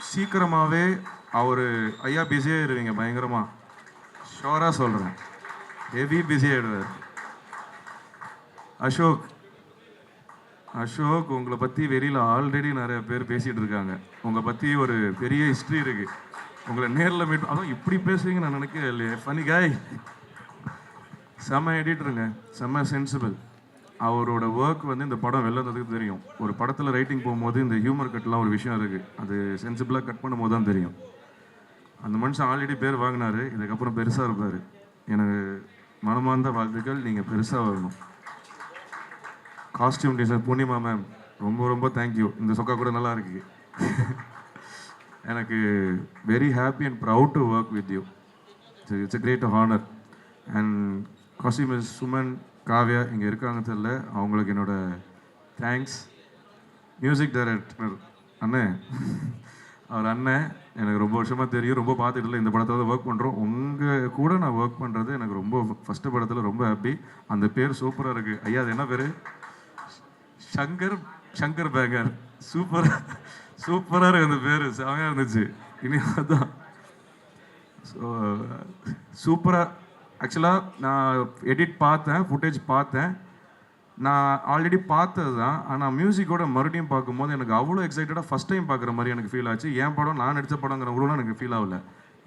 சீக்கிரமாகவே அவர் ஐயா பிஸியாக இருவீங்க பயங்கரமாக, ஷோராக சொல்கிறேன், ஹெவி பிஸியாகிடுவார். அசோக் உங்களை பற்றி வெளியில் ஆல்ரெடி நிறைய பேர் பேசிகிட்டு இருக்காங்க. உங்களை பற்றி ஒரு பெரிய ஹிஸ்ட்ரி இருக்குது. உங்களை நேரில் மீட், அதுவும் இப்படி பேசுவீங்க நான் நினைக்கவே இல்லையே. ஃபனி காய், செம்ம எடிட்டருங்க, செம்ம சென்சிபிள். அவரோட ஒர்க் வந்து இந்த படம் வெளிலதுக்கு தெரியும். ஒரு படத்தில் ரைட்டிங் போகும்போது இந்த ஹியூமர் கட்லாம் ஒரு விஷயம் இருக்குது, அது சென்சிபிளாக கட் பண்ணும்போது தான் தெரியும். அந்த மனுஷன் ஆல்ரெடி பேர் வாங்கினார், இதுக்கப்புறம் பெருசாக இருப்பார். எனக்கு மனமார்ந்த வாழ்த்துக்கள், நீங்கள் பெருசாக வரணும். காஸ்டியூம் டிசைன் பூர்ணிமா மேம், ரொம்ப தேங்க்யூ. இந்த சொக்கா கூட நல்லா இருக்கு. எனக்கு very happy and proud to work with you. It's a great honor. And costume Suman, Kavya இங்கே இருக்காங்க தெரியல, அவங்களுக்கு என்னோட தேங்க்ஸ். மியூசிக் டைரக்டர் அண்ணன், அவர் அண்ணன் எனக்கு ரொம்ப வருஷமாக தெரியும், ரொம்ப பார்த்துட்டு இல்லை, இந்த படத்தில் ஒர்க் பண்ணுறோம். உங்கள் கூட நான் ஒர்க் பண்ணுறது எனக்கு ரொம்ப, ஃபஸ்ட்டு படத்தில் ரொம்ப ஹாப்பி. அந்த பேர் சூப்பராக இருக்குது. ஐயா அது என்ன பேர்? சங்கர் பேங்கர். சூப்பராக இருக்கு அந்த பேர், செமையாக இருந்துச்சு. இனி அதான் ஸோ சூப்பராக. ஆக்சுவலாக நான் எடிட் பார்த்தேன், ஃபுட்டேஜ் பார்த்தேன், நான் ஆல்ரெடி பார்த்தது தான். ஆனால் மியூசிக்கோட மறுபடியும் பார்க்கும்போது எனக்கு அவ்வளோ எக்ஸைட்டடாக ஃபஸ்ட் டைம் பார்க்குற மாதிரி எனக்கு ஃபீல் ஆச்சு. என் படம், நான் நடித்த படங்கிற கூட எனக்கு ஃபீல் ஆகல.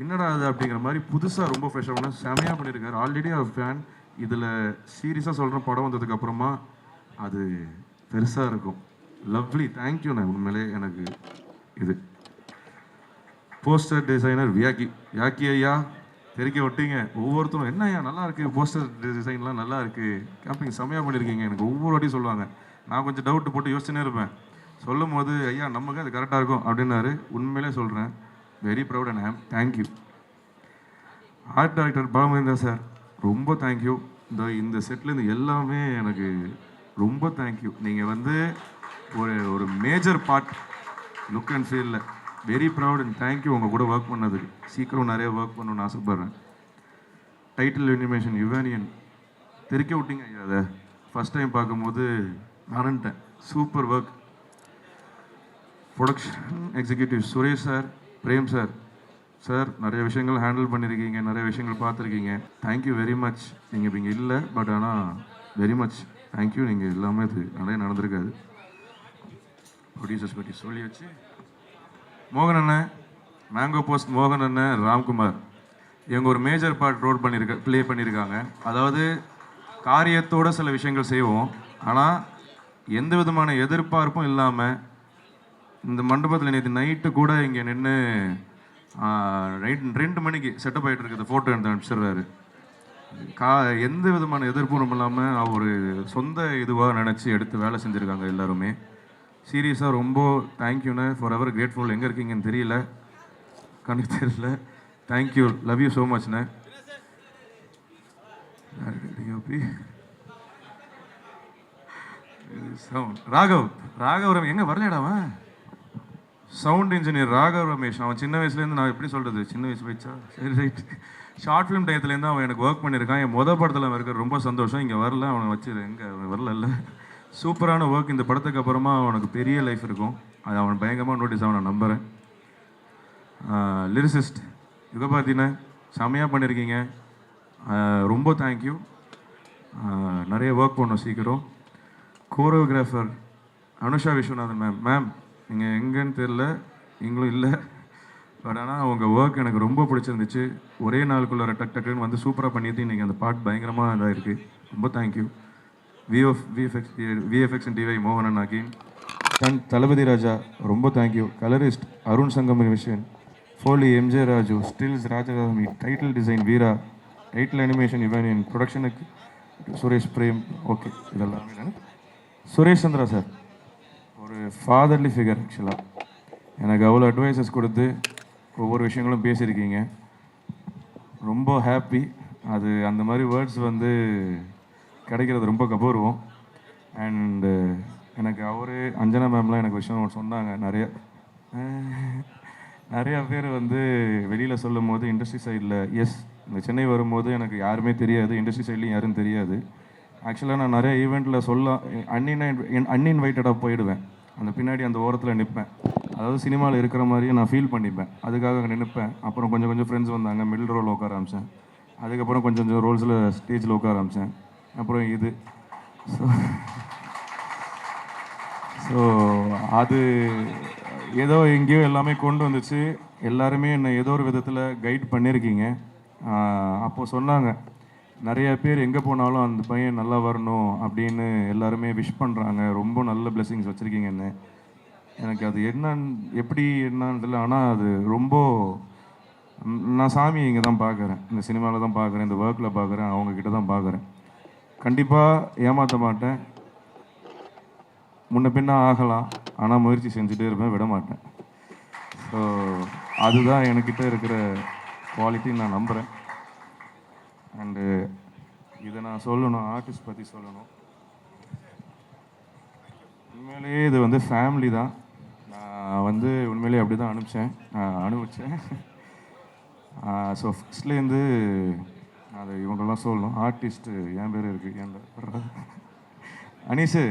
என்னடா அது அப்படிங்கிற மாதிரி புதுசாக ரொம்ப ஃப்ரெஷ்ஷாக செமையாக பண்ணியிருக்காரு. ஆல்ரெடி அவர் ஃபேன். இதில் சீரியஸாக சொல்கிற படம் வந்ததுக்கப்புறமா அது பெருசாக இருக்கும். லவ்லி, தேங்க்யூண்ணே. உண்மையிலே எனக்கு இது போஸ்டர் டிசைனர் வியாக்கி ஐயா தெரிக்க விட்டீங்க. ஒவ்வொருத்தரும் என்ன ஐயா நல்லா இருக்குது, போஸ்டர் டிசைன்லாம் நல்லா இருக்குது, கேம்பிங் செம்மையாக பண்ணியிருக்கீங்க. எனக்கு ஒவ்வொரு வாட்டியும் சொல்லுவாங்க. நான் கொஞ்சம் டவுட்டு போட்டு யோசிச்சுனே இருப்பேன், சொல்லும் போது ஐயா நமக்கு அது கரெக்டாக இருக்கும் அப்படின்னாரு. உண்மையிலே சொல்கிறேன், வெரி ப்ரௌட் அண்ட் ஹேம். Thank you. Art director Balamendra sir, ரொம்ப தேங்க்யூ. இந்த செட்லேருந்து எல்லாமே எனக்கு ரொம்ப தேங்க்யூ. நீங்கள் வந்து ஒரு மேஜர் பார்ட் லுக் அண்ட் ஃபீலில் வெரி ப்ரௌட் அண்ட் தேங்க்யூ. உங்கள் கூட ஒர்க் பண்ணதுக்கு சீக்கிரம் நிறைய ஒர்க் பண்ணணும்னு ஆசைப்பட்றேன். டைட்டில் அனிமேஷன் யுவானியன் தெரிக்க விட்டீங்க ஐயா. அதை ஃபஸ்ட் டைம் பார்க்கும்போது மறந்துட்டேன். Super work. Production executive Suresh sir, Prem sir, sir நிறைய விஷயங்கள் ஹேண்டில் பண்ணியிருக்கீங்க, நிறைய விஷயங்கள் பார்த்துருக்கீங்க. Thank you very much. நீங்கள் இப்போ இங்கே இல்லை, பட் ஆனால் வெரி மச் தேங்க்யூ. நீங்கள் எல்லாமே இது நிறைய நடந்திருக்காது. ப்ரொடியூசர்ஸ் பற்றி சொல்லி வச்சு மோகன் அண்ணன், மேங்கோ போஸ்ட் மோகன் அண்ணன், ராம்குமார், இவங்க ஒரு மேஜர் பார்ட் ப்ளே பண்ணியிருக்காங்க. அதாவது காரியத்தோடு சில விஷயங்கள் செய்வோம், ஆனால் எந்த விதமான எதிர்பார்ப்பும் இல்லாமல் இந்த மண்டபத்தில் நேற்று நைட்டு கூட இங்கே நின்று 2 மணிக்கு செட்டப் ஆகிட்டு இருக்குது ஃபோட்டோ எடுத்து அனுப்பிச்சிடுறாரு. எந்த விதமான எதிர்ப்பும் இல்லாமல் அவர் சொந்த இதுவாக நினச்சி எடுத்து வேலை செஞ்சுருக்காங்க எல்லாருமே. சீரியஸாக ரொம்ப தேங்க்யூண்ணே. For ever grateful. எங்கே இருக்கீங்கன்னு தெரியல, கணக்கு தெரியல. தேங்க்யூ, லவ் யூ ஸோ மச்ண்ணே. ராகவ் எங்கே வரலையாடாவன்? Sound engineer Raghav Ramesh. அவன் சின்ன வயசுலேருந்து, நான் எப்படி சொல்கிறது, சின்ன வயசு போயிடுச்சா, சரி ரைட், ஷார்ட் ஃபிலிம் டயத்துலேருந்து அவன் எனக்கு ஒர்க் பண்ணியிருக்கான். என் படத்தில் அவன் இருக்கிற ரொம்ப சந்தோஷம். இங்கே வரல, அவனை வச்சு எங்கே அவன் வரல. இல்லை, சூப்பரான ஒர்க். இந்த படத்துக்கு அப்புறமா அவனுக்கு பெரிய லைஃப் இருக்கும். அது அவன் பயங்கரமாக நோட்டீஸ் ஆக நான் நம்புகிறேன். லிரிசிஸ்ட் யுகபாத்தின செம்மையாக பண்ணியிருக்கீங்க. ரொம்ப தேங்க்யூ. நிறைய ஒர்க் பண்ணோம் சீக்கிரம். கோரியோகிராஃபர் அனுஷா விஸ்வநாதன் மேம், நீங்கள் எங்கேன்னு தெரில, நீங்களும் இல்லை, பட் ஆனால் உங்கள் ஒர்க் எனக்கு ரொம்ப பிடிச்சிருந்துச்சு. ஒரே நாளுக்குள்ளே டக்குன்னு வந்து சூப்பராக பண்ணிட்டு இன்றைக்கி அந்த பார்ட் பயங்கரமாக இதாக இருக்குது. ரொம்ப தேங்க்யூ. விஎஃப்எக்ஸ் அண்ட் டிவை மோகனன் அகீன். தளபதி ராஜா, ரொம்ப தேங்க்யூ. கலரிஸ்ட் அருண் சங்கமன் விஷன், foley MJ Raju, stills Rajakami, title design Veera, title animation Yuvaniyan, ப்ரொடக்ஷனுக்கு சுரேஷ் பிரேம். ஓகே, இதெல்லாம் சுரேஷ் சந்திரா சார் ஒரு ஃபாதர்லி ஃபிகர். ஆக்சுவலாக எனக்கு அவ்வளோ அட்வைசஸ் கொடுத்து ஒவ்வொரு விஷயங்களும் பேசியிருக்கீங்க. ரொம்ப ஹாப்பி. அது அந்த மாதிரி வேர்ட்ஸ் வந்து கிடைக்கிறது ரொம்ப கௌரவம். அண்டு எனக்கு அவர் அஞ்சனா மேம்லாம் எனக்கு விஷயம் சொன்னாங்க. நிறையா பேர் வந்து வெளியில் சொல்லும் போது இண்டஸ்ட்ரி சைடில், எஸ் இந்த சென்னை வரும்போது எனக்கு யாருமே தெரியாது, இண்டஸ்ட்ரி சைட்லேயும் யாரும் தெரியாது. ஆக்சுவலாக நான் நிறைய ஈவெண்ட்டில் அன்இன்வைட்டடாக போயிடுவேன். அந்த பின்னாடி அந்த ஓரத்தில் நிற்பேன். அதாவது சினிமாவில் இருக்கிற மாதிரியே நான் ஃபீல் பண்ணிப்பேன். அதுக்காக அங்கே நிற்பேன். அப்புறம் கொஞ்சம் கொஞ்சம் ஃப்ரெண்ட்ஸ் வந்தாங்க, மிடில் ரோல் உட்கார ஆரம்பித்தேன். அதுக்கப்புறம் கொஞ்சம் கொஞ்சம் ரோல்ஸில் ஸ்டேஜில் உட்கார ஆரம்பித்தேன். அப்புறம் இது ஸோ அது ஏதோ எங்கேயோ எல்லாமே கொண்டு வந்துச்சு. எல்லாருமே என்னை ஏதோ ஒரு விதத்தில் கைட் பண்ணியிருக்கீங்க. அப்போது சொன்னாங்க, நிறைய பேர் எங்கே போனாலும் அந்த பையன் நல்லா வரணும் அப்படின்னு எல்லாருமே விஷ் பண்ணுறாங்க, ரொம்ப நல்ல பிளெஸிங்ஸ் வச்சுருக்கீங்கன்னு. எனக்கு அது எப்படி என்னன்னு தெரியல, ஆனால் அது ரொம்ப, நான் சாமி இங்கே தான் பார்க்குறேன், இந்த சினிமாவில் தான் பார்க்குறேன், இந்த ஒர்க்கில் பார்க்குறேன், அவங்கக்கிட்ட தான் பார்க்குறேன். கண்டிப்பாக ஏமாற்ற மாட்டேன். முன்ன பின்ன ஆகலாம், ஆனால் முயற்சி செஞ்சுட்டே இருப்பேன், விட மாட்டேன். ஸோ அதுதான் என்கிட்ட இருக்கிற குவாலிட்டின்னு நான் நம்புகிறேன். அண்டு இதை நான் சொல்லணும், ஆர்டிஸ்ட் பற்றி சொல்லணும். உண்மையிலேயே இது வந்து ஃபேமிலி தான். நான் வந்து உண்மையிலேயே அப்படி தான் அனுபவித்தேன். ஸோ ஃபஸ்ட்லேருந்து அது இவங்கெல்லாம் சொல்லணும். ஆர்டிஸ்ட்டு என் பேர் இருக்குது, என் அனீஸு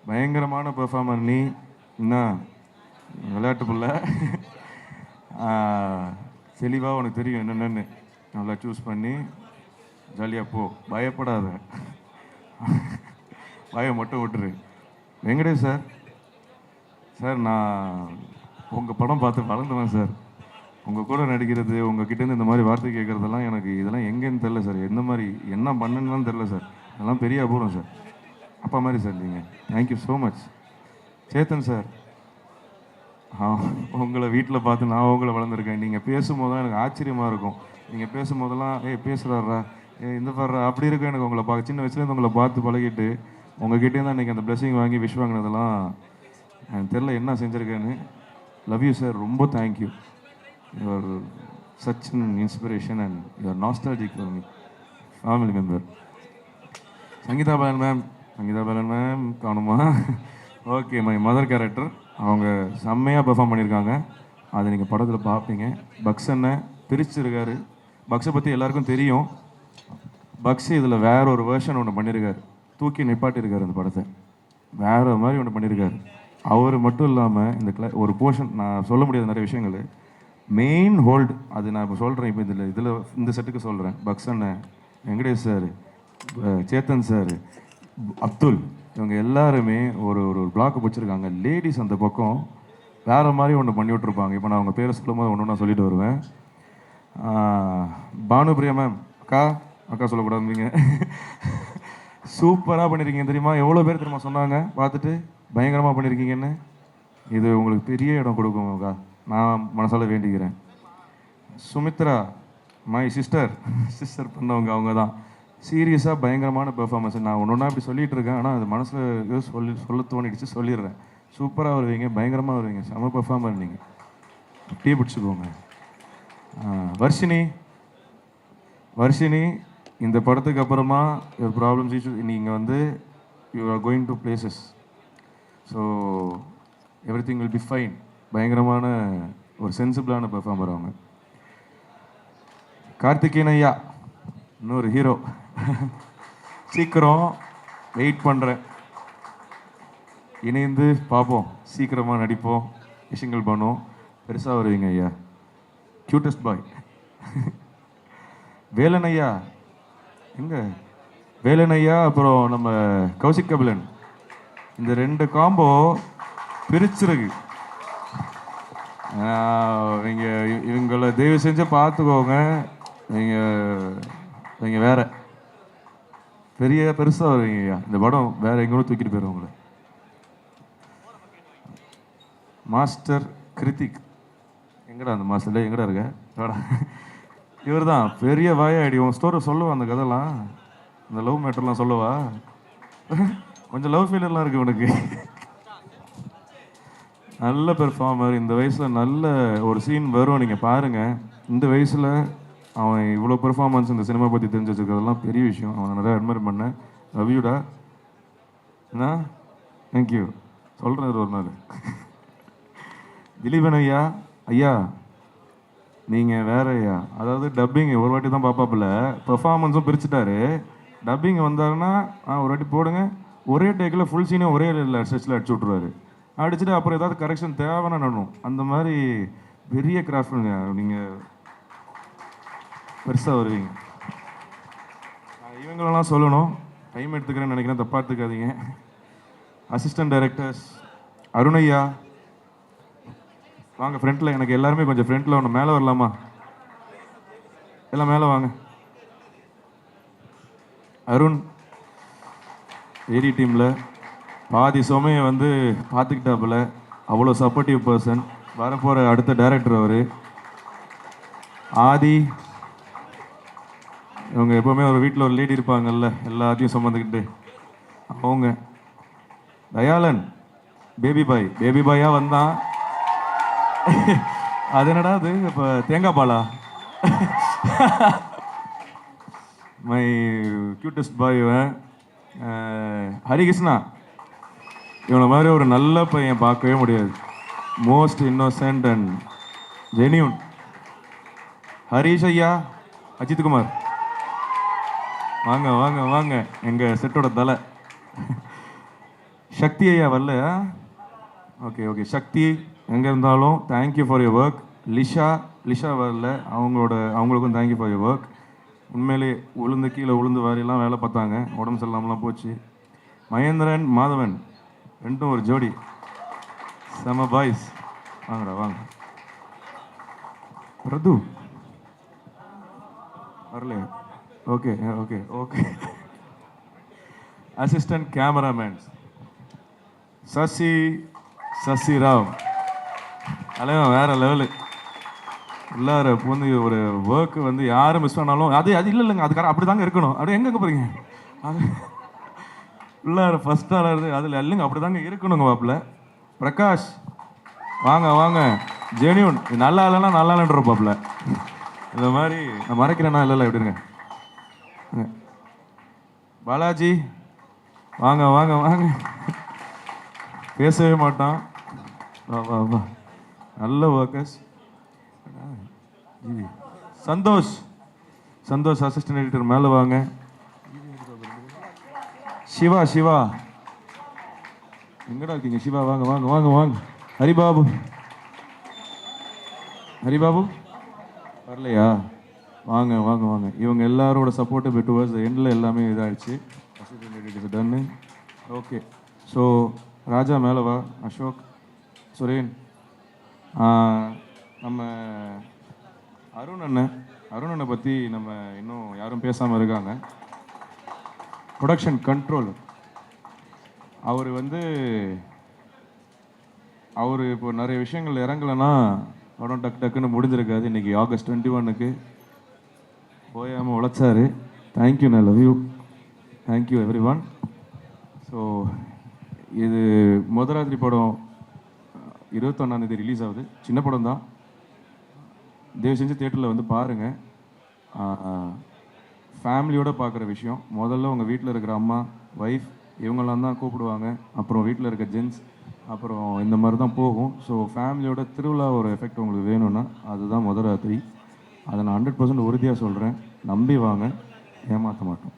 பயங்கரமான பெர்ஃபார்மர். நீ என்ன விளையாட்டு பிள்ளை, தெளிவாக உனக்கு தெரியும் என்னென்னு, நல்லா சூஸ் பண்ணி ஜாலியாக போ, பயப்படாத, பயம் மட்டும் விட்டுரு. வெங்கடேஷ் சார், சார் நான் உங்கள் படம் பார்த்து வளர்ந்துவேன் சார். உங்கள் கூட நடிக்கிறது, உங்கள் கிட்டேருந்து இந்த மாதிரி வார்த்தை கேட்குறதெல்லாம் எனக்கு இதெல்லாம் எங்கேன்னு தெரில சார், எந்த மாதிரி என்ன பண்ணுன்னு தெரில சார். அதெல்லாம் பெரிய அபூர்வம் சார். அப்பா மாதிரி சார் நீங்கள். Thank you so much. Chetan sir, உங்களை வீட்டில் பார்த்து நான் உங்களை வளர்ந்துருக்கேன். நீங்கள் பேசும்போது தான் எனக்கு ஆச்சரியமாக இருக்கும். நீங்கள் பேசும்போதெல்லாம் பேசுகிறாரா, இந்த பாடுறா அப்படி இருக்கும். எனக்கு உங்களை சின்ன வயசுலேருந்து உங்களை பார்த்து பழகிட்டு உங்ககிட்டே தான் இன்றைக்கி அந்த பிளெஸிங் வாங்கி விஷ் வாங்கினதெல்லாம் எனக்கு தெரில என்ன செஞ்சுருக்கேன்னு. லவ் யூ சார், ரொம்ப thank you. Your such an inspiration and your nostalgic for me, family member. Sangeetha Balan ma'am காணுமா? Okay, my mother character. அவங்க செம்மையாக பெர்ஃபார்ம் பண்ணியிருக்காங்க. அதை நீங்கள் படத்தில் பார்ப்பீங்க. பக்ஸ் அண்ணன் பிரிச்சிருக்காரு. பக்ஸை பற்றி எல்லாருக்கும் தெரியும். பக்ஸ் இதில் வேற ஒரு வேர்ஷன் ஒன்று பண்ணியிருக்காரு, தூக்கி நிப்பாட்டியிருக்காரு அந்த படத்தை. வேறு மாதிரி ஒன்று பண்ணியிருக்காரு. அவர் மட்டும் இல்லாமல் இந்த ஒரு போர்ஷன் நான் சொல்ல முடியாத நிறைய விஷயங்கள் மெயின் ஹோல்டு, அது நான் இப்போ சொல்கிறேன். இப்போ இதில் இந்த செட்டுக்கு சொல்கிறேன். பக்ஸ் அண்ணன், வெங்கடேஷ் சார், சேத்தன் சார், அப்துல், இவங்க எல்லாருமே ஒரு ஒரு பிளாக் பிடிச்சிருக்காங்க. லேடிஸ் அந்த பக்கம் வேறு மாதிரி ஒன்று பண்ணி விட்ருப்பாங்க. இப்போ நான் அவங்க பேரை சொல்லும் போது ஒன்று நான் சொல்லிட்டு வருவேன். பானுபிரியா மேம், அக்கா சொல்லக்கூடாதுங்க. சூப்பராக பண்ணியிருக்கீங்க தெரியுமா? எவ்வளோ பேர் தெரியுமா சொன்னாங்க பார்த்துட்டு பயங்கரமாக பண்ணியிருக்கீங்கன்னு. இது உங்களுக்கு பெரிய இடம் கொடுக்கும் அக்கா, நான் மனசால வேண்டிக்கிறேன். சுமித்ரா, மை சிஸ்டர் பண்ணவங்க அவங்க தான். சீரியஸாக பயங்கரமான பெர்ஃபார்மன்ஸ். நான் ஒன்றா இப்படி சொல்லிகிட்டு இருக்கேன், ஆனால் அது மனசில் சொல்ல தோணிடுச்சு, சொல்லிடுறேன். சூப்பராக வருவீங்க, பயங்கரமாக வருவீங்க, செம பெர்ஃபார்மர் நீங்கள். டீ பிடிச்சிக்கோங்க. வர்ஷினி, இந்த படத்துக்கு அப்புறமா ப்ராப்ளம்ஸ் இஷ்யூ நீங்கள் வந்து you are going to places, so every thing will be fine. பயங்கரமான ஒரு சென்சிபிளான பெர்ஃபார்மர் அவங்க. கார்த்திகேயன் ஐயா, இன்னொரு ஹீரோ. சீக்கிரம் வெயிட் பண்ணுறேன், இணைந்து பார்ப்போம், சீக்கிரமாக நடிப்போம், விஷயங்கள் பண்ணுவோம், பெருசாக வருவீங்க ஐயா. க்யூட்டஸ்ட் பாய். வேலன் ஐயா எங்க? வேலன் ஐயா அப்புறம் நம்ம கௌசிக் கபிலன், இந்த ரெண்டு காம்போ பிரிச்சிருக்கு. இவங்களை தயவு செஞ்சு பார்த்துக்கோங்க. நீங்கள் வேற பெருசாக வருவீங்க ஐயா. இந்த படம் வேற எங்கேயும் தூக்கிட்டு போயிடும் உங்களை. மாஸ்டர் கிருத்திக், எங்கடா அந்த மாஸ்டர்ல எங்கடா இருக்க? இவர் தான் பெரிய வாயாடி. உன் ஸ்டோரி சொல்லுவா, அந்த கதைலாம், இந்த லவ் மேட்டர்லாம் சொல்லவா? கொஞ்சம் லவ் ஃபெயிலியர்லாம் இருக்கு உனக்கு. நல்ல பெர்ஃபார்மர். இந்த வயசில் நல்ல ஒரு சீன் வரும், நீங்கள் பாருங்கள். இந்த வயசில் அவன் இவ்வளோ பெர்ஃபார்மன்ஸ் இந்த சினிமா பற்றி தெரிஞ்சு வச்சுருக்கிறதெல்லாம் பெரிய விஷயம். அவனை நிறையா அட்மையர் பண்ணேன். லவ்யூடா. என்ன? தேங்க்யூ. சொல்கிறேன் ஒரு நாள். திலீபன் ஐயா நீங்கள் வேற ஐயா. அதாவது டப்பிங் ஒரு வாட்டி தான் பார்ப்பாப்புல, பெர்ஃபார்மன்ஸும் பிரிச்சுட்டாரு. டப்பிங் வந்தாருன்னா ஒரு வாட்டி போடுங்க, ஒரே டேக்கில் ஃபுல் சீனையும் ஒரே ஸ்டெச்சில் அடிச்சு விட்ருவாரு. அடிச்சுட்டு அப்புறம் ஏதாவது கரெக்ஷன் தேவைன்னா நடணும். அந்த மாதிரி பெரிய கிராஃப்ட்டுங்க. நீங்கள் பெருசாக வருவீங்க. இவங்களெல்லாம் சொல்லணும், டைம் எடுத்துக்கிறேன்னு நினைக்கிறேன், தப்பாக எடுத்துக்காதீங்க. அசிஸ்டன்ட் டைரக்டர்ஸ் அருணையா வாங்க ஃப்ரண்ட்டில். எனக்கு எல்லாருமே கொஞ்சம் ஃப்ரண்ட்டில் ஒன்று மேலே வரலாமா? எல்லாம் மேலே வாங்க. அருண் ஏடி டீமில் பாதி சுமையை வந்து பார்த்துக்கிட்டாப்புல, அவ்வளோ சப்போர்ட்டிவ் பர்சன். வரப்போகிற அடுத்த டைரக்டர் அவர். ஆதி, இவங்க எப்போவுமே ஒரு வீட்டில் ஒரு லேடி இருப்பாங்கல்ல, எல்லாத்தையும் சுமந்துக்கிட்டு அவங்க. தயாளன் பேபி பாயாக வந்தான். அது என்னடா அது இப்போ தேங்காய் பாலா? மை கியூட்டஸ்ட் பாய் இவன். ஹரிகிருஷ்ணா, இவனை மாதிரி ஒரு நல்ல பையன் பார்க்கவே முடியாது. Most innocent and genuine. Harish ஐயா, அஜித் குமார், வாங்க வாங்க வாங்க, எங்கள் செட்டோட தலை. சக்தி ஐயா வரல? ஓகே சக்தி எங்கே இருந்தாலும் thank you for your work. Lisha வரல, அவங்களுக்கும் தேங்க்யூ ஃபார் யுவர் ஒர்க். உண்மையிலே கீழே உளுந்து வாரியெல்லாம் வேலை பார்த்தாங்க, உடம்பு சரியில்லாமலாம் போச்சு. மகேந்திரன், மாதவன் ரெண்டும் ஒரு ஜோடி, செம பாய்ஸ். வாங்கடா வாங்க. பிரது வரல? Okay. Assistant cameraman Sasi Rao, தலைவன் வேற லெவலு. உள்ளார வந்து ஒரு ஒர்க்கு வந்து யாரும் மிஸ் பண்ணாலும் அது இல்லைங்க, அதுக்காக அப்படி தாங்க இருக்கணும். அப்படி எங்கே போகிறீங்க? அது உள்ளார ஃபஸ்ட் ஆளாக இருந்து அதில் இல்லைங்க, அப்படி தாங்க இருக்கணுங்க. வாப்பில் பிரகாஷ் வாங்க வாங்க. ஜெனியூன் நல்லா இல்லைன்னா நல்லா இல்லைன்றப்பாப்ல. இந்த மாதிரி நான் மறைக்கிறேன்னா இல்லை எப்படிங்க. பாலாஜி வாங்க வாங்க வாங்க. பேசவே மாட்டான். வா வா வா. நல்ல workers. Santhosh Santhosh assistant editor மேலே வாங்க. சிவா சிவா எங்கடா இருக்கீங்க? சிவா வாங்க வாங்க வாங்க வாங்க. ஹரிபாபு ஹரிபாபு வரலையா? வாங்க வாங்க வாங்க. இவங்க எல்லாரோட சப்போர்ட்டு பட் டுவர்ட்ஸ் எண்டில் எல்லாமே இதாகிடுச்சு. அசிஸ்டன்ட் எடிட்டர் டன்னு. ஓகே. ஸோ ராஜா மேலே வா. அசோக் சுரேன் நம்ம அருண் அண்ணனை பற்றி நம்ம இன்னும் யாரும் பேசாமல் இருக்காங்க. ப்ரொடக்ஷன் கண்ட்ரோல் அவர் இப்போ நிறைய விஷயங்கள் இறங்கலைன்னா படம் டக்குன்னு முடிஞ்சிருக்காது. இன்றைக்கி ஆகஸ்ட் 21க்கு போயாமல் உழைச்சாரு. தேங்க்யூ. நான் love you. Thank you every one. So இது முதராத்திரி படம் 21ஆம் ரிலீஸ் ஆகுது. சின்ன படம் தான். தயவு செஞ்சு தியேட்டரில் பாருங்கள். ஃபேமிலியோடு பார்க்குற விஷயம். முதல்ல உங்கள் வீட்டில் இருக்கிற அம்மா ஒய்ஃப் இவங்கெல்லாம் தான் கூப்பிடுவாங்க. அப்புறம் வீட்டில் இருக்க ஜென்ஸ், அப்புறம் இந்த மாதிரி தான் போகும். ஸோ ஃபேமிலியோட திருவிழா ஒரு எஃபெக்ட் உங்களுக்கு வேணும்னா அதுதான் முதராத்திரி. அதை நான் 100% உறுதியாக சொல்கிறேன். நம்பி வாங்க, ஏமாற்ற மாட்டோம்.